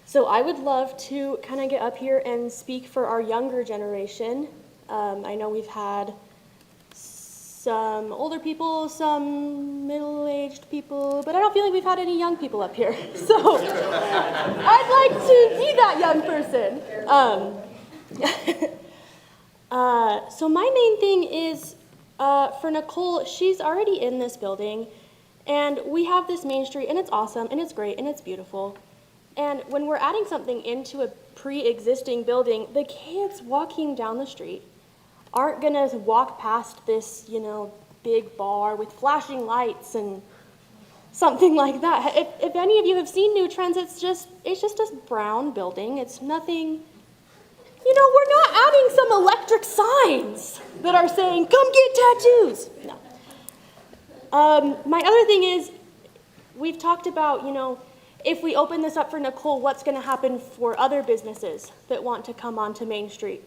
So I would love to kind of get up here and speak for our younger generation. I know we've had some older people, some middle-aged people, but I don't feel like we've had any young people up here. So I'd like to be that young person. So my main thing is for Nicole, she's already in this building, and we have this Main Street, and it's awesome, and it's great, and it's beautiful. And when we're adding something into a pre-existing building, the kids walking down the street aren't gonna walk past this, you know, big bar with flashing lights and something like that. If any of you have seen New Trends, it's just a brown building. It's nothing, you know, we're not adding some electric signs that are saying, come get tattoos. No. My other thing is, we've talked about, you know, if we open this up for Nicole, what's gonna happen for other businesses that want to come onto Main Street?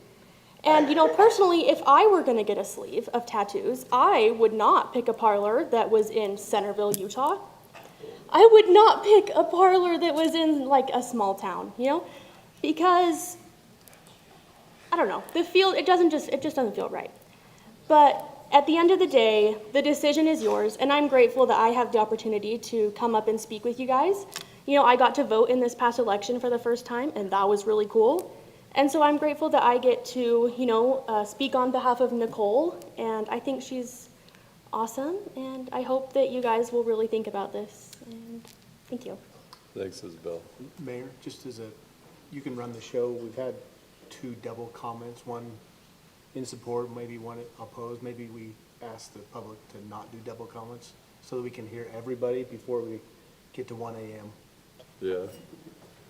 And, you know, personally, if I were gonna get a sleeve of tattoos, I would not pick a parlor that was in Centerville, Utah. I would not pick a parlor that was in, like, a small town, you know? Because, I don't know, it just doesn't feel right. But at the end of the day, the decision is yours, and I'm grateful that I have the opportunity to come up and speak with you guys. You know, I got to vote in this past election for the first time, and that was really cool. And so I'm grateful that I get to, you know, speak on behalf of Nicole, and I think she's awesome, and I hope that you guys will really think about this, and thank you. Thanks, Isabel. Mayor, just you can run the show. We've had 2 double comments, one in support, maybe one opposed. Maybe we ask the public to not do double comments so that we can hear everybody before we get to 1 a.m. Yeah,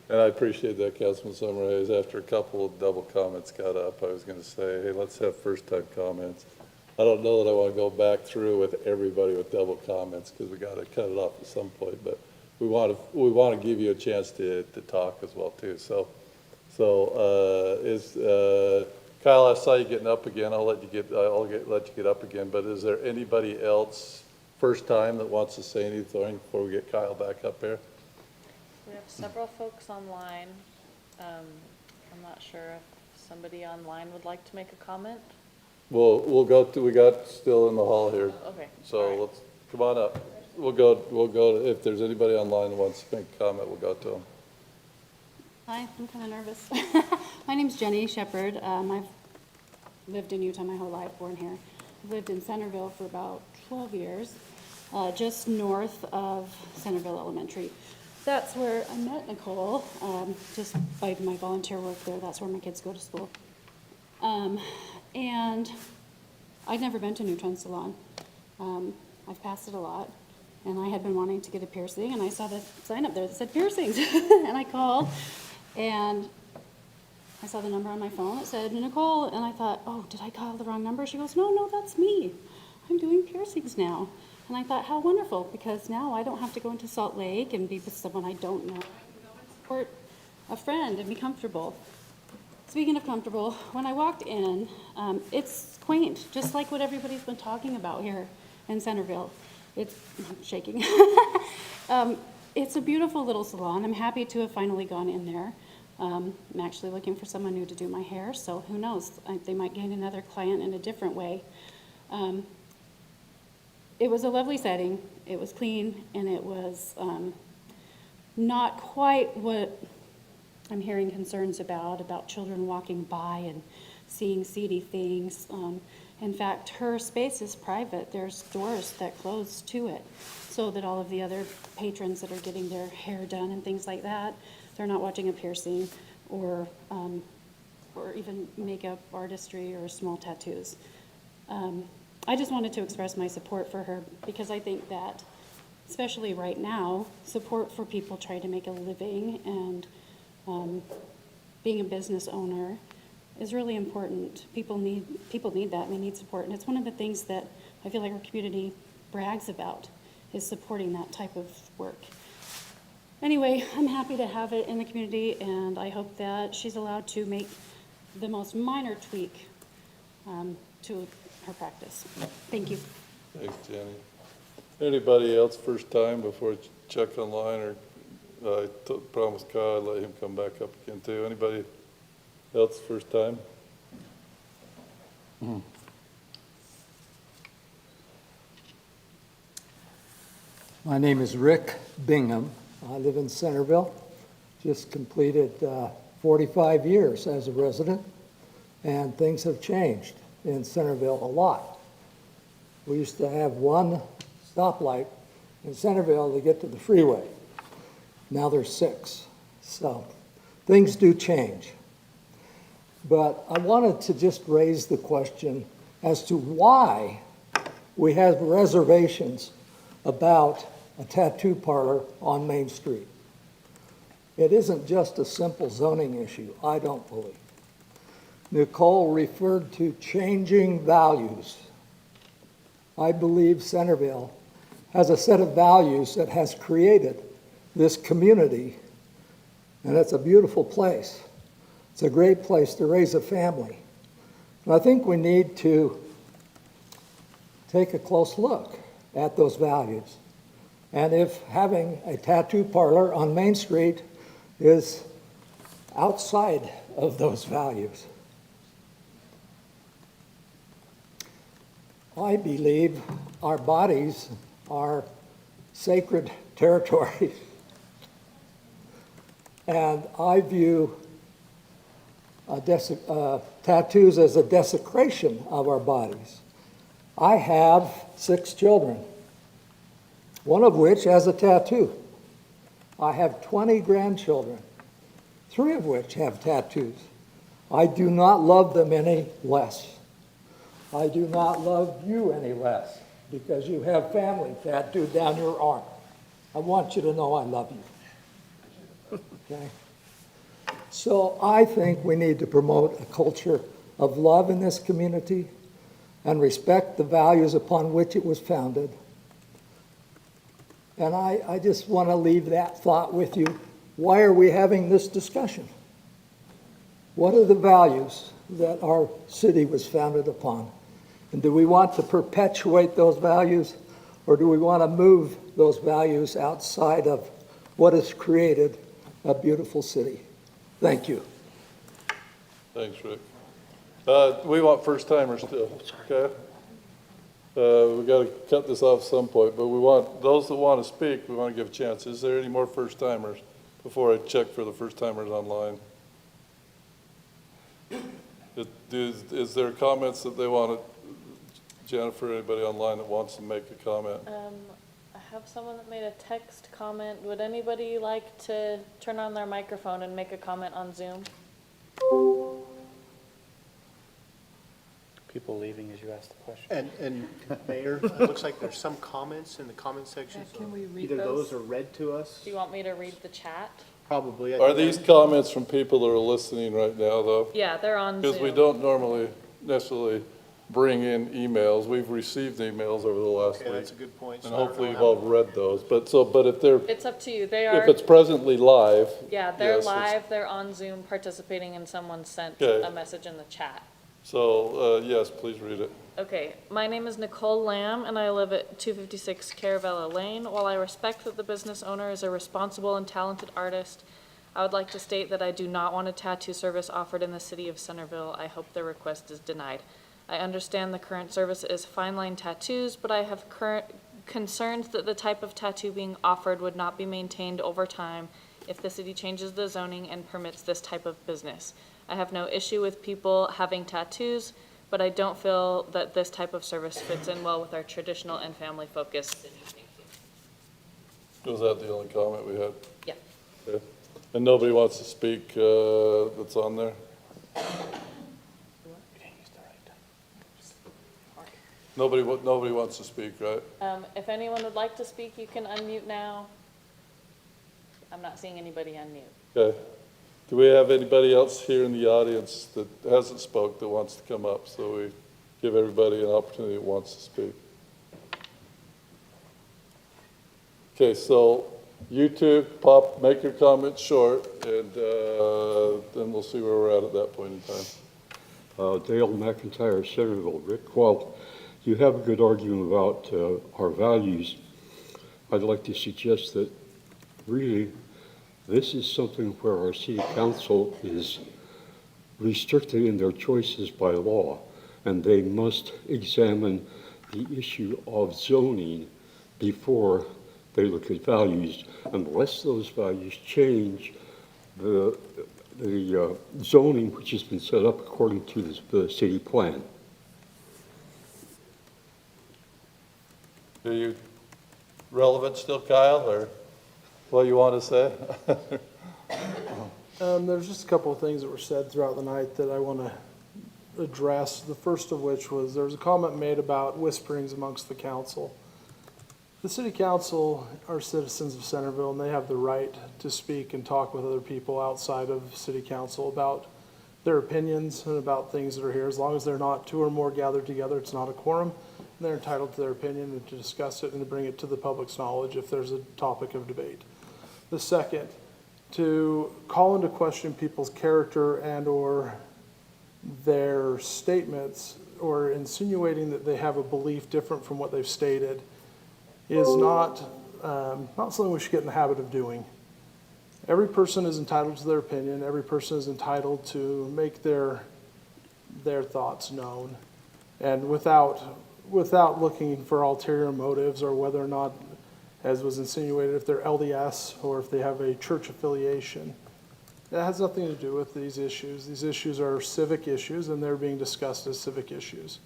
and I appreciate that, Councilman Summers. After a couple of double comments got up, I was going to say, hey, let's have first-time comments. I don't know that I want to go back through with everybody with double comments because we got to cut it off at some point. But we want to give you a chance to talk as well too. So Kyle, I saw you getting up again. I'll let you get up again. But is there anybody else first time that wants to say anything before we get Kyle back up here? We have several folks online. I'm not sure if somebody online would like to make a comment. We'll go to, we got still in the hall here. Okay. So let's, come on up. We'll go, if there's anybody online that wants to make a comment, we'll go to them. Hi, I'm kind of nervous. My name's Jenny Shepard. I've lived in Utah my whole life, born here. I've lived in Centerville for about 12 years, just north of Centerville Elementary. That's where I met Nicole, just by my volunteer work there. That's where my kids go to school. And I'd never been to New Trend Salon. I've passed it a lot. And I had been wanting to get a piercing, and I saw the sign up there that said piercings. And I called, and I saw the number on my phone. It said Nicole, and I thought, oh, did I call the wrong number? She goes, no, that's me. I'm doing piercings now. And I thought, how wonderful, because now I don't have to go into Salt Lake and be with someone I don't know. I can go and support a friend and be comfortable. Speaking of comfortable, when I walked in, it's quaint, just like what everybody's been talking about here. in Centerville. It's I'm shaking. It's a beautiful little salon. I'm happy to have finally gone in there. I'm actually looking for someone new to do my hair, so who knows? They might gain another client in a different way. It was a lovely setting. It was clean, and it was not quite what I'm hearing concerns about children walking by and seeing seedy things. In fact, her space is private. There's doors that close to it so that all of the other patrons that are getting their hair done and things like that, they're not watching a piercing or even makeup artistry or small tattoos. I just wanted to express my support for her because I think that, especially right now, support for people trying to make a living and being a business owner is really important. People need that, and they need support. And it's one of the things that I feel like our community brags about, is supporting that type of work. Anyway, I'm happy to have it in the community, and I hope that she's allowed to make the most minor tweak to her practice. Thank you. Thanks, Jenny. Anybody else first time before I check online, or I promised Kyle I'd let him come back up again too. Anybody else first time? My name is Rick Bingham. I live in Centerville. Just completed 45 years as a resident, and things have changed in Centerville a lot. We used to have one stoplight in Centerville to get to the freeway. Now there's 6. So things do change. But I wanted to just raise the question as to why we have reservations about a tattoo parlor on Main Street. It isn't just a simple zoning issue, I don't believe. Nicole referred to changing values. I believe Centerville has a set of values that has created this community, and it's a beautiful place. It's a great place to raise a family. And I think we need to take a close look at those values. And if having a tattoo parlor on Main Street is outside of those values. I believe our bodies are sacred territory. And I view tattoos as a desecration of our bodies. I have 6 children, one of which has a tattoo. I have 20 grandchildren, 3 of which have tattoos. I do not love them any less. I do not love you any less because you have family tattooed down your arm. I want you to know I love you. Okay? So I think we need to promote a culture of love in this community and respect the values upon which it was founded. And I just want to leave that thought with you. Why are we having this discussion? What are the values that our city was founded upon? And do we want to perpetuate those values, or do we want to move those values outside of what has created a beautiful city? Thank you. Thanks, Rick. We want first timers still, okay? We got to cut this off at some point, but we want those that want to speak, we want to give a chance. Is there any more first timers before I check for the first timers online? Is there comments that they want to, Jennifer, anybody online that wants to make a comment? I have someone that made a text comment. Would anybody like to turn on their microphone and make a comment on Zoom? People leaving as you ask the question. And Mayor, it looks like there's some comments in the comment section. Yeah, can we read Either those? those are read to us, Do you want me to read the chat? probably. Are these comments from people that are listening right now, though? Yeah, they're on Zoom. Because we don't normally necessarily bring in emails. We've received emails over the last week. Okay, that's a good point. And So I don't hopefully know you've how- all read those. But if they're, It's up to you. They are. if it's presently live. Yeah, they're yes, it's- live. They're on Zoom participating, and someone sent Okay. a message in the chat. So, yes, please read it. Okay, my name is Nicole Lamb, and I live at 256 Caravella Lane. While I respect that the business owner is a responsible and talented artist, I would like to state that I do not want a tattoo service offered in the city of Centerville. I hope the request is denied. I understand the current service is fine line tattoos, but I have current concerns that the type of tattoo being offered would not be maintained over time if the city changes the zoning and permits this type of business. I have no issue with people having tattoos, but I don't feel that this type of service fits in well with our traditional and family-focused city. Thank you. Was that the only comment we had? Yeah. Okay. And nobody wants to speak that's on there? Nobody wants to speak, right? If anyone would like to speak, you can unmute now. I'm not seeing anybody unmute. Okay. Do we have anybody else here in the audience that hasn't spoke that wants to come up? So we give everybody an opportunity that wants to speak. Okay, so you two make your comments short, and then we'll see where we're at that point in time. Dale McIntyre, Centerville. Rick, while you have a good argument about our values, I'd like to suggest that really this is something where our city council is restricted in their choices by law, and they must examine the issue of zoning before they look at values. Unless those values change, the zoning which has been set up according to the city plan. Are you relevant still, Kyle, or what you want to say? There's just a couple of things that were said throughout the night that I want to address. The first of which was there was a comment made about whisperings amongst the council. The city council are citizens of Centerville, and they have the right to speak and talk with other people outside of city council about their opinions and about things that are here. As long as they're not two or more gathered together, it's not a quorum. And they're entitled to their opinion and to discuss it and to bring it to the public's knowledge if there's a topic of debate. The second, to call into question people's character and or their statements or insinuating that they have a belief different from what they've stated is not something we should get in the habit of doing. Every person is entitled to their opinion. Every person is entitled to make their thoughts known, and without looking for ulterior motives or whether or not, as was insinuated, if they're LDS or if they have a church affiliation. That has nothing to do with these issues. These issues are civic issues, and they're being discussed as civic issues.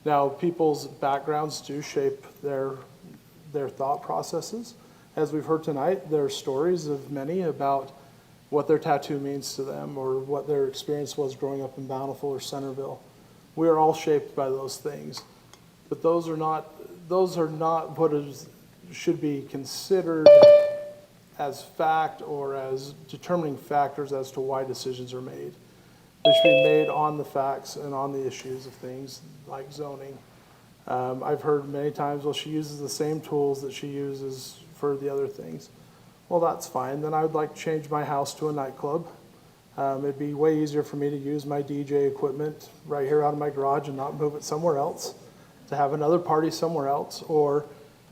Now, people's backgrounds do shape their thought processes. As we've heard tonight, there are stories of many about what their tattoo means to them or what their experience was growing up in Bountiful or Centerville. We are all shaped by those things, but those are not what should be considered as fact or as determining factors as to why decisions are made. They should be made on the facts and on the issues of things like zoning. I've heard many times, well, she uses the same tools that she uses for the other things. Well, that's fine. Then I would like to change my house to a nightclub. It'd be way easier for me to use my DJ equipment right here out of my garage and not move it somewhere else, to have another party somewhere else. Or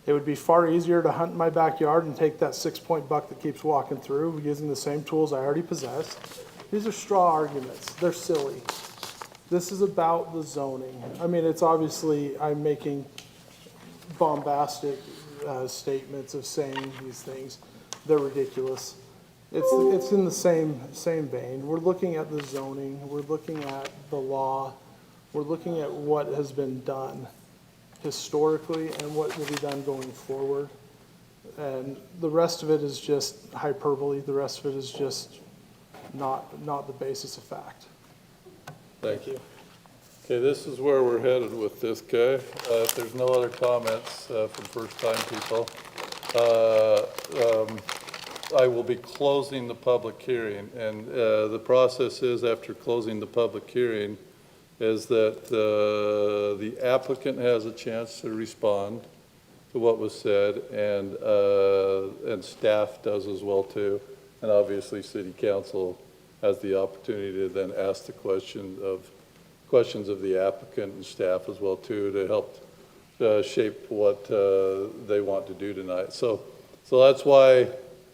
it would be far easier to hunt in my backyard and take that 6-point buck that keeps walking through using the same tools I already possess. These are straw arguments. They're silly. This is about the zoning. I mean, it's obviously, I'm making bombastic statements of saying these things. They're ridiculous. It's in the same vein. We're looking at the zoning. We're looking at the law. We're looking at what has been done historically and what will be done going forward. And the rest of it is just hyperbole. The rest of it is just not the basis of fact. Thank you. Okay, this is where we're headed with this, okay? If there's no other comments from first-time people, I will be closing the public hearing. And the process is, after closing the public hearing, is that the applicant has a chance to respond to what was said, and staff does as well too. And obviously, City Council has the opportunity to then ask the question of questions of the applicant and staff as well too, to help shape what they want to do tonight. So that's why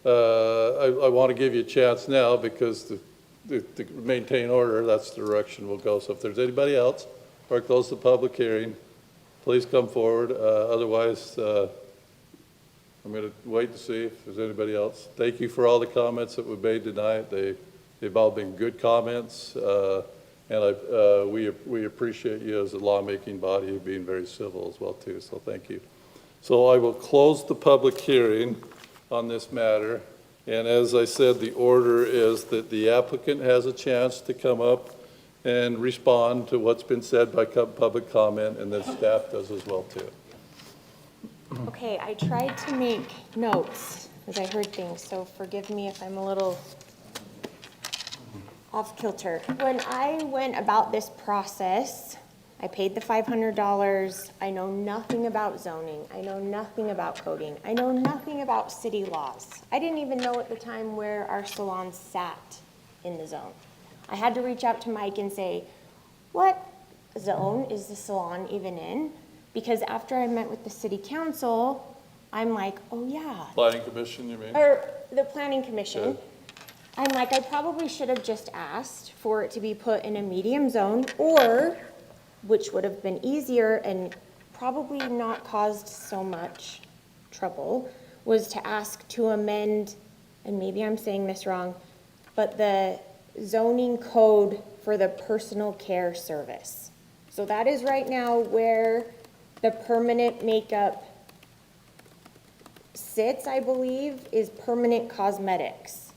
I want to give you a chance now, because to maintain order, that's the direction we'll go. So if there's anybody else, or I close the public hearing, please come forward. Otherwise, I'm going to wait to see if there's anybody else. Thank you for all the comments that we've made tonight. They've all been good comments, and we appreciate you as a lawmaking body being very civil as well too. So thank you. So I will close the public hearing on this matter. And as I said, the order is that the applicant has a chance to come up and respond to what's been said by public comment, and then staff does as well too. Okay, I tried to make notes as I heard things, so forgive me if I'm a little off kilter. When I went about this process, I paid the $500. I know nothing about zoning. I know nothing about coding. I know nothing about city laws. I didn't even know at the time where our salon sat in the zone. I had to reach out to Mike and say, what zone is the salon even in? Because after I met with the city council, I'm like, oh yeah. Planning commission, you mean? Or the planning commission. Okay. I'm like, I probably should have just asked for it to be put in a medium zone, or, which would have been easier and probably not caused so much trouble, was to ask to amend, and maybe I'm saying this wrong, but the zoning code for the personal care service. So that is right now where the permanent makeup sits, I believe, is permanent cosmetics,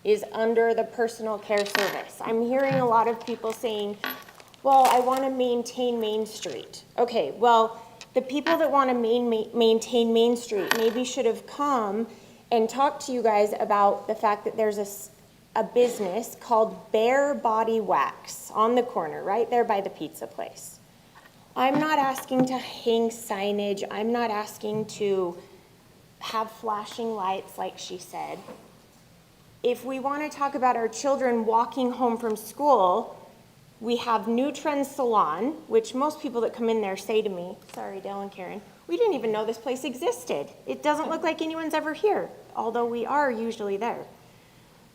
is under the personal care service. I'm hearing a lot of people saying, well, I want to maintain Main Street. Okay, well, the people that want to maintain Main Street maybe should have come and talked to you guys about the fact that there's a business called Bare Body Wax on the corner, right there by the pizza place. I'm not asking to hang signage. I'm not asking to have flashing lights like she said. If we want to talk about our children walking home from school, we have New Trend Salon, which most people that come in there say to me, sorry, Dale and Karen, we didn't even know this place existed. It doesn't look like anyone's ever here, although we are usually there.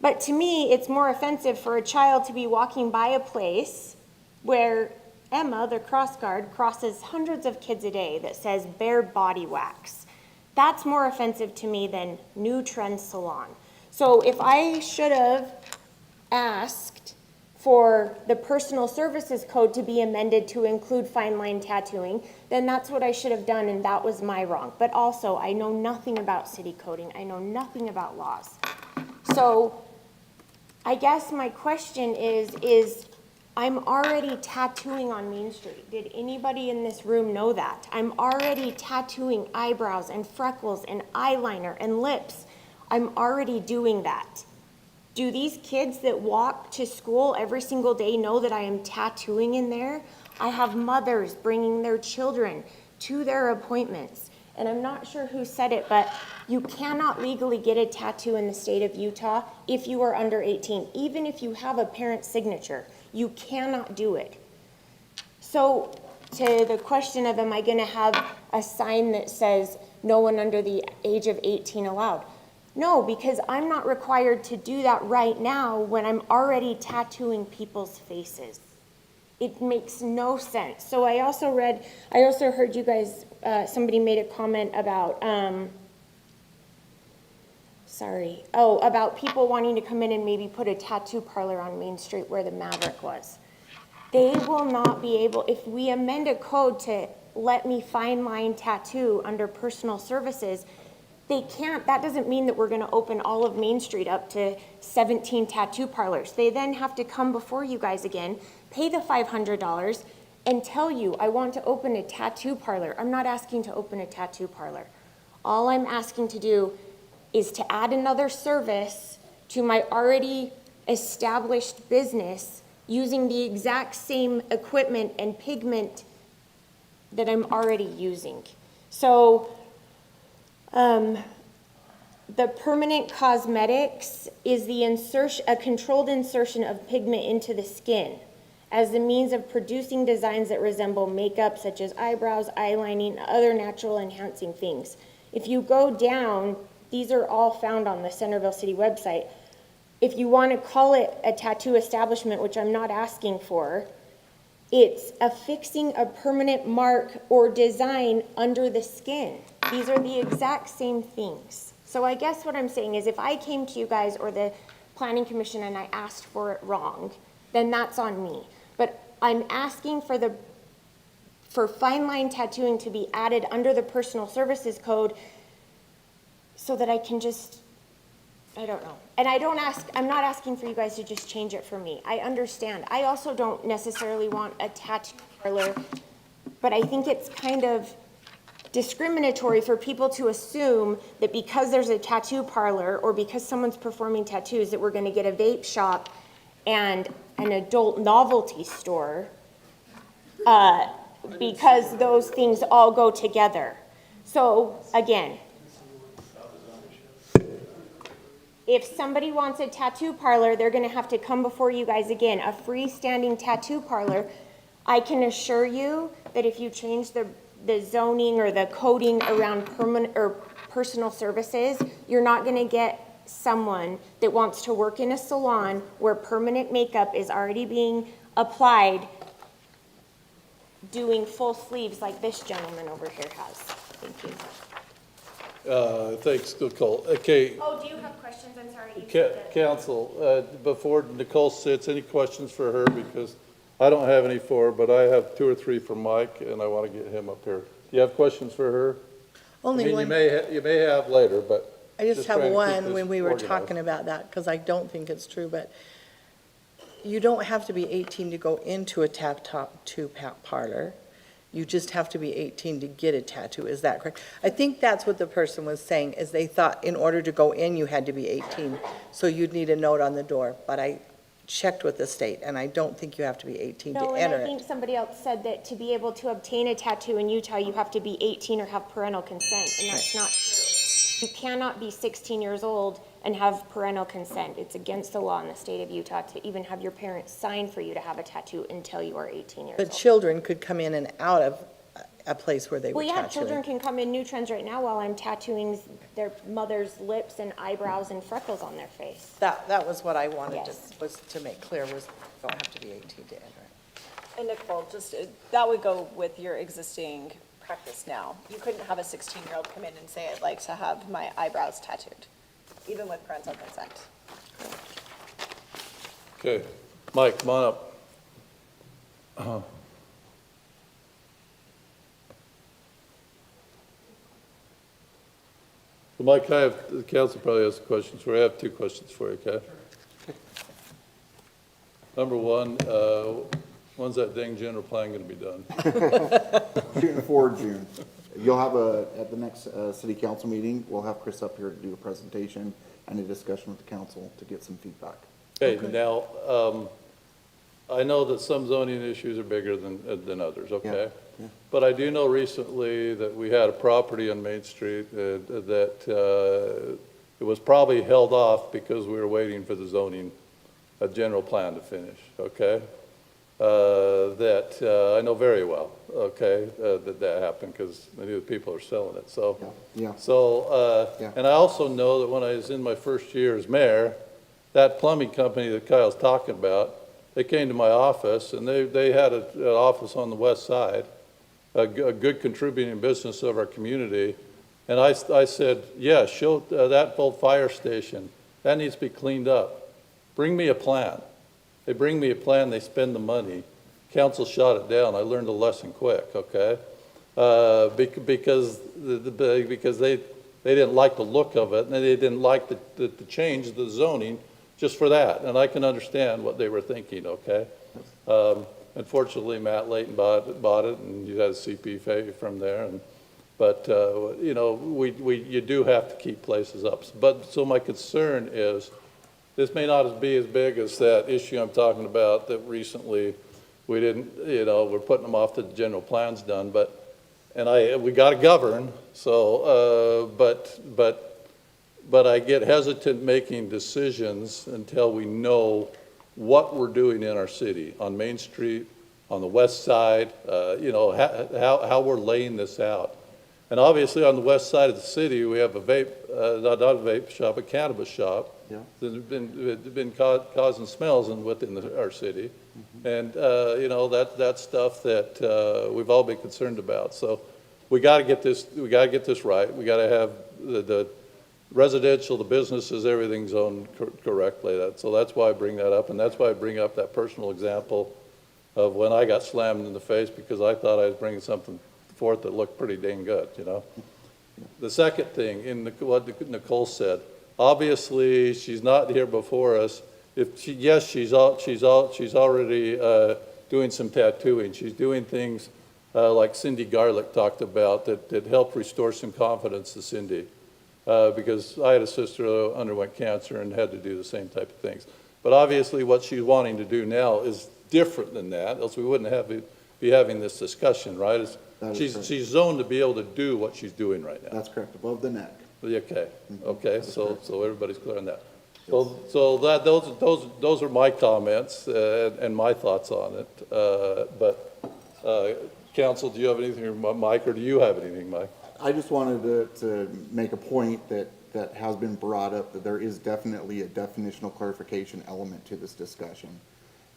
But to me, it's more offensive for a child to be walking by a place where Emma, the cross guard, crosses hundreds of kids a day that says Bare Body Wax. That's more offensive to me than New Trend Salon. So if I should have asked for the personal services code to be amended to include fine line tattooing, then that's what I should have done, and that was my wrong. But also, I know nothing about city coding. I know nothing about laws. So I guess my question is I'm already tattooing on Main Street. Did anybody in this room know that? I'm already tattooing eyebrows and freckles and eyeliner and lips. I'm already doing that. Do these kids that walk to school every single day know that I am tattooing in there? I have mothers bringing their children to their appointments. And I'm not sure who said it, but you cannot legally get a tattoo in the state of Utah if you are under 18. Even if you have a parent's signature, you cannot do it. So to the question of, am I going to have a sign that says no one under the age of 18 allowed? No, because I'm not required to do that right now when I'm already tattooing people's faces. It makes no sense. So I also heard you guys, somebody made a comment about, about people wanting to come in and maybe put a tattoo parlor on Main Street where the Maverick was. They will not be able, if we amend a code to let me fine line tattoo under personal services, they can't. That doesn't mean that we're going to open all of Main Street up to 17 tattoo parlors. They then have to come before you guys again, pay the $500, and tell you, I want to open a tattoo parlor. I'm not asking to open a tattoo parlor. All I'm asking to do is to add another service to my already established business using the exact same equipment and pigment that I'm already using. So, the permanent cosmetics is a controlled insertion of pigment into the skin. as the means of producing designs that resemble makeup, such as eyebrows, eyelining, other natural enhancing things. If you go down, these are all found on the Centerville City website. If you want to call it a tattoo establishment, which I'm not asking for, it's affixing a permanent mark or design under the skin. These are the exact same things. So I guess what I'm saying is if I came to you guys or the Planning Commission and I asked for it wrong, then that's on me. But I'm asking for fine line tattooing to be added under the personal services code so that I can just, I don't know. And I'm not asking for you guys to just change it for me. I understand. I also don't necessarily want a tattoo parlor, but I think it's kind of discriminatory for people to assume that because there's a tattoo parlor or because someone's performing tattoos that we're going to get a vape shop and an adult novelty store because those things all go together. So again, if somebody wants a tattoo parlor, they're going to have to come before you guys again. A freestanding tattoo parlor, I can assure you that if you change the zoning or the coding around permanent or personal services, you're not going to get someone that wants to work in a salon where permanent makeup is already being applied doing full sleeves like this gentleman over here has. Thank you. Thanks, Nicole. Okay. Oh, do you have questions? I'm sorry. Council, before Nicole sits, any questions for her? Because I don't have any for her, but I have 2 or 3 for Mike, and I want to get him up here. Do you have questions for her? Only one. You may have later, but. I just have trying to keep one this when we were organized. talking about that, because I don't think it's true, but you don't have to be 18 to go into a tattoo parlor. You just have to be 18 to get a tattoo. Is that correct? I think that's what the person was saying, is they thought in order to go in, you had to be 18. So you'd need a note on the door. But I checked with the state, and I don't think you have to be 18 to No, and enter I it. think somebody else said that to be able to obtain a tattoo in Utah, you have to be 18 or have parental consent, and that's not true. You cannot be 16 years old and have parental consent. It's against the law in the state of Utah to even have your parents sign for you to have a tattoo until you are 18 years But old. children could come in and out of a place where they were Well, yeah, tattooing. children can come in New Trends right now while I'm tattooing their mother's lips and eyebrows and freckles on their face. That was what I wanted Yes. was to make clear, was don't have to be 18 to enter it. And Nicole, just, that would go with your existing practice now. You couldn't have a 16-year-old come in and say, I'd like to have my eyebrows tattooed, even with parental consent. Okay. Mike, come on up. So Mike, the council probably has questions for you. I have 2 questions for you, okay? Number 1, when's that dang general plan going to be done? Shooting for June. You'll have at the next city council meeting, we'll have Chris up here to do a presentation and a discussion with the council to get some feedback. Okay, now, I know that some zoning issues are bigger than others, okay? Yeah. But I do know recently that we had a property on Main Street that it was probably held off because we were waiting for the zoning, a general plan to finish, okay? That I know very well, okay, that happened because many of the people are selling it, so. Yeah. So, and I also know that when I was in my first year as mayor, that plumbing company that Kyle's talking about, they came to my office and they had an office on the west side, a good contributing business of our community. And I said, yeah, show that old fire station, that needs to be cleaned up. Bring me a plan. They bring me a plan, they spend the money. Council shot it down. I learned a lesson quick, okay? Because they didn't like the look of it, and they didn't like the change of the zoning just for that. And I can understand what they were thinking, okay? Unfortunately, Matt Layton bought it, and you had a CP from there. But you know, you do have to keep places up. But so my concern is, this may not be as big as that issue I'm talking about that recently we didn't, you know, we're putting them off till the general plan's done, we got to govern, so, but I get hesitant making decisions until we know what we're doing in our city, on Main Street, on the west side, you know, how we're laying this out. And obviously, on the west side of the city, we have a vape, not a vape shop, a cannabis shop. Yeah. That have been causing smells within our city. And, you know, that's stuff that we've all been concerned about. So we got to get this right. We got to have the residential, the businesses, everything zoned correctly. So that's why I bring that up, and that's why I bring up that personal example of when I got slammed in the face because I thought I was bringing something forth that looked pretty dang good, you know. The second thing, in what Nicole said, obviously she's not here before us. Yes, she's already doing some tattooing. She's doing things like Cindy Garlick talked about that helped restore some confidence to Cindy. Because I had a sister who underwent cancer and had to do the same type of things. But obviously what she's wanting to do now is different than that, else we wouldn't be having this discussion, right? She's zoned to be able to do what she's doing right now. That's correct, above the neck. Okay, so everybody's clear on that. So those are my comments and my thoughts on it. But council, do you have anything, Mike, or do you have anything, Mike? I just wanted to make a point that has been brought up, that there is definitely a definitional clarification element to this discussion.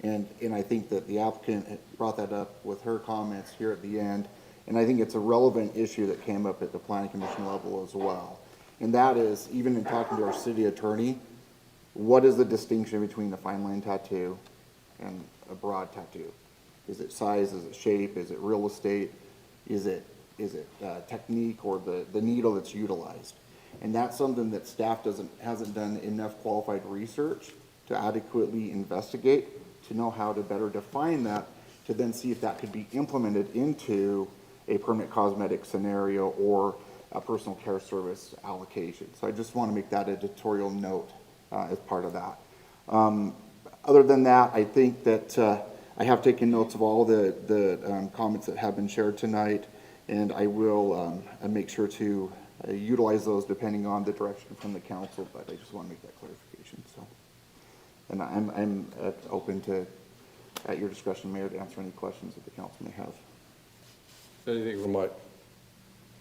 And I think that the applicant brought that up with her comments here at the end, and I think it's a relevant issue that came up at the planning commission level as well. And that is, even in talking to our city attorney, what is the distinction between the fine line tattoo and a broad tattoo? Is it size, is it shape, is it real estate, is it technique or the needle that's utilized? And that's something that staff hasn't done enough qualified research to adequately investigate, to know how to better define that, to then see if that could be implemented into a permanent cosmetic scenario or a personal care service allocation. So I just want to make that editorial note as part of that. Other than that, I think that I have taken notes of all the comments that have been shared tonight, and I will make sure to utilize those depending on the direction from the council, but I just want to make that clarification. So, and I'm open to, at your discretion, Mayor, to answer any questions that the council may have. Anything from Mike?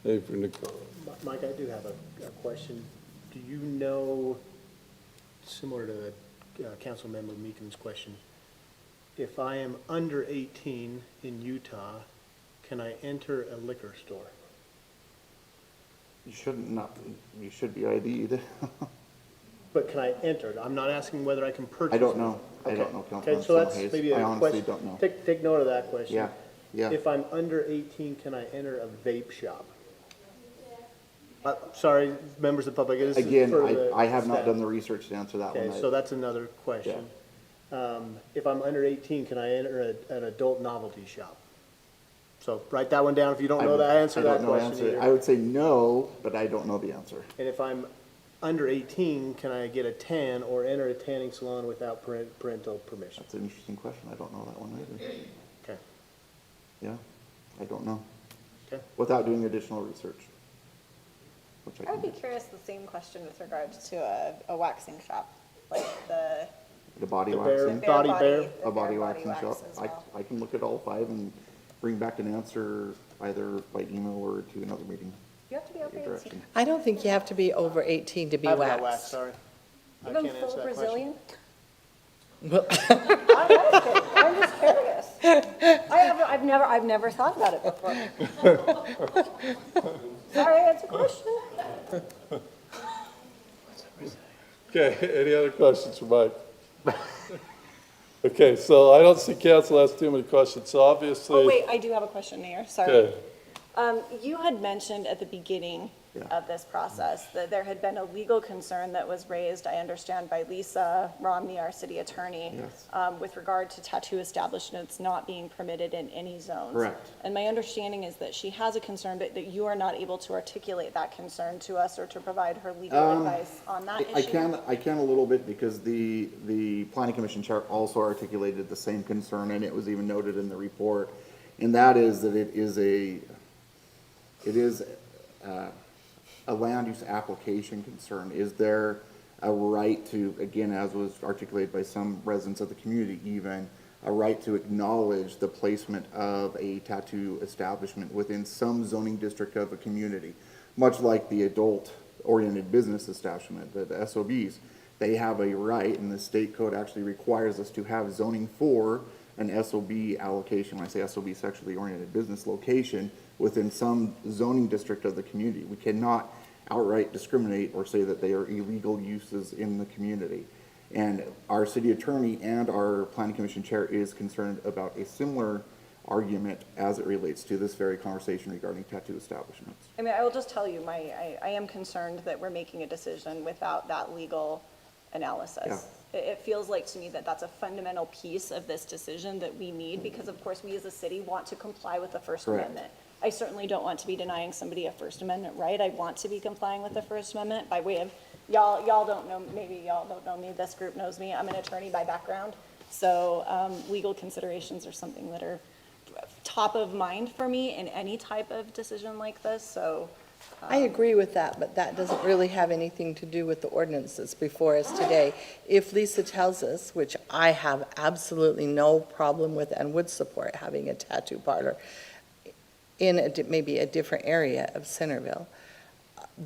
Anything from Nicole? Mike, I do have a question. Do you know, similar to Council Member Meekum's question, if I am under 18 in Utah, can I enter a liquor store? You should be ID'd. But can I enter? I'm not asking whether I can purchase. I don't know. Okay. I don't know, Councilman Okay, so that's Hayes. maybe a I honestly question. don't know. Take note of that question. Yeah. If I'm under 18, can I enter a vape shop? Sorry, members of the public. This is Again, for the I have not staff. done the research to answer that one. Okay, so that's another question. If I'm under 18, can I enter an adult novelty shop? So write that one down. If you don't know the answer to that question either. I would say no, but I don't know the answer. And if I'm under 18, can I get a tan or enter a tanning salon without parental permission? That's an interesting question. I don't know that one either. Okay. Yeah, I don't know. Okay. Without doing additional research. Which I would be curious the same question with regards to a waxing shop, like the body The waxing. bear- body bear? A body body waxing wax shop. as well. I can look at all five and bring back an answer either by email or to another meeting. You have to be over 18. Direction. I don't think you have to be over 18 to be I'm not waxed. sorry. I Even can't answer full that Brazilian? question. I'm just curious. I've never thought about it before. Sorry, that's a question. Okay, any other questions for Mike? Okay, so I don't see council ask too many questions, so obviously. Oh, wait, I do have a question, Mayor, sorry. Okay. You had mentioned at the beginning of this process that there had been a legal concern that was raised, I understand, by Lisa Romney, our city attorney, with regard to tattoo establishments not being permitted in any zones. Correct. And my understanding is that she has a concern, but that you are not able to articulate that concern to us or to provide her legal advice on that issue. I can a little bit because the planning commission chair also articulated the same concern, and it was even noted in the report. And that is that it is a land use application concern. Is there a right to, again, as was articulated by some residents of the community even, a right to acknowledge the placement of a tattoo establishment within some zoning district of a community, much like the adult-oriented business establishment, the SOBs. They have a right, and the state code actually requires us to have zoning for an SOB allocation. When I say SOB, sexually oriented business location, within some zoning district of the community. We cannot outright discriminate or say that they are illegal uses in the community. And our city attorney and our planning commission chair is concerned about a similar argument as it relates to this very conversation regarding tattoo establishments. I mean, I will just tell you, I am concerned that we're making a decision without that legal analysis. Yeah. It feels like to me that that's a fundamental piece of this decision that we need, because of course we as a city want to comply with the First Correct. Amendment. I certainly don't want to be denying somebody a First Amendment right. I want to be complying with the First Amendment by way of, y'all don't know, maybe y'all don't know me, this group knows me, I'm an attorney by background. So legal considerations are something that are top of mind for me in any type of decision like this, so. I agree with that, but that doesn't really have anything to do with the ordinances before us today. If Lisa tells us, which I have absolutely no problem with and would support having a tattoo parlor in maybe a different area of Centerville,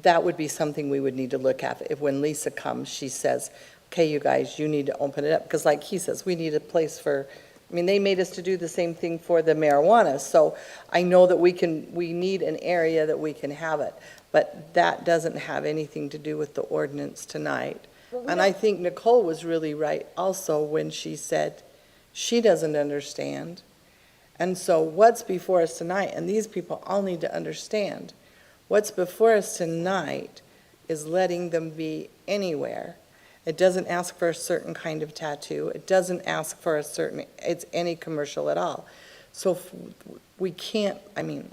that would be something we would need to look at. If when Lisa comes, she says, okay, you guys, you need to open it up. Because like he says, we need a place for, I mean, they made us to do the same thing for the marijuana. So I know that we need an area that we can have it. But that doesn't have anything to do with the ordinance tonight. And I think Nicole was really right also when she said she doesn't understand. And so what's before us tonight, and these people all need to understand, what's before us tonight is letting them be anywhere. It doesn't ask for a certain kind of tattoo. It doesn't ask for it's any commercial at all. So we can't,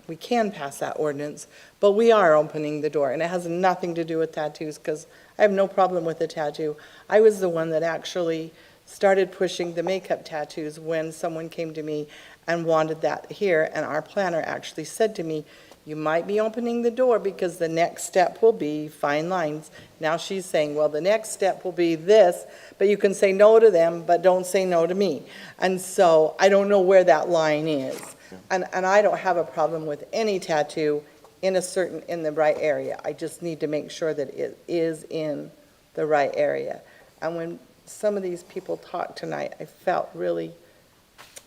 we can pass that ordinance, but we are opening the door. And it has nothing to do with tattoos, because I have no problem with a tattoo. I was the one that actually started pushing the makeup tattoos when someone came to me and wanted that here. And our planner actually said to me, you might be opening the door because the next step will be fine lines. Now she's saying, well, the next step will be this, but you can say no to them, but don't say no to me. And so I don't know where that line is. And I don't have a problem with any tattoo in the right area. I just need to make sure that it is in the right area. And when some of these people talked tonight, I felt really,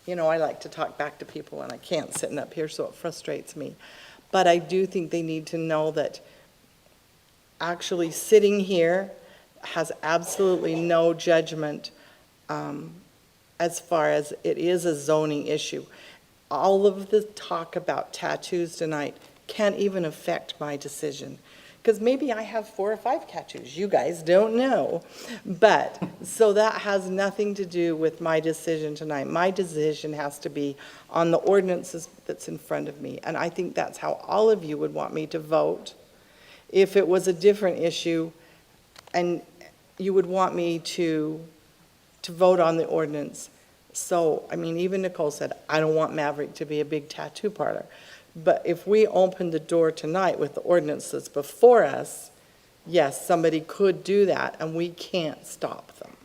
I like to talk back to people and I can't sitting up here, so it frustrates me. But I do think they need to know that actually sitting here has absolutely no judgment as far as it is a zoning issue. All of the talk about tattoos tonight can't even affect my decision. Because maybe I have 4 or 5 tattoos. You guys don't know. But, so that has nothing to do with my decision tonight. My decision has to be on the ordinances that's in front of me. And I think that's how all of you would want me to vote. If it was a different issue and you would want me to vote on the ordinance. So, even Nicole said, I don't want Maverick to be a big tattoo parlor. But if we open the door tonight with the ordinances before us, yes, somebody could do that, and we can't stop them.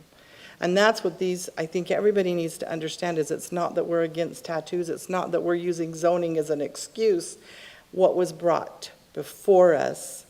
And that's what I think everybody needs to understand, is it's not that we're against tattoos, it's not that we're using zoning as an excuse. What was brought before us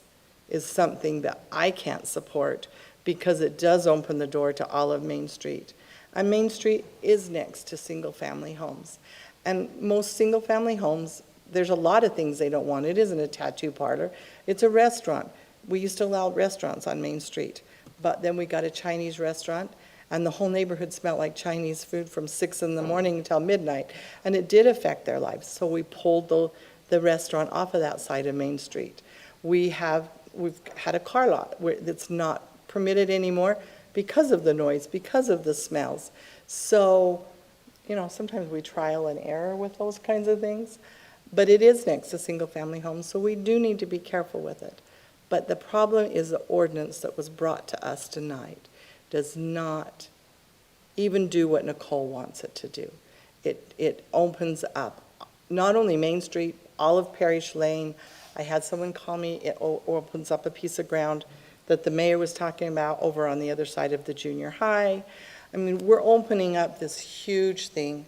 is something that I can't support, because it does open the door to all of Main Street. And Main Street is next to single-family homes. And most single-family homes, there's a lot of things they don't want. It isn't a tattoo parlor. It's a restaurant. We used to allow restaurants on Main Street, but then we got a Chinese restaurant, and the whole neighborhood smelled like Chinese food from 6 in the morning until midnight, and it did affect their lives. So we pulled the restaurant off of that side of Main Street. We've had a car lot that's not permitted anymore because of the noise, because of the smells. So, sometimes we trial and error with those kinds of things. But it is next to single-family homes, so we do need to be careful with it. But the problem is the ordinance that was brought to us tonight does not even do what Nicole wants it to do. It opens up not only Main Street, all of Parish Lane. I had someone call me, it opens up a piece of ground that the mayor was talking about over on the other side of the junior high. I mean, we're opening up this huge thing.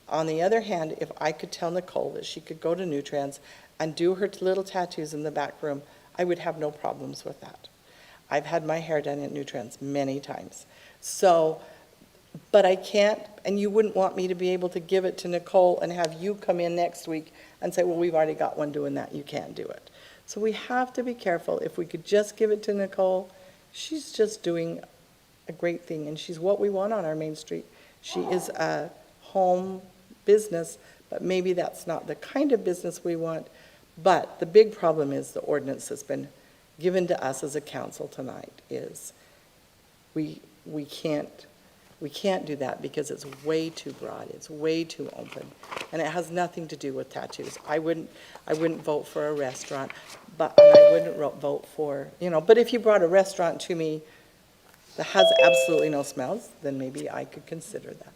On the other hand, if I could tell Nicole that she could go to Nutrans and do her little tattoos in the back room, I would have no problems with that. I've had my hair done at Nutrans many times. So, but I can't, and you wouldn't want me to be able to give it to Nicole and have you come in next week and say, well, we've already got one doing that, you can't do it. So we have to be careful. If we could just give it to Nicole, she's just doing a great thing, and she's what we want on our Main Street. She is a home business, but maybe that's not the kind of business we want. But the big problem is the ordinance that's been given to us as a council tonight is we can't do that because it's way too broad, it's way too open, and it has nothing to do with tattoos. I wouldn't vote for a restaurant, but and I wouldn't vote for, but if you brought a restaurant to me that has absolutely no smells, then maybe I could consider that.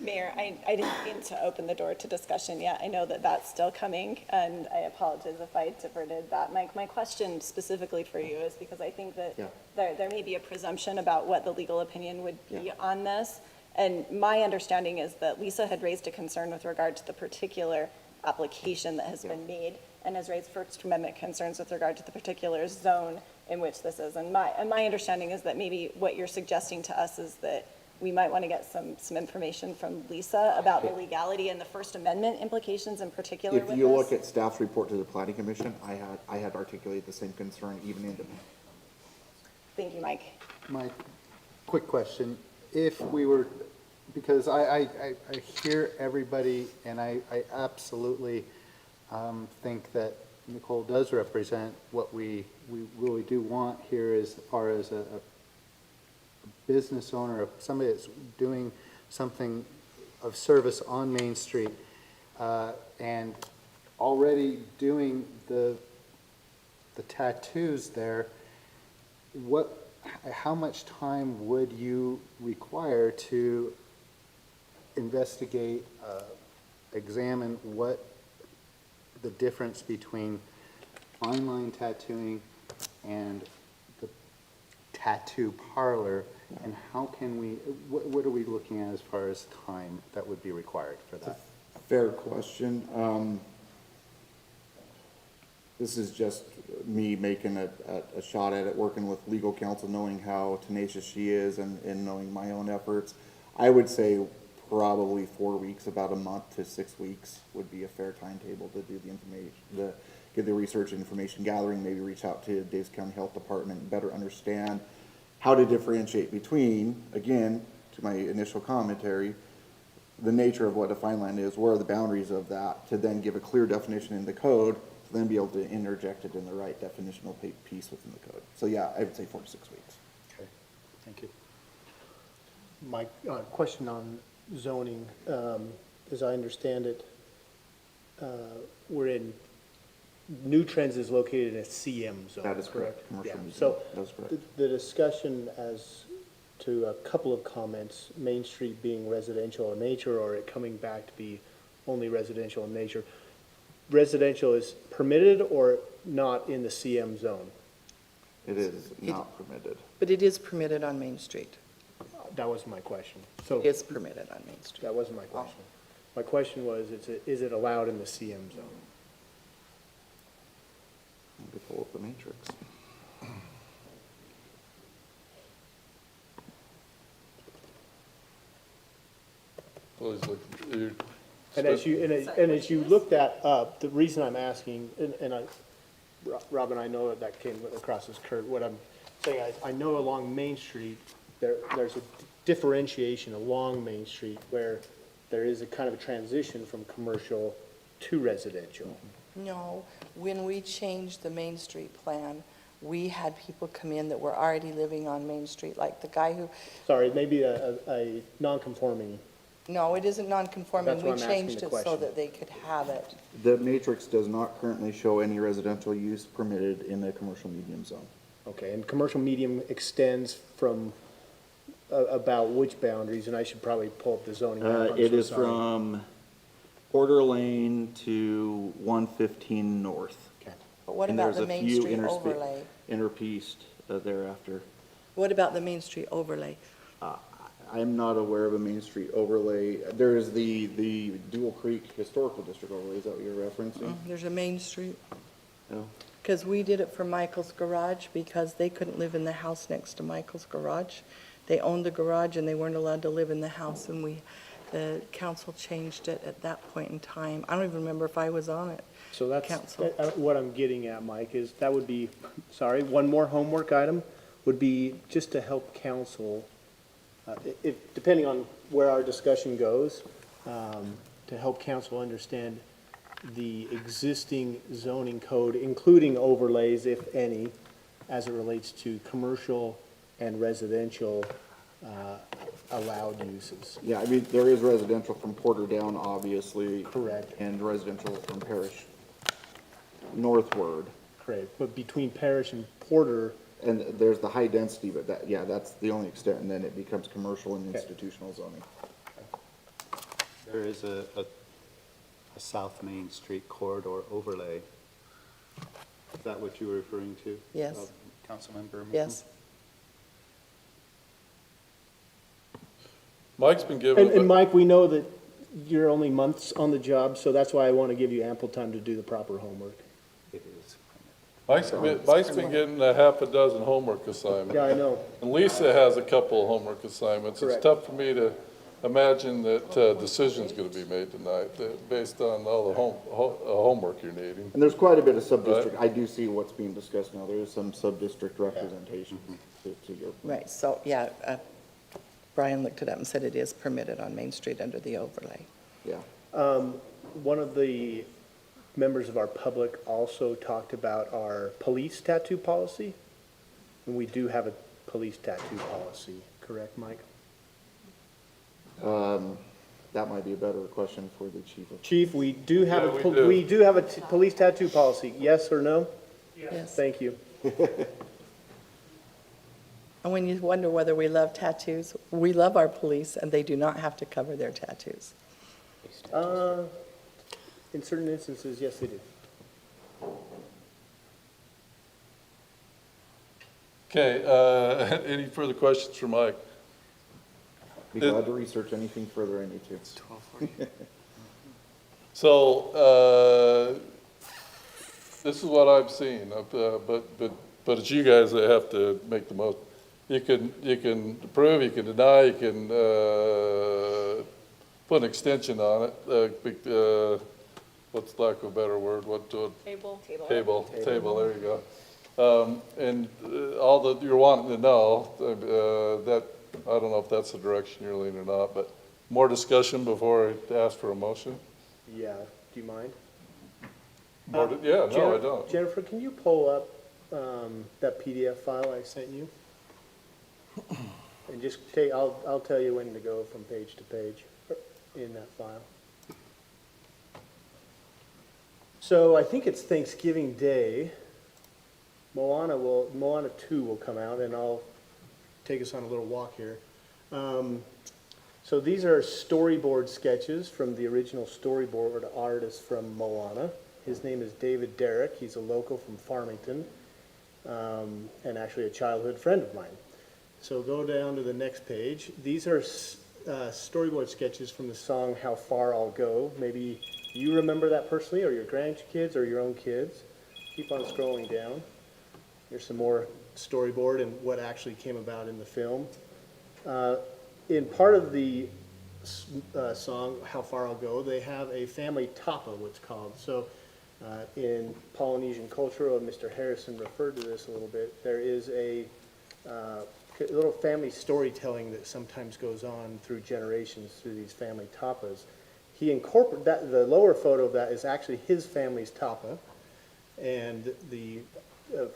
Mayor, I didn't mean to open the door to discussion yet. I know that that's still coming, and I apologize if I diverted that. My question specifically for you is because I think that there may be a presumption about what the legal opinion would be on this. And my understanding is that Lisa had raised a concern with regard to the particular application that has been made and has raised First Amendment concerns with regard to the particular zone in which this is. And my understanding is that maybe what you're suggesting to us is that we might want to get some information from Lisa about the legality and the First Amendment implications in particular with this. If you look at staff's report to the planning commission, I had articulated the same concern even in the. Thank you, Mike. My quick question, if we were, because I hear everybody, and I absolutely think that Nicole does represent what we really do want here as far as a business owner, of somebody that's doing something of service on Main Street, and already doing the tattoos there, how much time would you require to investigate, examine what the difference between fine line tattooing and the tattoo parlor, and how can we, what are we looking at as far as time that would be required for that? Fair question. This is just me making a shot at it, working with legal counsel, knowing how tenacious she is and knowing my own efforts. I would say probably 4 weeks, about a month to 6 weeks would be a fair timetable to do the information, get the research and information gathering, maybe reach out to Davis County Health Department, better understand how to differentiate between, again, to my initial commentary, the nature of what a fine line is, where are the boundaries of that, to then give a clear definition in the code, to then be able to interject it in the right definitional piece within the code. So yeah, I would say 4 to 6 weeks. Okay, thank you. My question on zoning, as I understand it, we're in, Nutrans is located in a CM zone. That is correct. Yeah. Commercial So that is correct. the discussion as to a couple of comments, Main Street being residential in nature, or it coming back to be only residential in nature. Residential is permitted or not in the CM zone? It is not permitted. But it is permitted on Main Street. That was my question. So It's permitted on Main Street. that wasn't my question. My question was, is it allowed in the CM zone? Let me pull up the matrix. Please look, And as you looked that up, the reason I'm asking, Rob and I know that came across as Kurt, what I'm saying, I know along Main Street, there's a differentiation along Main Street where there is a kind of a transition from commercial to residential. No, when we changed the Main Street plan, we had people come in that were already living on Main Street, like the guy who, Sorry, maybe a non-conforming. no, it isn't non-conforming. That's why We I'm asking changed the it so question. that they could have it. The matrix does not currently show any residential use permitted in the commercial medium zone. Okay, and commercial medium extends from about which boundaries? And I should probably pull up the zoning map. I'm It so is sorry. from Porter Lane to 115 North. Okay. But what And about there's the a Main few Street overlay? interpieced thereafter. What about the Main Street overlay? I'm not aware of a Main Street overlay. There is the Dual Creek Historical District overlay, is that what you're referencing? There's a Main Street. No. Because we did it for Michael's Garage because they couldn't live in the house next to Michael's Garage. They owned the garage and they weren't allowed to live in the house, and the council changed it at that point in time. I don't even remember if I was on it. So that's, Council. what I'm getting at, Mike, is that would be, sorry, one more homework item would be just to help council, if, depending on where our discussion goes, to help council understand the existing zoning code, including overlays, if any, as it relates to commercial and residential allowed uses. Yeah, I mean, there is residential from Porter down, obviously. Correct. And residential from Parish northward. Correct, but between Parish and Porter. And there's the high density, but that, yeah, that's the only extent, and then it becomes commercial and Okay. institutional zoning. There is a South Main Street corridor overlay. Is that what you were referring to? Yes. Councilmember? Yes. Mike's been given. And Mike, we know that you're only months on the job, so that's why I want to give you ample time to do the proper homework. It is. Mike's been getting a half a dozen homework assignments. Yeah, I know. And Lisa has a couple of homework assignments. Correct. It's tough for me to imagine that decision's gonna be made tonight, based on all the homework you're needing. And there's quite a bit of sub-district, I do see what's being discussed now, there is some sub-district representation to your point. Right, so, yeah, Brian looked it up and said it is permitted on Main Street under the overlay. Yeah. One of the members of our public also talked about our police tattoo policy. And we do have a police tattoo policy, correct, Mike? That might be a better question for the chief of. Chief, we do have, Yeah, we do. we do have a police tattoo policy, yes or no? Yes. Thank you. And when you wonder whether we love tattoos, we love our police, and they do not have to cover their tattoos. In certain instances, yes, they do. Okay, any further questions for Mike? Be glad to research anything further I need to. So, this is what I've seen, but it's you guys that have to make the most. You can approve, you can deny, you can, put an extension on it, what's lack of a better word, Table. Table, there you go. And all that you're wanting to know, that, I don't know if that's the direction you're leaning or not, but more discussion before I ask for a motion? Yeah, do you mind? Yeah, no, I don't. Jennifer, can you pull up that PDF file I sent you? And just take, I'll tell you when to go from page to page in that file. So I think it's Thanksgiving Day. Moana 2 will come out, and I'll take us on a little walk here. So these are storyboard sketches from the original storyboard artist from Moana. His name is David Derrick. He's a local from Farmington, and actually a childhood friend of mine. So go down to the next page. These are storyboard sketches from the song How Far I'll Go. Maybe you remember that personally, or your grandkids, or your own kids. Keep on scrolling down. Here's some more storyboard and what actually came about in the film. In part of the song, How Far I'll Go, they have a family tapa, what's called. So in Polynesian culture, Mr. Harrison referred to this a little bit, there is a little family storytelling that sometimes goes on through generations through these family tapas. He incorporated that, the lower photo of that is actually his family's tapa, and the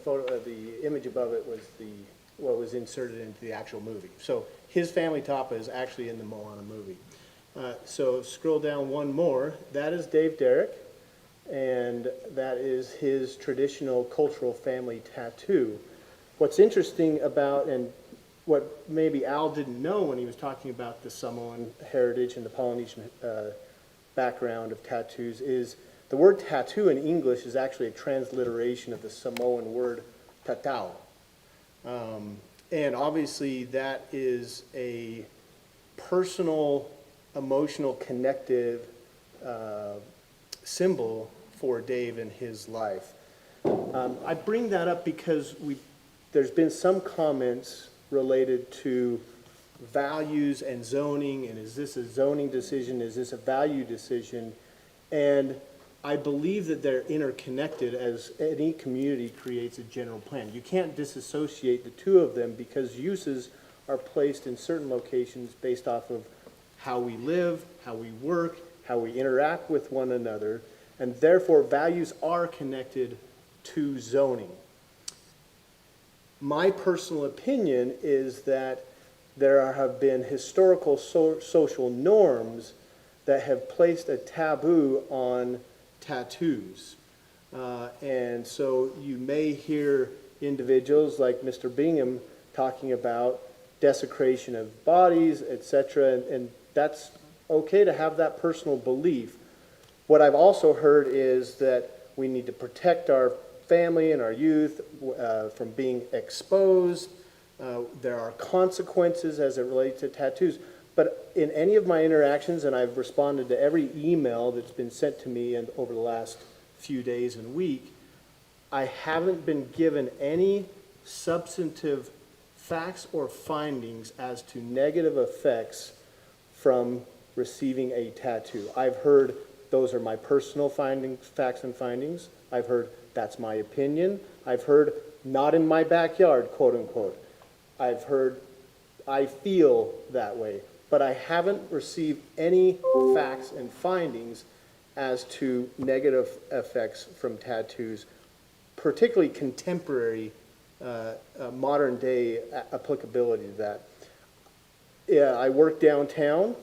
photo, the image above it was what was inserted into the actual movie. So his family tapa is actually in the Moana movie. So scroll down one more. That is Dave Derrick, and that is his traditional cultural family tattoo. What's interesting about, and what maybe Al didn't know when he was talking about the Samoan heritage and the Polynesian background of tattoos, is the word tattoo in English is actually a transliteration of the Samoan word tatau. And obviously, that is a personal, emotional, connective symbol for Dave in his life. I bring that up because there's been some comments related to values and zoning, and is this a zoning decision, is this a value decision? And I believe that they're interconnected as any community creates a general plan. You can't disassociate the two of them because uses are placed in certain locations based off of how we live, how we work, how we interact with one another, and therefore values are connected to zoning. My personal opinion is that there have been historical social norms that have placed a taboo on tattoos. And so you may hear individuals like Mr. Bingham talking about desecration of bodies, etc., and that's okay to have that personal belief. What I've also heard is that we need to protect our family and our youth from being exposed. There are consequences as it relates to tattoos. But in any of my interactions, and I've responded to every email that's been sent to me over the last few days and week, I haven't been given any substantive facts or findings as to negative effects from receiving a tattoo. I've heard those are my personal findings, facts and findings. I've heard that's my opinion. I've heard not in my backyard, quote unquote. I've heard I feel that way, but I haven't received any facts and findings as to negative effects from tattoos, particularly contemporary, modern day applicability to that. Yeah, I work downtown.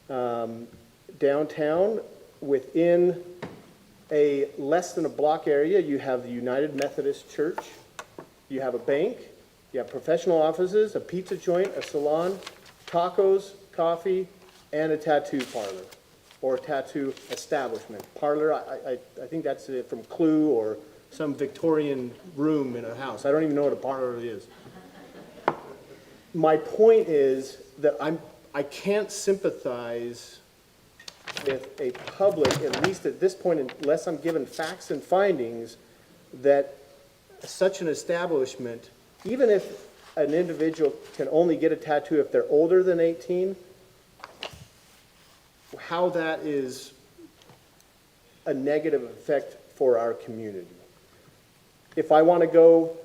Downtown, within a less than a block area, you have the United Methodist Church, you have a bank, you have professional offices, a pizza joint, a salon, tacos, coffee, and a tattoo parlor or tattoo establishment. Parlor, I think that's from Clue or some Victorian room in a house. I don't even know what a parlor is. My point is that I can't sympathize with a public, at least at this point, unless I'm given facts and findings, that such an establishment, even if an individual can only get a tattoo if they're older than 18, how that is a negative effect for our community. If I want to go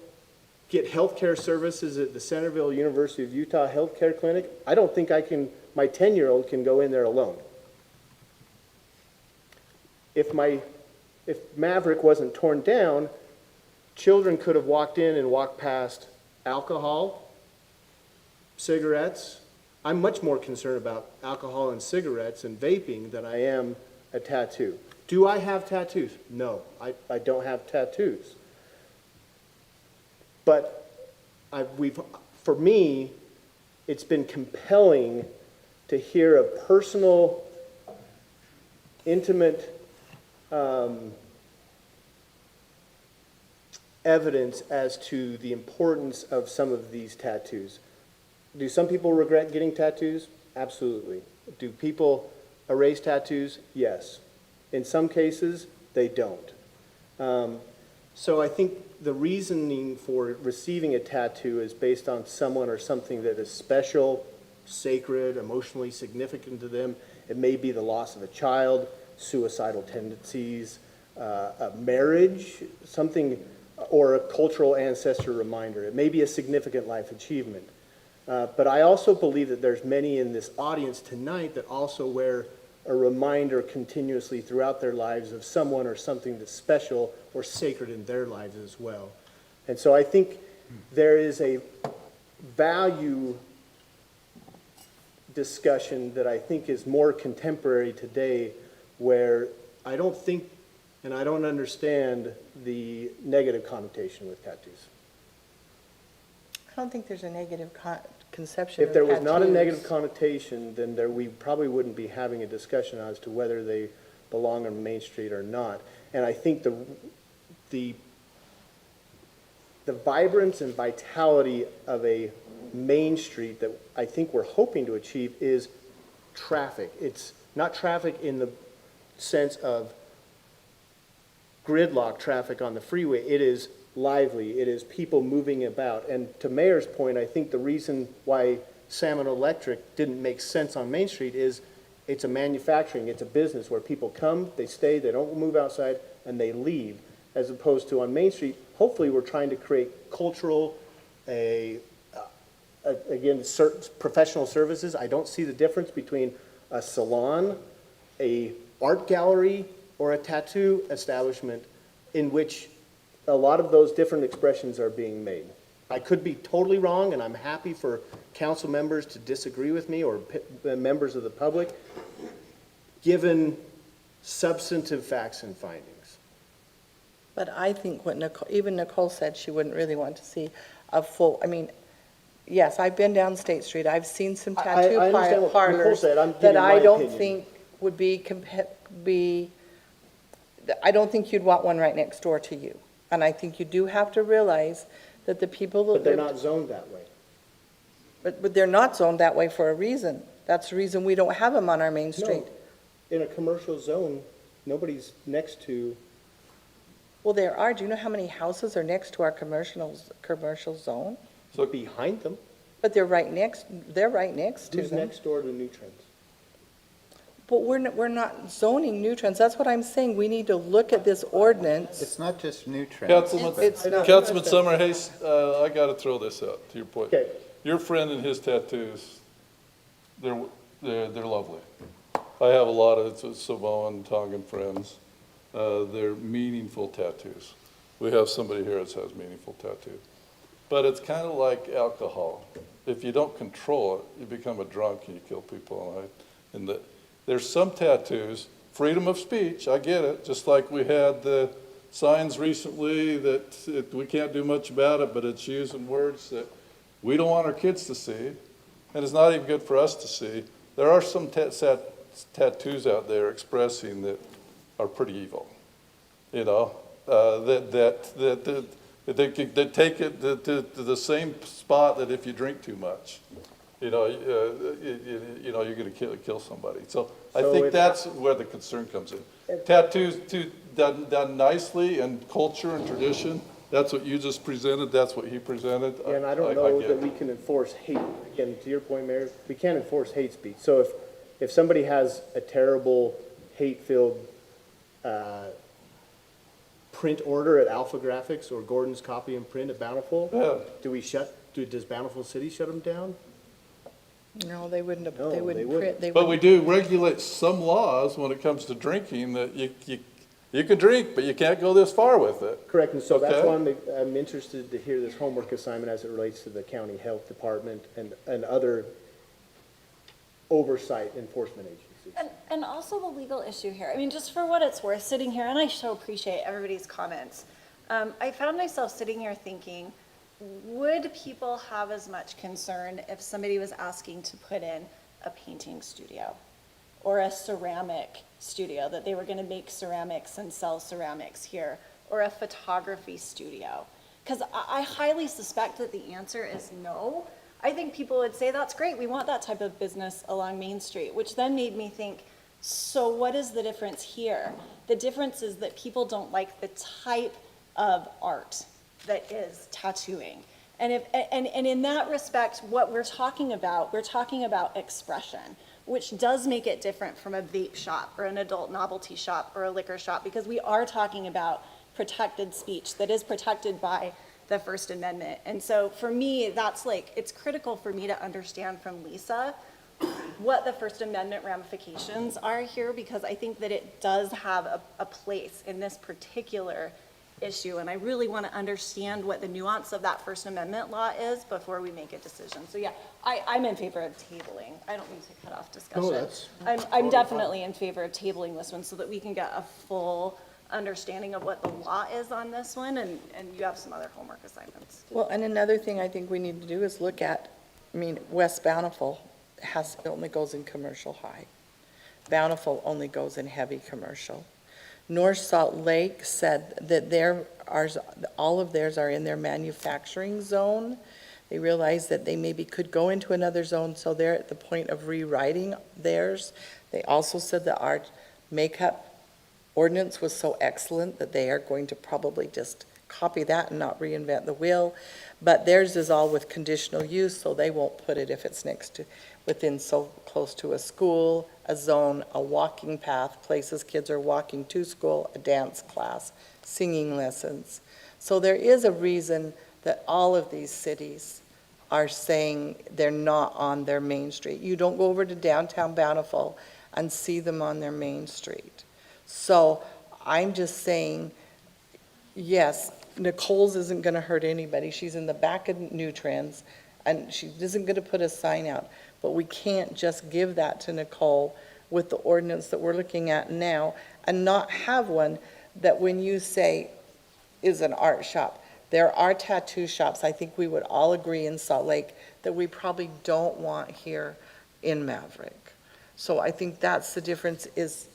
get healthcare services at the Centerville University of Utah Healthcare Clinic, I don't think my 10-year-old can go in there alone. If Maverick wasn't torn down, children could have walked in and walked past alcohol, cigarettes. I'm much more concerned about alcohol and cigarettes and vaping than I am a tattoo. Do I have tattoos? No, I don't have tattoos. But for me, it's been compelling to hear a personal, intimate evidence as to the importance of some of these tattoos. Do some people regret getting tattoos? Absolutely. Do people erase tattoos? Yes. In some cases, they don't. So I think the reasoning for receiving a tattoo is based on someone or something that is special, sacred, emotionally significant to them. It may be the loss of a child, suicidal tendencies, a marriage, something, or a cultural ancestor reminder. It may be a significant life achievement. But I also believe that there's many in this audience tonight that also wear a reminder continuously throughout their lives of someone or something that's special or sacred in their lives as well. And so I think there is a value discussion that I think is more contemporary today, where I don't think and I don't understand the negative connotation with tattoos. I don't think there's a negative conception of If there was tattoos. not a negative connotation, then we probably wouldn't be having a discussion as to whether they belong on Main Street or not. And I think the the vibrance and vitality of a main street that I think we're hoping to achieve is traffic. It's not traffic in the sense of gridlock traffic on the freeway. It is lively. It is people moving about. And to Mayor's point, I think the reason why Salmon Electric didn't make sense on Main Street is it's a manufacturing, it's a business where people come, they stay, they don't move outside, and they leave. As opposed to on Main Street, hopefully we're trying to create cultural, again, certain professional services. I don't see the difference between a salon, a art gallery, or a tattoo establishment in which a lot of those different expressions are being made. I could be totally wrong, and I'm happy for council members to disagree with me or members of the public, given substantive facts and findings. But I think what even Nicole said, she wouldn't really want to see a full, I mean, yes, I've been down State Street. I've seen some tattoo I understand what Nicole parlors said. I'm that giving I my don't opinion. think would I don't think you'd want one right next door to you. And I think you do have to realize that the people that But they're live- not zoned that way. But they're not zoned that way for a reason. That's the reason we don't have them on our main street. No, in a commercial zone, nobody's next to, Well, there are. Do you know how many houses are next to our commercial zone? so behind them. But they're right next to Who's them. next door to Nutrients? But we're not zoning nutrients. That's what I'm saying. We need to look at this ordinance. It's not just nutrients. Councilman Summer Hayes, I gotta throw this out, to your point. Okay. Your friend and his tattoos, they're lovely. I have a lot of Samoan, Tongan friends. They're meaningful tattoos. We have somebody here that has meaningful tattoo. But it's kind of like alcohol. If you don't control it, you become a drunk and you kill people. And there's some tattoos, freedom of speech, I get it, just like we had the signs recently that we can't do much about it, but it's using words that we don't want our kids to see, and it's not even good for us to see. There are some tattoos out there expressing that are pretty evil, you know, that take it to the same spot that if you drink too much, you know, you're going to kill somebody. So I think that's where the concern comes in. Tattoos done nicely and culture and tradition. That's what you just presented. That's what he presented. And I don't know get that it. we can enforce hate, again, to your point, Mayor, we can't enforce hate speech. So if somebody has a terrible hate-filled print order at Alpha Graphics or Gordon's Copy and Print at Bountiful, does Bountiful City shut them down? No, they wouldn't. No, They they wouldn't. wouldn't. But we do regulate some laws when it comes to drinking that you can drink, but you can't go this far with it. Correct, and so that's Okay. why I'm interested to hear this homework assignment as it relates to the county health department and other oversight enforcement agencies. And also the legal issue here. I mean, just for what it's worth, sitting here, and I so appreciate everybody's comments. I found myself sitting here thinking, would people have as much concern if somebody was asking to put in a painting studio or a ceramic studio, that they were going to make ceramics and sell ceramics here, or a photography studio? Because I highly suspect that the answer is no. I think people would say, that's great, we want that type of business along Main Street, which then made me think, so what is the difference here? The difference is that people don't like the type of art that is tattooing. And in that respect, what we're talking about expression, which does make it different from a vape shop or an adult novelty shop or a liquor shop, because we are talking about protected speech that is protected by the First Amendment. And so for me, that's it's critical for me to understand from Lisa what the First Amendment ramifications are here, because I think that it does have a place in this particular issue, and I really want to understand what the nuance of that First Amendment law is before we make a decision. So yeah, I'm in favor of tabling. I don't mean to cut off discussion. No, that's I'm totally definitely in favor of tabling this one so that we can get a full understanding of what the law is on this one, and you have some other homework assignments. Well, and another thing I think we need to do is look at, West Bountiful only goes in commercial high. Bountiful only goes in heavy commercial. North Salt Lake said that all of theirs are in their manufacturing zone. They realized that they maybe could go into another zone, so they're at the point of rewriting theirs. They also said that our makeup ordinance was so excellent that they are going to probably just copy that and not reinvent the wheel. But theirs is all with conditional use, so they won't put it if it's within so close to a school, a zone, a walking path, places kids are walking to school, a dance class, singing lessons. So there is a reason that all of these cities are saying they're not on their main street. You don't go over to downtown Bountiful and see them on their main street. So I'm just saying, yes, Nicole's isn't going to hurt anybody. She's in the back of Nutrients, and she isn't going to put a sign out. But we can't just give that to Nicole with the ordinance that we're looking at now and not have one that when you say is an art shop. There are tattoo shops, I think we would all agree in Salt Lake, that we probably don't want here in Maverick. So I think that's the difference, is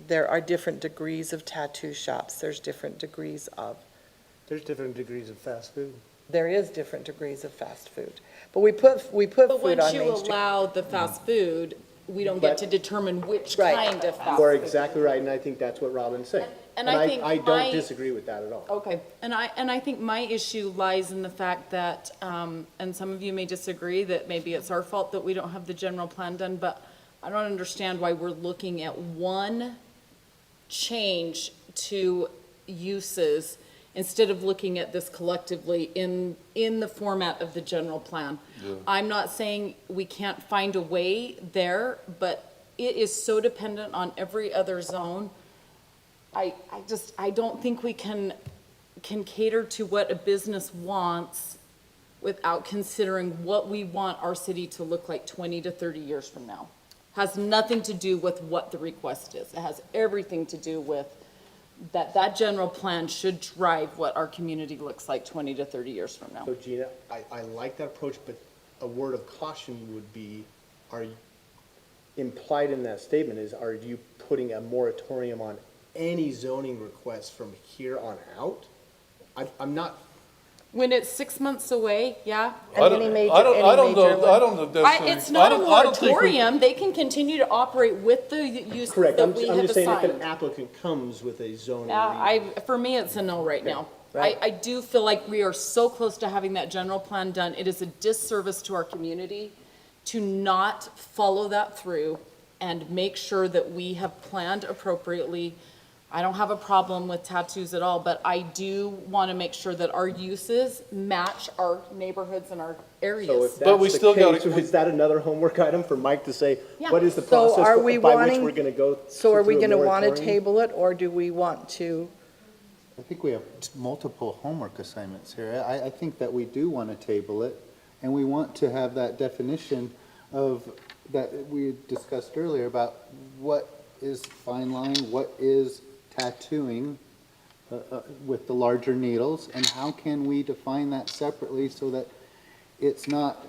there are different degrees of tattoo shops. There's different degrees of. There's different degrees of fast food. There is different degrees of fast food. But we put food But on once you Main Street. allow the fast food, we don't get to determine which kind of fast You are food. exactly right, and I think that's what Robin's saying. And I think I my- don't disagree with that at all. Okay, and I think my issue lies in the fact that, and some of you may disagree, that maybe it's our fault that we don't have the general plan done, but I don't understand why we're looking at one change to uses instead of looking at this collectively in the format of the general plan. Yeah. I'm not saying we can't find a way there, but it is so dependent on every other zone. I don't think we can cater to what a business wants without considering what we want our city to look like 20 to 30 years from now. Has nothing to do with what the request is. It has everything to do with that general plan should drive what our community looks like 20 to 30 years from now. So Gina, I like that approach, but a word of caution would be, implied in that statement is, are you putting a moratorium on any zoning requests from here on out? I'm not. When it's 6 months away, yeah. I don't know, It's not a moratorium. They can continue to operate with the use Correct, that I'm we have just saying if an assigned. applicant comes with a zoning. Yeah, for me, it's a no right now. Right. I do feel like we are so close to having that general plan done. It is a disservice to our community to not follow that through and make sure that we have planned appropriately. I don't have a problem with tattoos at all, but I do want to make sure that our uses match our neighborhoods and our areas. So if that's the case, is that another homework item for Mike to say, Yeah. what is the So are process we by which wanting- we're gonna go? So are we through a going to want to moratorium? table it, or do we want to? I think we have multiple homework assignments here. I think that we do want to table it, and we want to have that definition of, that we discussed earlier about what is fine line, what is tattooing with the larger needles, and how can we define that separately so that it's not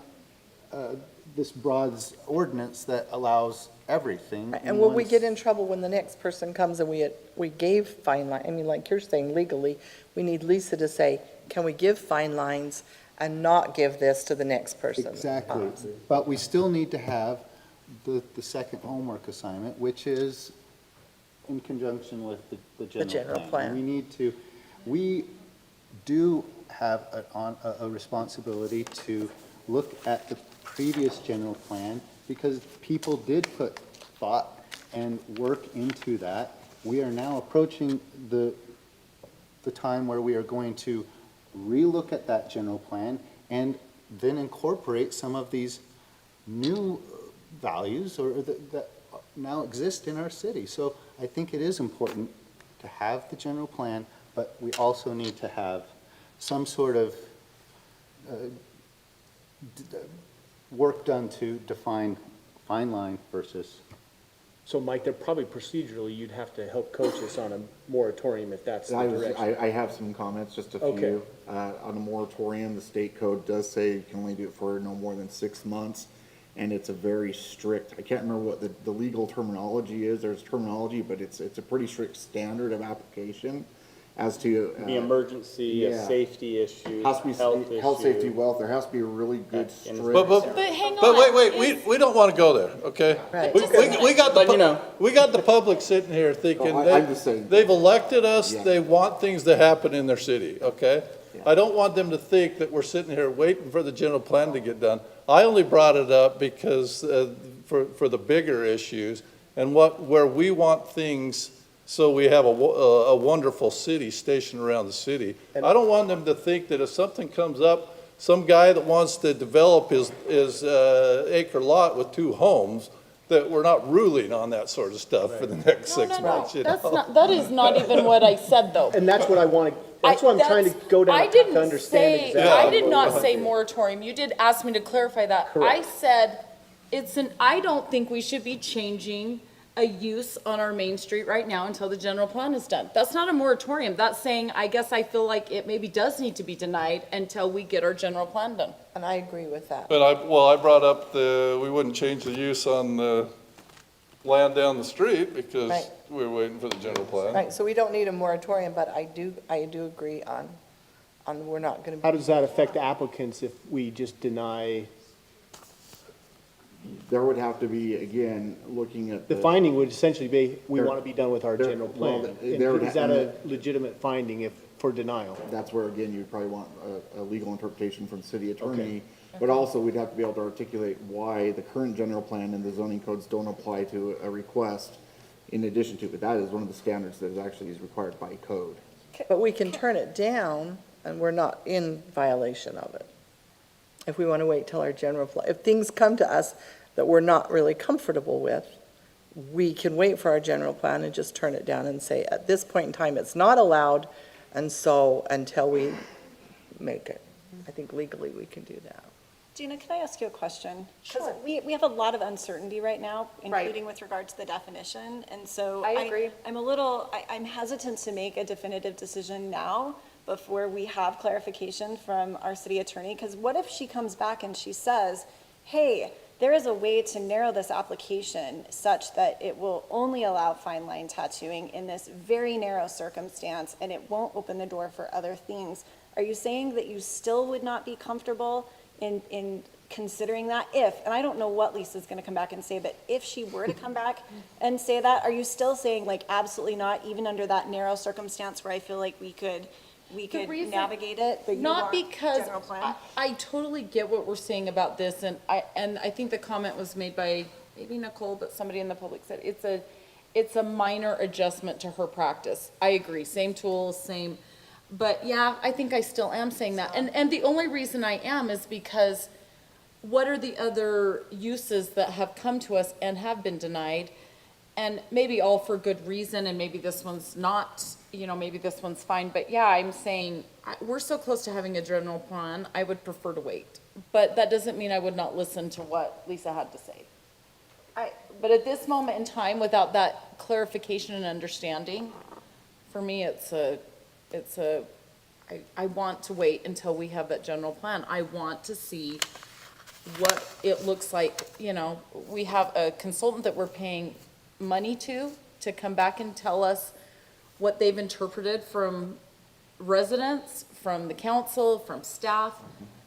this broad ordinance that allows everything. And will we get in trouble when the next person comes and we gave fine line, I mean, like you're saying legally, we need Lisa to say, can we give fine lines and not give this to the next person? Exactly, but we still need to have the second homework assignment, which is in conjunction with the general plan. We do have a responsibility to look at the previous general plan, because people did put thought and work into that. We are now approaching the time where we are going to relook at that general plan and then incorporate some of these new values that now exist in our city. So I think it is important to have the general plan, but we also need to have some sort of work done to define fine line versus. So Mike, there probably procedurally, you'd have to help coach us on a moratorium if that's the direction. I have some comments, just a few. Okay. On a moratorium, the state code does say you can only do it for no more than 6 months. and it's a very strict, I can't remember what the legal terminology is, there's terminology, but it's a pretty strict standard of application as to. The emergency, a yeah. safety issue, Has to be health safety, issue. wealth, there has to be a really good strict. But hang But on, wait, we don't want to go there, okay? Right. We got we got the public sitting here thinking, I'm just saying. they've elected us, Yeah. they want things to happen in their city, okay? I don't want them to think that we're sitting here waiting for the general plan to get done. I only brought it up because, for the bigger issues, and where we want things, so we have a wonderful city stationed around the city. I don't want them to think that if something comes up, some guy that wants to develop his acre lot with 2 homes, that we're not ruling on that sort of stuff for the next 6 months, you know? That's not, that is not even what I said, though. And that's what I want to, that's what I'm trying to go down I to didn't understand say, exactly. I did not what say we're doing. moratorium. You did ask me to clarify that. I Correct. said, I don't think we should be changing a use on our main street right now until the general plan is done. That's not a moratorium. That's saying, I guess I feel like it maybe does need to be denied until we get our general plan done. And I agree with that. But I brought up we wouldn't change the use on the land down the street because Right. we were waiting for the general plan. Right, so we don't need a moratorium, but I do agree on we're not gonna be. How does that affect applicants if we just deny? There would have to be, again, looking at. The finding would essentially be, we There- want to be done with our there- general well, plan. there would Is that ha- a legitimate finding if, for denial? That's where, again, you'd probably want a legal interpretation from the city attorney. But also, we'd have to be able to articulate why the current general plan and the zoning codes don't apply to a request in addition to, but that is one of the standards that actually is required by code. But we can turn it down, and we're not in violation of it. If we want to wait till our general plan, if things come to us that we're not really comfortable with, we can wait for our general plan and just turn it down and say, at this point in time, it's not allowed, and so until we make it. I think legally we can do that. Gina, can I ask you a question? Because we have a lot of uncertainty right now, including with regard to the definition, and so. I agree. I'm hesitant to make a definitive decision now before we have clarification from our city attorney, because what if she comes back and she says, hey, there is a way to narrow this application such that it will only allow fine line tattooing in this very narrow circumstance, and it won't open the door for other things. Are you saying that you still would not be comfortable in considering that if, and I don't know what Lisa's gonna come back and say, but if she were to come back and say that, are you still saying like absolutely not, even under that narrow circumstance where I feel like we could navigate it? But you Not want because, general plan? I totally get what we're saying about this, and I think the comment was made by maybe Nicole, but somebody in the public said, it's a minor adjustment to her practice. I agree, same tools, same, but yeah, I think I still am saying that. And the only reason I am is because what are the other uses that have come to us and have been denied? And maybe all for good reason, and maybe this one's not, maybe this one's fine, but yeah, I'm saying, we're so close to having a general plan, I would prefer to wait. But that doesn't mean I would not listen to what Lisa had to say. But at this moment in time, without that clarification and understanding, for me, I want to wait until we have that general plan. I want to see what it looks like, we have a consultant that we're paying money to come back and tell us what they've interpreted from residents, from the council, from staff,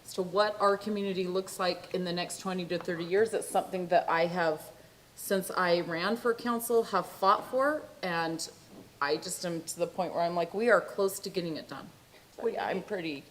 as to what our community looks like in the next 20 to 30 years. It's something that I have, since I ran for council, have fought for, and I just am to the point where I'm like, we are close to getting it done. So yeah, I'm pretty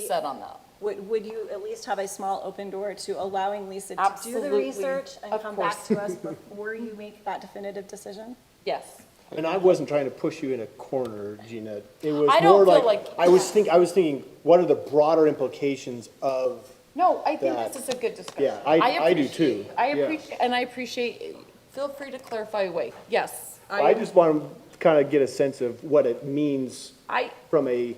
set on that. Would you at least have a small open door to allowing Lisa to do Absolutely. the research and Of come course. back to us before you make that definitive decision? Yes. And I wasn't trying to push you in a corner, Gina. It was I don't more feel like, like- I was thinking, what are the broader implications of, No, I think that- this is a good discussion. Yeah, I do too. I Yeah. appreciate, feel free to clarify away. Yes. I just want to kind of get a sense of what it means from a,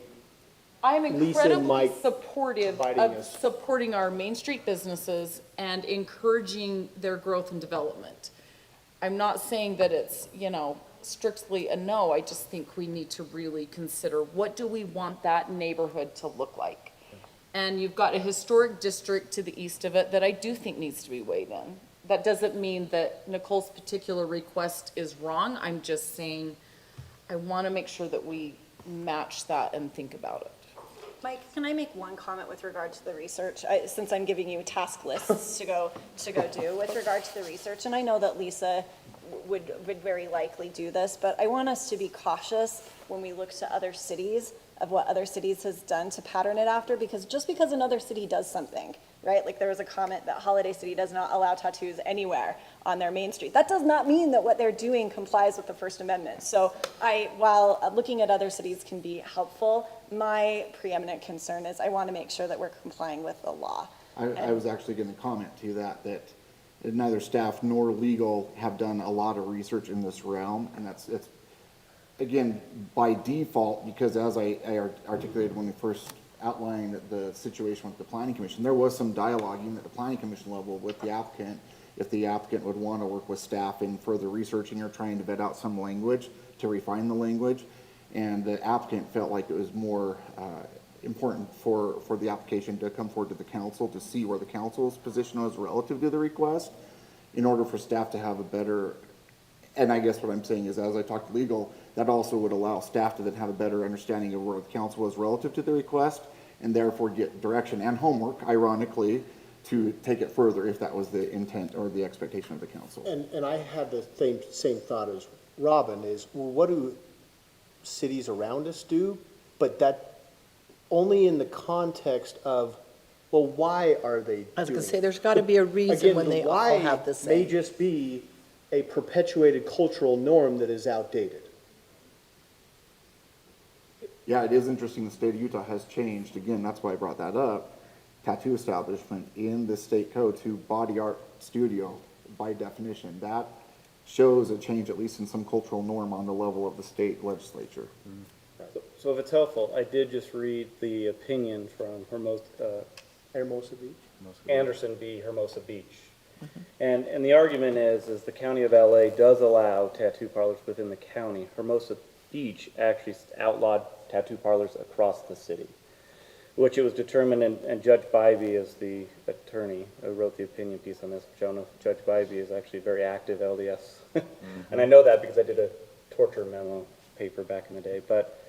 I'm Lisa and incredibly Mike supportive inviting of us. supporting our Main Street businesses and encouraging their growth and development. I'm not saying that it's, strictly a no. I just think we need to really consider, what do we want that neighborhood to look like? And you've got a historic district to the east of it that I do think needs to be weighed in. That doesn't mean that Nicole's particular request is wrong. I'm just saying, I want to make sure that we match that and think about it. Mike, can I make one comment with regard to the research? Since I'm giving you task lists to go do with regard to the research, and I know that Lisa would very likely do this, but I want us to be cautious when we look to other cities of what other cities has done to pattern it after, because just because another city does something, right? Like there was a comment that Holiday City does not allow tattoos anywhere on their main street. That does not mean that what they're doing complies with the First Amendment. So while looking at other cities can be helpful, my preeminent concern is I want to make sure that we're complying with the law. I was actually going to comment to that neither staff nor legal have done a lot of research in this realm, and it's again, by default, because as I articulated when we first outlined the situation with the Planning Commission, there was some dialoguing at the Planning Commission level with the applicant, if the applicant would want to work with staff in further researching or trying to vet out some language to refine the language. And the applicant felt like it was more important for the application to come forward to the council to see where the council's position was relative to the request in order for staff to have a better, and I guess what I'm saying is as I talk to legal, that also would allow staff to then have a better understanding of where the council was relative to the request and therefore get direction and homework, ironically, to take it further if that was the intent or the expectation of the council. And I had the same thought as Robin is, well, what do cities around us do? But that only in the context of, well, why are they I was going doing to say, it? there's got to be a reason Again, when the they all why have the may same. just be a perpetuated cultural norm that is outdated. Yeah, it is interesting the state of Utah has changed. Again, that's why I brought that up. Tattoo establishment in the state code to body art studio by definition. That shows a change, at least in some cultural norm on the level of the state legislature. So if it's helpful, I did just read the opinion from Hermosa Beach? Anderson v. Hermosa Beach. And the argument is the county of LA does allow tattoo parlors within the county. Hermosa Beach actually outlawed tattoo parlors across the city, which it was determined, and Judge Bybee is the attorney who wrote the opinion piece on this, which I don't know if Judge Bybee is actually very active LDS. And I know that because I did a torture memo paper back in the day, but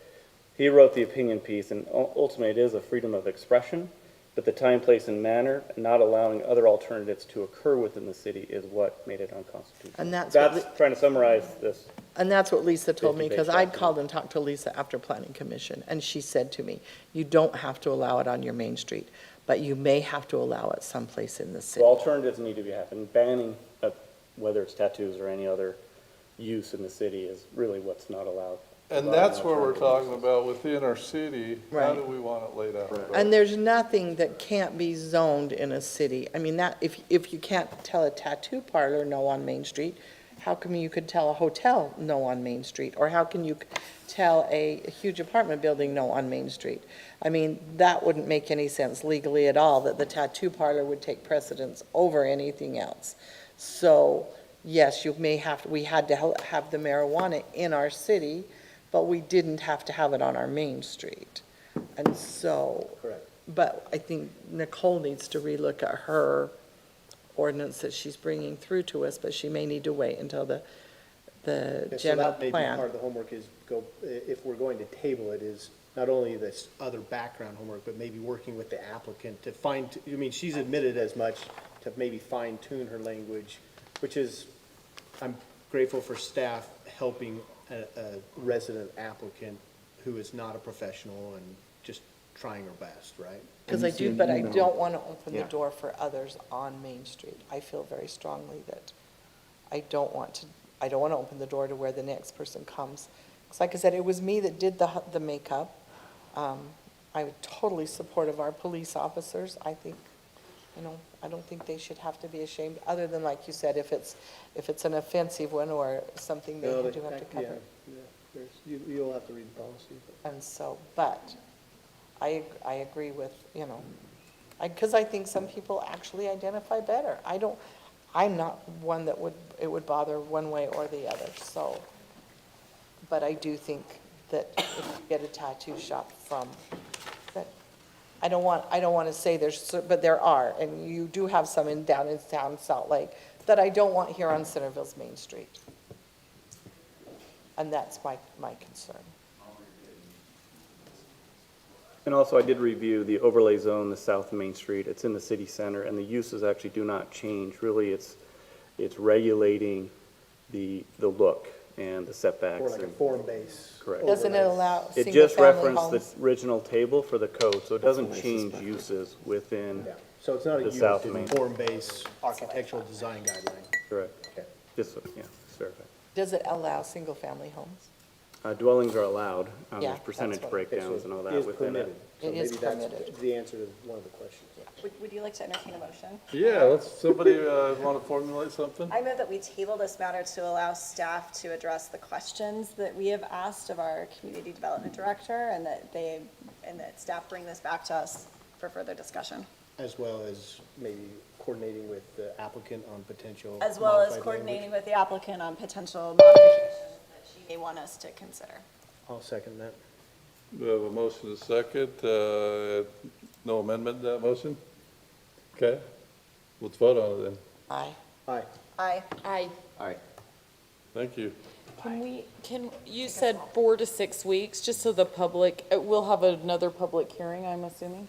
he wrote the opinion piece, and ultimately it is a freedom of expression, but the time, place, and manner, not allowing other alternatives to occur within the city is what made it unconstitutional. And that's trying to summarize this. And that's what Lisa told me, because 50-page I'd document. called and talked to Lisa after Planning Commission, and she said to me, you don't have to allow it on your main street, but you may have to allow it someplace in the So city. alternatives need to be happening. Banning, whether it's tattoos or any other use in the city is really what's not allowed. And that's where we're talking about within our city, how Right. do we want it laid out? And there's nothing that can't be zoned in a city. I mean, that, if you can't tell a tattoo parlor no on Main Street, how come you could tell a hotel no on Main Street? Or how can you tell a huge apartment building no on Main Street? I mean, that wouldn't make any sense legally at all, that the tattoo parlor would take precedence over anything else. So, yes, we had to have the marijuana in our city, but we didn't have to have it on our main street. And so, Correct. but I think Nicole needs to relook at her ordinance that she's bringing through to us, but she may need to wait until the Okay, so general that may be plan. part of the homework is if we're going to table it, is not only this other background homework, but maybe working with the applicant to she's admitted as much, to maybe fine tune her language, which is, I'm grateful for staff helping a resident applicant who is not a professional and just trying her best, right? Because I don't want to open the Yeah. door for others on Main Street. I feel very strongly that I don't want to open the door to where the next person comes. Because like I said, it was me that did the makeup. I'm totally supportive of our police officers. I think, I don't think they should have to be ashamed, other than, like you said, if it's an offensive one or something they do have to cover. You'll have to read the policy. And so, but I agree with, because I think some people actually identify better. I'm not one that it would bother one way or the other, so. But I do think that if you get a tattoo shop that I don't want to say but there are, and you do have some down in Salt Lake that I don't want here on Centerville's Main Street. And that's my concern. And also, I did review the overlay zone, the South Main Street. It's in the city center, and the uses actually do not change. Really, it's regulating the look and the setbacks. Or like a and- form-based. Correct. Doesn't it allow It just single-family referenced the original table for the code, so it doesn't change uses within, Yeah, so it's not a The use, South it's Main. form-based architectural design guideline. correct. Okay. Just, yeah, just verify. Does it allow single-family homes? Dwellings are allowed. Yeah, There's that's percentage what- breakdowns and all that Is within permitted. it. So It is maybe that's permitted. the answer to one of the questions. Would you like to entertain a motion? Yeah, somebody want to formulate something? I move that we table this matter to allow staff to address the questions that we have asked of our community development director, and that staff bring this back to us for further discussion. As well as maybe coordinating with the applicant on potential. As well as modified coordinating language. with the applicant on potential modifications that she may want us to consider. I'll second that. We have a motion and a second. No amendment to that motion? Okay, let's vote on it then. Aye. Aye. Aye. I, Aye. Thank you. you said 4 to 6 weeks, just so the public, we'll have another public hearing, I'm assuming?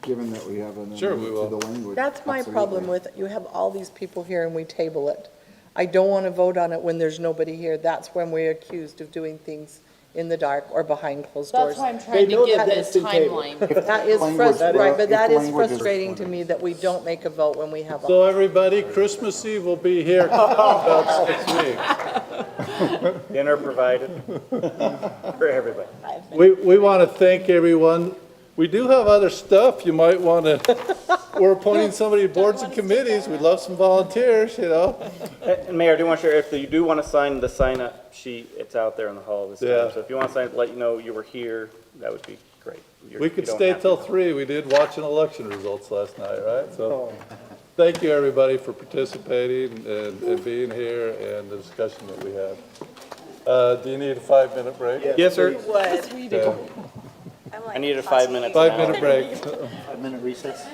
Given that we have an Sure, amendment we to the will. language. That's my absolutely. problem with it. You have all these people here and we table it. I don't want to vote on it when there's nobody here. That's when we're accused of doing things in the dark or behind closed doors. That's why I'm trying to know give that this that's been tabled. timeline. That is Language, frustrating, right, but if that is language is- frustrating to me that we don't make a vote when we have. So everybody, Christmas Eve will be here about 6 weeks. Dinner provided for everybody. We want to thank everyone. We do have other stuff you might want to, we're appointing somebody to boards and committees. We'd love some volunteers, you know? And Mayor, I do want to share, if you do want to sign the sign-up sheet, it's out there in the hall this Yeah. time. So if you want to sign, let you know you were here, that would be great. We could stay till 3. We did watching election results last night, right? So, thank you, everybody, for participating and being here and the discussion that we had. Do you need a 5-minute break? Yes, sir. Would. Okay. I need a 5-minute. 5-minute break. 5-minute recess.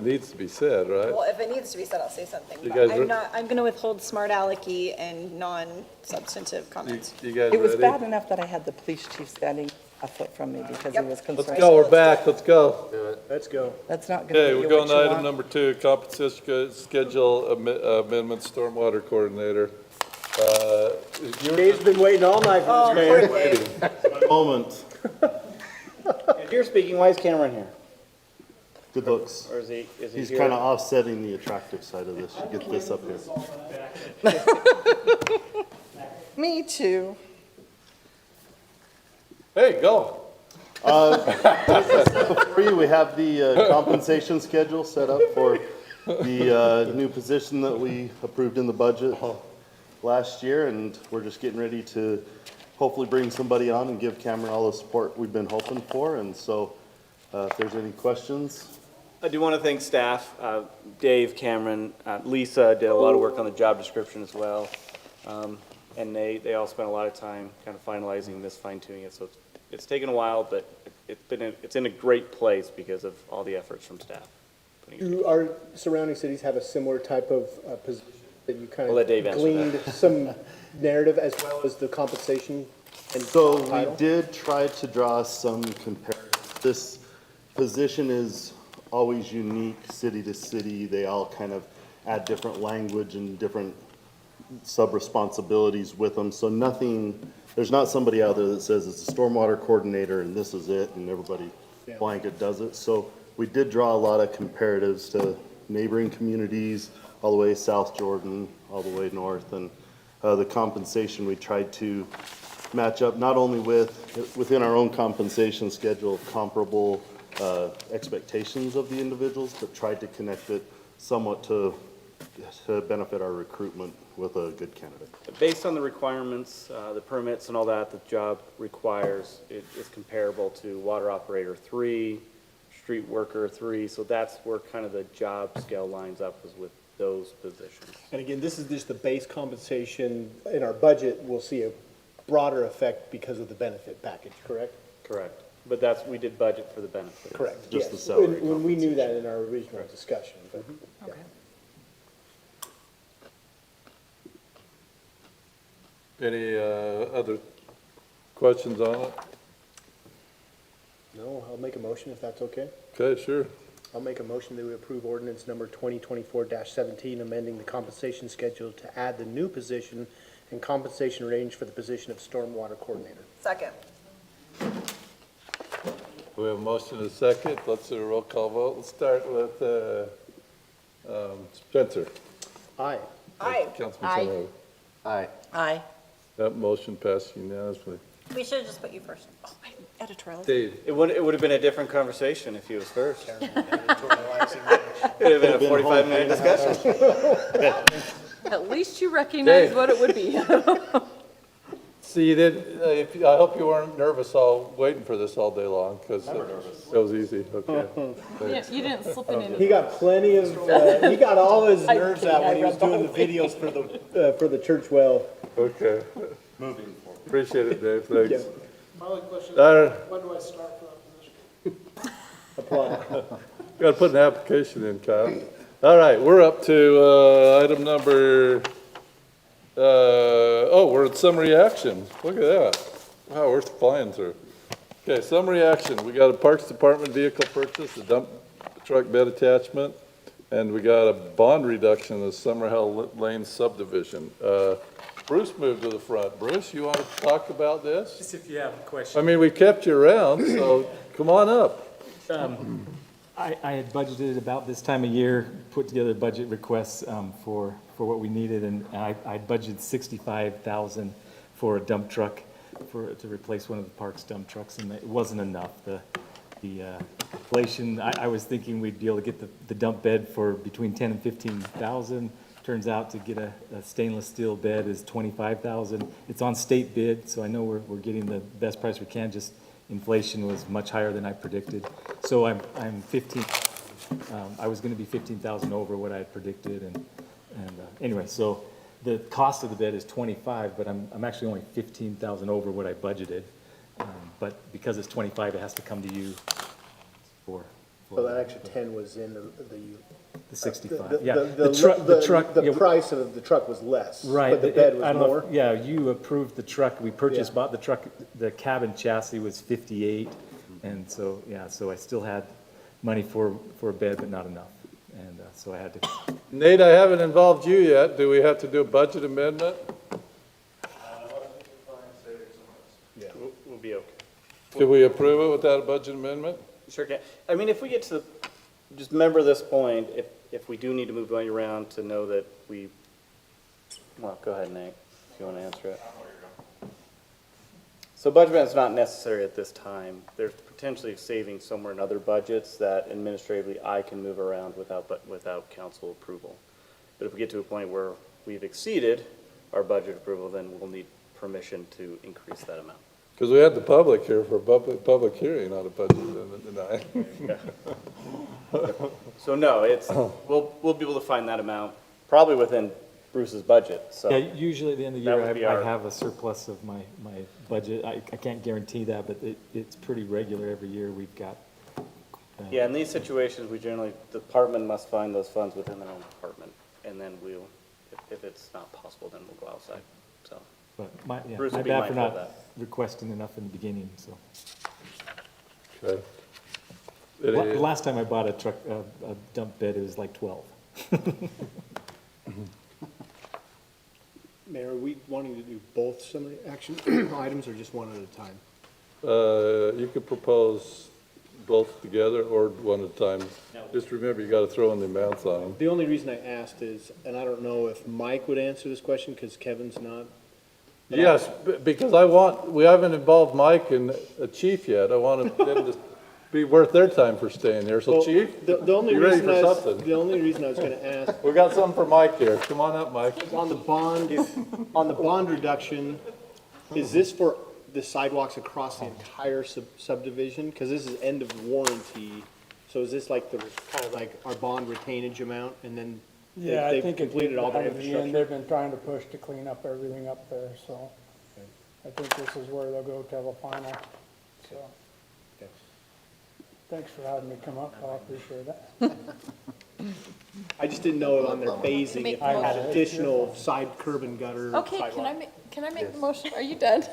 needs to be said, right? Well, if it needs to be said, I'll say something, You but guys I'm gonna withhold smart alecky and non-substantive comments. You guys It was ready? bad enough that I had the police chief standing a foot from me because he was concerned. Let's go, we're back, let's go. Let's go. That's not gonna Okay, get we're you going what to you item want. number 2, compensation schedule amendment, stormwater coordinator. Dave's been waiting all night for this, man. Moment. If you're speaking, why is Cameron here? Good looks. Or is he He's here? kind of offsetting the attractive side of this. You get this up here. Me too. Hey, go. Before you, we have the compensation schedule set up for the new position that we approved in the budget last year, and we're just getting ready to hopefully bring somebody on and give Cameron all the support we've been hoping for. And so if there's any questions. I do want to thank staff, Dave, Cameron, Lisa did a lot of work on the job description as well. And they all spent a lot of time kind of finalizing this, fine tuning it. So it's taken a while, but it's in a great place because of all the efforts from staff. Do our surrounding cities have a similar type of position that you kind I'll let Dave of answer gleaned that. some narrative as well as the compensation and So title? we did try to draw some comparisons. This position is always unique city to city. They all kind of add different language and different sub-responsibilities with them. So there's not somebody out there that says it's a stormwater coordinator and this is it and everybody blanket does it. So we did draw a lot of comparatives to neighboring communities, all the way South Jordan, all the way north. And the compensation we tried to match up not only within our own compensation schedule, comparable expectations of the individuals, but tried to connect it somewhat to benefit our recruitment with a good candidate. Based on the requirements, the permits and all that the job requires, it is comparable to water operator 3, street worker 3. So that's where kind of the job scale lines up is with those positions. And again, this is just the base compensation. In our budget, we'll see a broader effect because of the benefit package, correct? Correct. But we did budget for the benefits. Correct. Just the yes. salary When we knew that in our original discussion, but, yeah. Any other questions on it? No, I'll make a motion if that's okay. Okay, sure. I'll make a motion that we approve ordinance number 2024-17, amending the compensation schedule to add the new position and compensation range for the position of stormwater coordinator. Second. We have a motion and a second. Let's do a roll call vote. Let's start with Spencer. Aye. Aye. Councilman Aye. Summerall. Aye. Aye. That motion passed unanimously. We should have just put you first. Oh, my editorial. Dave. It would have been a different conversation if he was first. It would have been a 45-minute discussion. At least you recognize Dave. what it would be. See, you did, I hope you weren't nervous waiting for this all day long, because it was easy. Okay. Thanks. You didn't slip it in. He got plenty of, he got all his I'm nerves kidding, out when I he was read the doing the whole thing. videos for the church well. Okay. Moving forward. Appreciate it, Dave. Thanks. Yeah. My only question Uh, is, when do I start for that position? Apply. Got to put an application in, Kyle. All right, we're up to item number, we're at summary action. Look at that. Wow, we're flying through. Okay, summary action. We got a Parks Department vehicle purchase, a dump truck bed attachment, and we got a bond reduction in the Summerhill Lane subdivision. Bruce moved to the front. Bruce, you want to talk about this? Just if you have a I question. mean, we kept you around, so come on up. I had budgeted about this time of year, put together budget requests for what we needed, and I budgeted $65,000 for a dump truck to replace one of the park's dump trucks, and it wasn't enough. The inflation, I was thinking we'd be able to get the dump bed for between $10,000 and $15,000. Turns out to get a stainless steel bed is $25,000. It's on state bid, so I know we're getting the best price we can. Just inflation was much higher than I predicted. So I'm 15. I was going to be 15,000 over what I had predicted, and anyway, so the cost of the bed is 25, but I'm actually only 15,000 over what I budgeted. But because it's 25, it has to come to you for So that extra 10 was in the 65, yeah. The truck, The yeah, price of the truck was less. right. But the bed I was don't know if- more. Yeah, you approved the truck, we purchased, Yeah. bought the truck, the cabin chassis was 58, and so, yeah, so I still had money for a bed, but not enough, and so I had to. Nate, I haven't involved you yet. Do we have to do a budget amendment? We'll be okay. Could we approve it without a budget amendment? Sure can. I mean, if we get to the, just remember this point, if we do need to move money around to know that we, well, go ahead, Nate, if you want to answer it. So budget amendment's not necessary at this time. There's potentially savings somewhere in other budgets that administratively I can move around without council approval. But if we get to a point where we've exceeded our budget approval, then we'll need permission to increase that amount. Because we had the public here for a public hearing, not a budget amendment tonight. So no, we'll be able to find that amount probably within Bruce's budget, so. Yeah, usually at the end of the That year, would be I our- have a surplus of my budget. I can't guarantee that, but it's pretty regular every year. We've got. Yeah, in these situations, the department must find those funds within their own department, and then we'll, if it's not possible, then we'll go outside, so. But Bruce my would be bad for mindful of not that. requesting enough in the beginning, so. Okay. The last time I bought a truck, a dump bed, it was like 12. Mayor, are we wanting to do both summary action items or just one at a time? You could propose both together or one at a time. Just remember, you gotta throw in the amounts on them. The only reason I asked is, and I don't know if Mike would answer this question because Kevin's not. Yes, because we haven't involved Mike and the chief yet. I want them to be worth their time for staying here. So Well, chief, the only you ready reason for I was, something? the only reason I was gonna ask, We got something for Mike here. Come on up, Mike. on the bond reduction, is this for the sidewalks across the entire subdivision? Because this is end of warranty, so is this like kind of like our bond retainage amount, and then Yeah, I they've think it's completed all their out of the end, infrastructure? they've been trying to push to clean up everything up there, so I think this is where they'll go to the final, so. Okay. Thanks for having me come up, I appreciate it. I just didn't know on their phasing make if the I had motion. additional side curb and gutter Okay, sidewalk. can I make the motion? Are you done?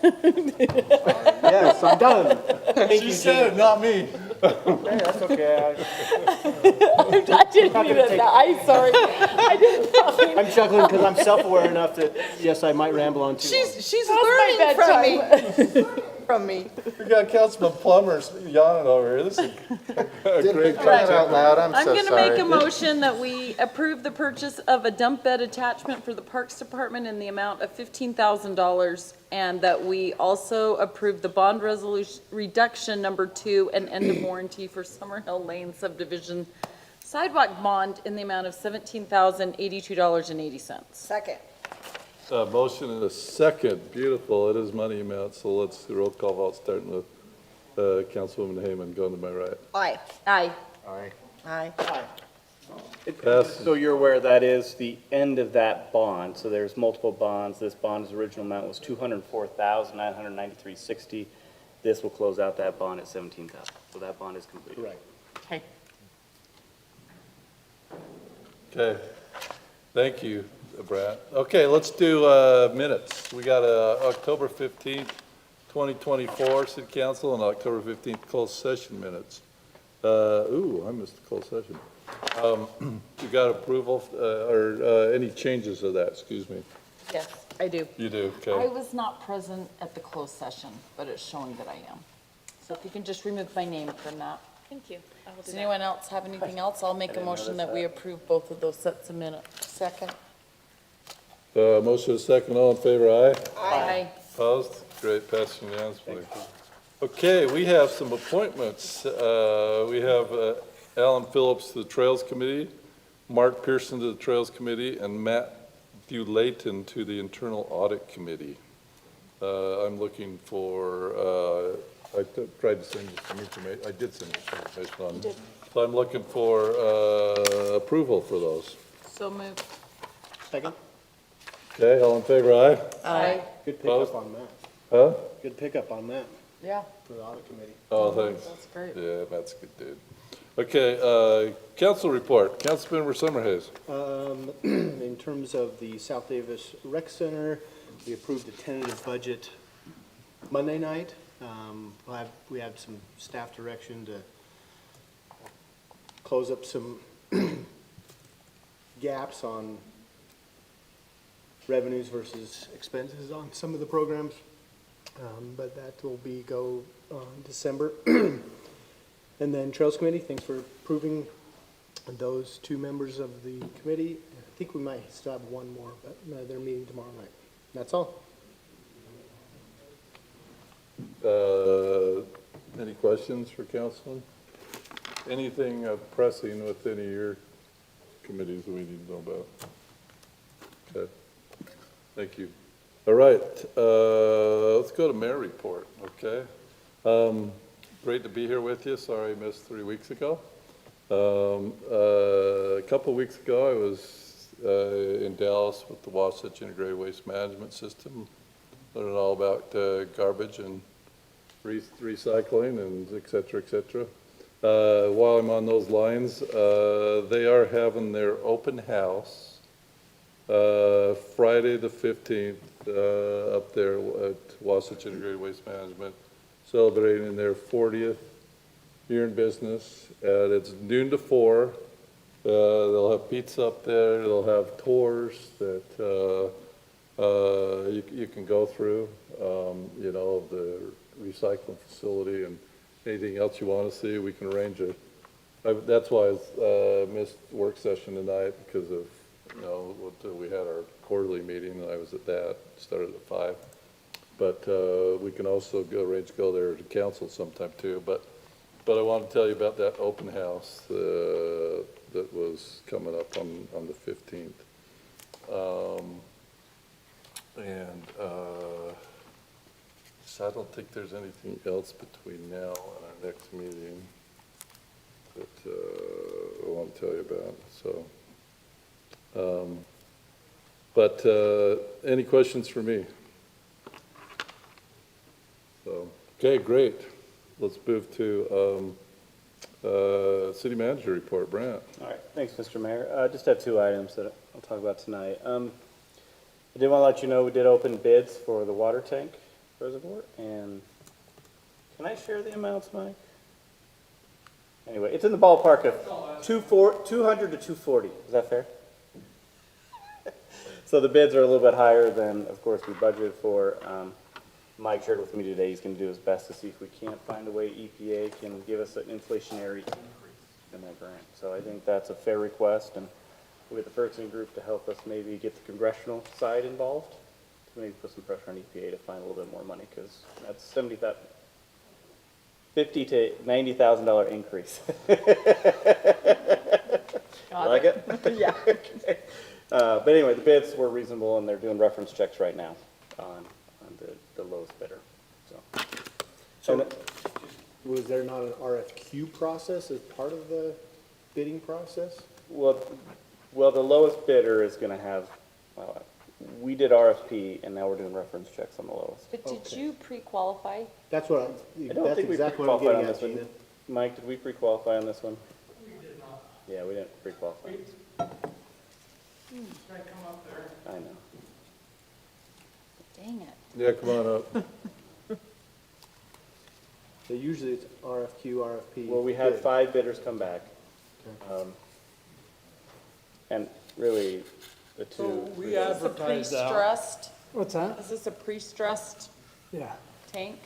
Yes, I'm done. Thank you, Gina. not me. Okay, that's okay. I didn't mean it, I'm sorry. I didn't mean. I'm chuckling because I'm self-aware enough that, yes, I might ramble on too long. She's Past my learning from me. We got Councilman Plumbers yawning over here. This is a great project. out loud, I'm I'm so gonna make sorry. a motion that we approve the purchase of a dump bed attachment for the Parks Department in the amount of $15,000, and that we also approve the bond resolution, reduction number 2 and end of warranty for Summerhill Lane subdivision sidewalk bond in the amount of $17,082.80. Second. Motion and a second. Beautiful. It is money amount. So let's do roll call vote, starting with Councilwoman Hayman, going to my right. Aye. Aye. Aye. Passes. So you're aware that is the end of that bond, so there's multiple bonds. This bond's original amount was $204,993.60. This will close out that bond at $17,000, so that bond is completed. Right. Okay. Okay. Thank you, Brad. Okay, let's do minutes. We got October 15th, 2024 City Council and October 15th closed session minutes. Ooh, I missed the closed session. You got approval or any changes of that, excuse me? Yes. I do. You do, I okay. was not present at the closed session, but it's showing that I am. So if you can just remove my name from that. Thank you. I will do Does that. anyone else have anything else? I'll make a motion that we approve both of those sets of minutes. Second. Motion is second. All in favor, aye? Aye. Opposed? Great, passed unanimously. Okay, we have some appointments. We have Alan Phillips to the Trails Committee, Mark Pearson to the Trails Committee, and Matthew Layton to the Internal Audit Committee. I'm looking for, I tried to send you some information, I did send you some information on them. So I'm looking for approval for those. So moved. Second? Okay, all in favor, aye? Aye. Good Opposed? pickup on that. Huh? Good pickup on that Yeah, for the audit committee. Oh, thanks. that's great. Yeah, that's a good, dude. Okay, council report, Councilmember Summerhays. In terms of the South Davis Rec Center, we approved a tentative budget Monday night. We have some staff direction to close up some gaps on revenues versus expenses on some of the programs. But that will go on December. And then Trails Committee, thanks for approving those two members of the committee. I think we might still have one more, but they're meeting tomorrow night. That's all. Any questions for council? Anything pressing with any of your committees that we need to know about? Okay, thank you. All right, let's go to mayor report, okay? Great to be here with you. Sorry I missed 3 weeks ago. A couple weeks ago, I was in Dallas with the Wasatch Integrated Waste Management System, learning all about garbage and recycling and et cetera, et cetera. While I'm on those lines, they are having their open house Friday the 15th up there at Wasatch Integrated Waste Management, celebrating their 40th year in business. And it's noon to 4. They'll have pizza up there. They'll have tours that you can go through, you know, the recycling facility and anything else you want to see. We can arrange that's why I missed work session tonight, because of, you know, we had our quarterly meeting and I was at that, started at 5. But we can also arrange to go there to council sometime too. But I want to tell you about that open house that was coming up on the 15th. So I don't think there's anything else between now and our next meeting that I want to tell you about. So, any questions for me? So, okay, great. Let's move to city manager report. Brant. All right, thanks, Mr. Mayor. I just have 2 items that I'll talk about tonight. I did want to let you know we did open bids for the water tank reservoir, and can I share the amounts, Mike? Anyway, it's in the ballpark of 200 to 240. Is that fair? So the bids are a little bit higher than, of course, we budgeted for. Mike shared with me today he's going to do his best to see if we can't find a way EPA can give us an inflationary increase in that grant. So I think that's a fair request, and with the Ferguson group to help us maybe get the congressional side involved, to maybe put some pressure on EPA to find a little bit more money, because that's $50,000 to $90,000 increase. Got like it? Yeah. Okay. But anyway, the bids were reasonable, and they're doing reference checks right now on the lowest bidder. So was there not an RFQ process as part of the bidding process? Well, the lowest bidder is going to have, we did RFP, and now we're doing reference checks on the lowest. But did you pre-qualify? That's what I don't think we exactly what I'm pre-qualified on getting this at, one. Gina. Mike, did we pre-qualify on this one? We did not. Yeah, we didn't pre-qualify. Should I come up there? I know. Dang it. Yeah, come on up. So usually it's RFQ, RFP. Well, we had bid. 5 bidders come back. Okay. And really, the two. we Is this a advertised out. pre-stressed, What's that? is this a pre-stressed Yeah, tank?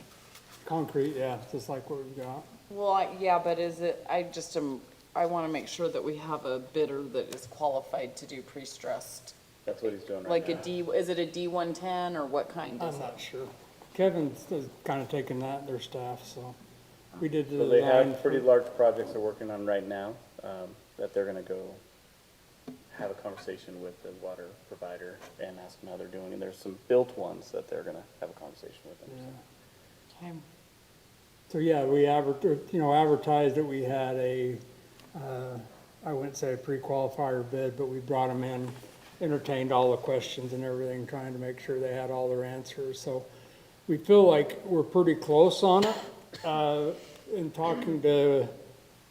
concrete, yeah, just like what we've got. Well, yeah, but is it, I want to make sure that we have a bidder that is qualified to do pre-stressed. That's what he's doing right Like now. is it a D110 or what kind is I'm it? not sure. Kevin's kind of taking that, their staff, so we did the So they design. have pretty large projects they're working on right now, that they're gonna go have a conversation with the water provider and ask them how they're doing. And there's some built ones that they're gonna have a conversation with them. Yeah. Okay. So, yeah, we advertised that we had I wouldn't say a pre-qualifier bid, but we brought them in, entertained all the questions and everything, trying to make sure they had all their answers. So we feel like we're pretty close on it. In talking to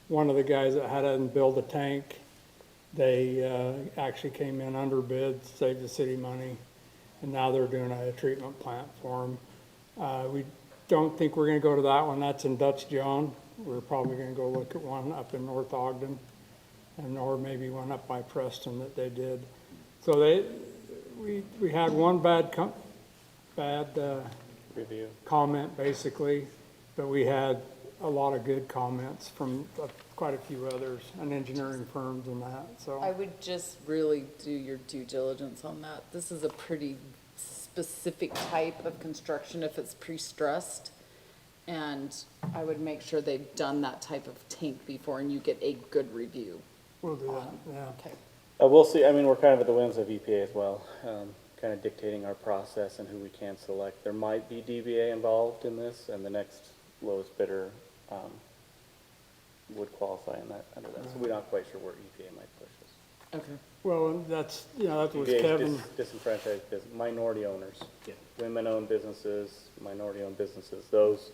one of the guys that had to build a tank, they actually came in under bid, saved the city money, and now they're doing a treatment plant for them. We don't think we're gonna go to that one, that's in Dutch John. We're probably gonna go look at one up in North Ogden, and or maybe one up by Preston that they did. So we had one bad Review. comment, basically, but we had a lot of good comments from quite a few others, and engineering firms and that, so. I would just really do your due diligence on that. This is a pretty specific type of construction if it's pre-stressed. And I would make sure they've done that type of tank before and you get a good review. We'll do that, yeah. Okay. We'll see, I mean, we're kind of at the whims of EPA as well, kind of dictating our process and who we can select. There might be DBA involved in this, and the next lowest bidder would qualify in that, under that. So we're not quite sure where EPA might push us. Okay. Well, and that's, that was EPA is Kevin. disenfranchised minority owners. Women-owned businesses, minority-owned businesses, those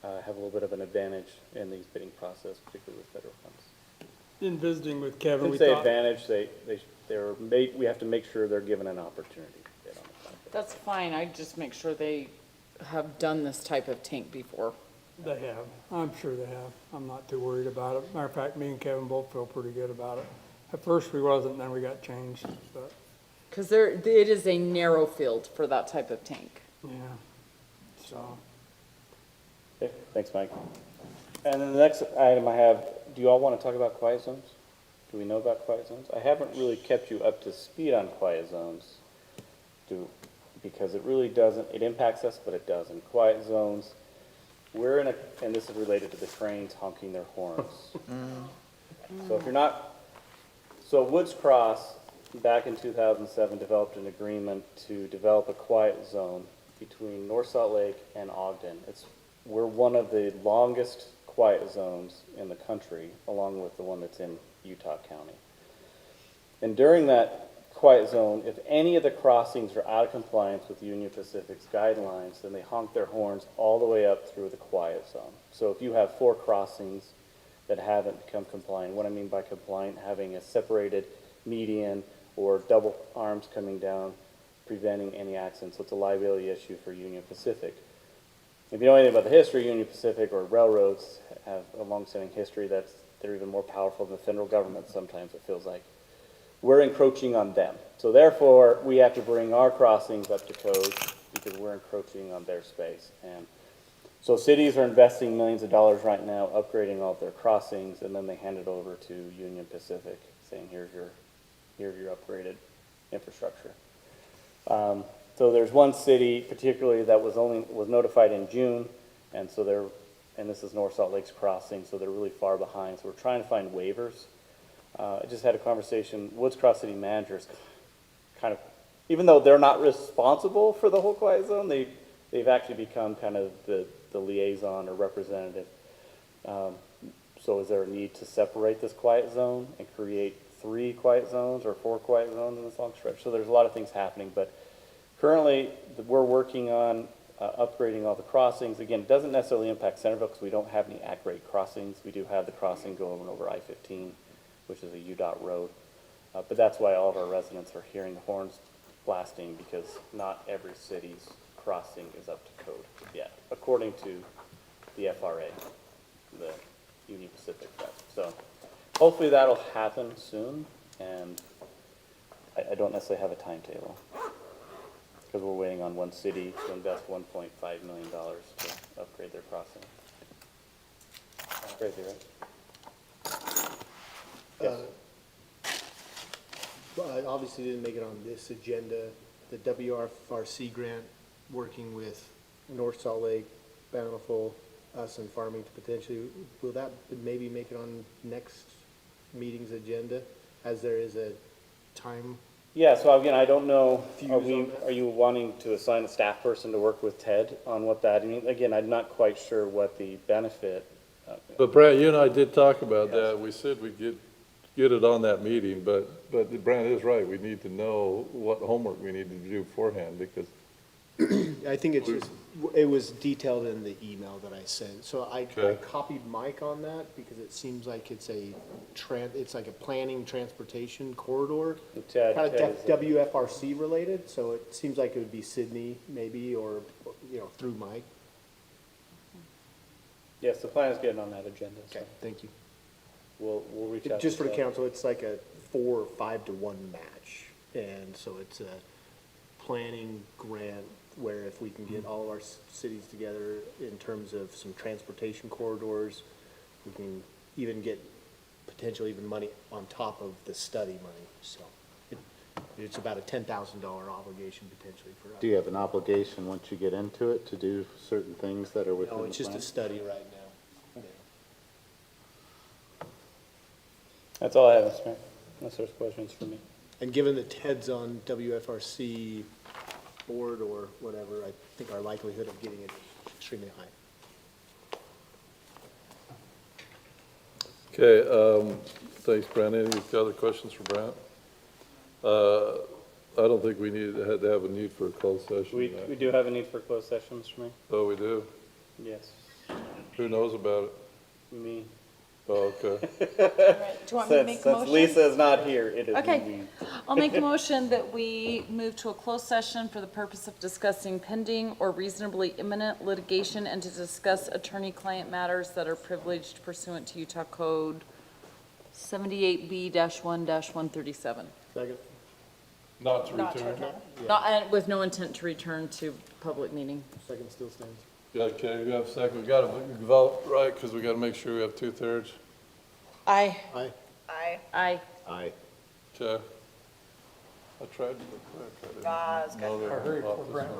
have a little bit of an advantage in these bidding process, particularly with federal funds. In visiting with Kevin, we Since they thought. advantage, we have to make sure they're given an opportunity to bid on the contract. That's fine. I'd just make sure they have done this type of tank before. They have, I'm sure they have. I'm not too worried about it. Matter of fact, me and Kevin both feel pretty good about it. At first we wasn't, then we got changed, but, Because it is a narrow field for that type of tank. yeah, so. Okay, thanks, Mike. And then the next item I have, do you all want to talk about quiet zones? Do we know about quiet zones? I haven't really kept you up to speed on quiet zones, because it really doesn't, it impacts us, but it doesn't. Quiet zones, we're in a, and this is related to the trains honking their horns. So if you're not, so Woods Cross, back in 2007, developed an agreement to develop a quiet zone between North Salt Lake and Ogden. We're one of the longest quiet zones in the country, along with the one that's in Utah County. And during that quiet zone, if any of the crossings are out of compliance with Union Pacific's guidelines, then they honk their horns all the way up through the quiet zone. So if you have 4 crossings that haven't become compliant, what I mean by compliant, having a separated median or double arms coming down, preventing any accidents, so it's a liability issue for Union Pacific. If you know anything about the history, Union Pacific or railroads have a long-standing history that's they're even more powerful than the federal government sometimes, it feels like. We're encroaching on them. So therefore, we have to bring our crossings up to code because we're encroaching on their space. And so cities are investing millions of dollars right now upgrading all of their crossings, and then they hand it over to Union Pacific saying, here's your upgraded infrastructure. So there's one city particularly that was notified in June, and so and this is North Salt Lake's crossing, so they're really far behind. So we're trying to find waivers. I just had a conversation, Woods Cross City managers kind of, even though they're not responsible for the whole quiet zone, they've actually become kind of the liaison or representative. So is there a need to separate this quiet zone and create 3 quiet zones or 4 quiet zones in this long stretch? So there's a lot of things happening, but currently we're working on upgrading all the crossings. Again, it doesn't necessarily impact Centerville because we don't have any at-grade crossings. We do have the crossing going over I-15, which is a UDOT road. But that's why all of our residents are hearing the horns blasting, because not every city's crossing is up to code yet, according to the FRA, the Union Pacific rep. So hopefully that'll happen soon, and I don't necessarily have a timetable, because we're waiting on one city to invest $1.5 million to upgrade their crossing. Crazy, right? Yes. Well, I obviously didn't make it on this agenda, the WRFRC grant, working with North Salt Lake, Bountiful, us and Farmington potentially, will that maybe make it on next meeting's agenda, as there is a time? Yeah, so again, I don't know, Views on that? are you wanting to assign a staff person to work with Ted on what that, I mean, again, I'm not quite sure what the benefit. But Brant, you and I did talk about that. We said we'd get it on that meeting, but Brant is right. We need to know what homework we need to do beforehand, because I think it's just, it was detailed in the email that I sent. So I copied Mike on that because it seems like it's it's like a planning transportation corridor. Ted Kind is of WFRC related, so it seems like it would be Sydney maybe, or, through Mike. Yes, the plan is getting on that agenda, so Okay, thank you. we'll reach out. Just to for the Ted. council, it's like a 4 or 5 to 1 match. And so it's a planning grant where if we can get all of our cities together in terms of some transportation corridors, we can even get potentially even money on top of the study money. So it's about a $10,000 obligation potentially for us. Do you have an obligation once you get into it to do certain things that are within the No, plan? it's just a study right now. Yeah. That's all I have, Mr. Mayor, unless there's questions for me. And given that Ted's on WFRC board or whatever, I think our likelihood of getting it is extremely high. Okay, thanks, Brent. Any other questions for Brent? I don't think we had to have a need for a closed session. We do have a need for a closed session, Mr. Mayor? Oh, we do? Yes. Who knows about it? Me. Oh, okay. Do you want me to make a Since motion? Lisa is not here, it is Okay. me. I'll make a motion that we move to a closed session for the purpose of discussing pending or reasonably imminent litigation and to discuss attorney-client matters that are privileged pursuant to Utah Code 78B-1-137. Second. Not to Not return? Not, with no intent to return to public meeting. Second still stands. Yeah, okay, we have a second. We got to vote, right, because we got to make sure we have 2/3. Aye. Aye. Aye. Aye. Aye. Okay. I tried to look quick. I didn't Ah, it's good. know there Hurry was a lot before this Brent morning.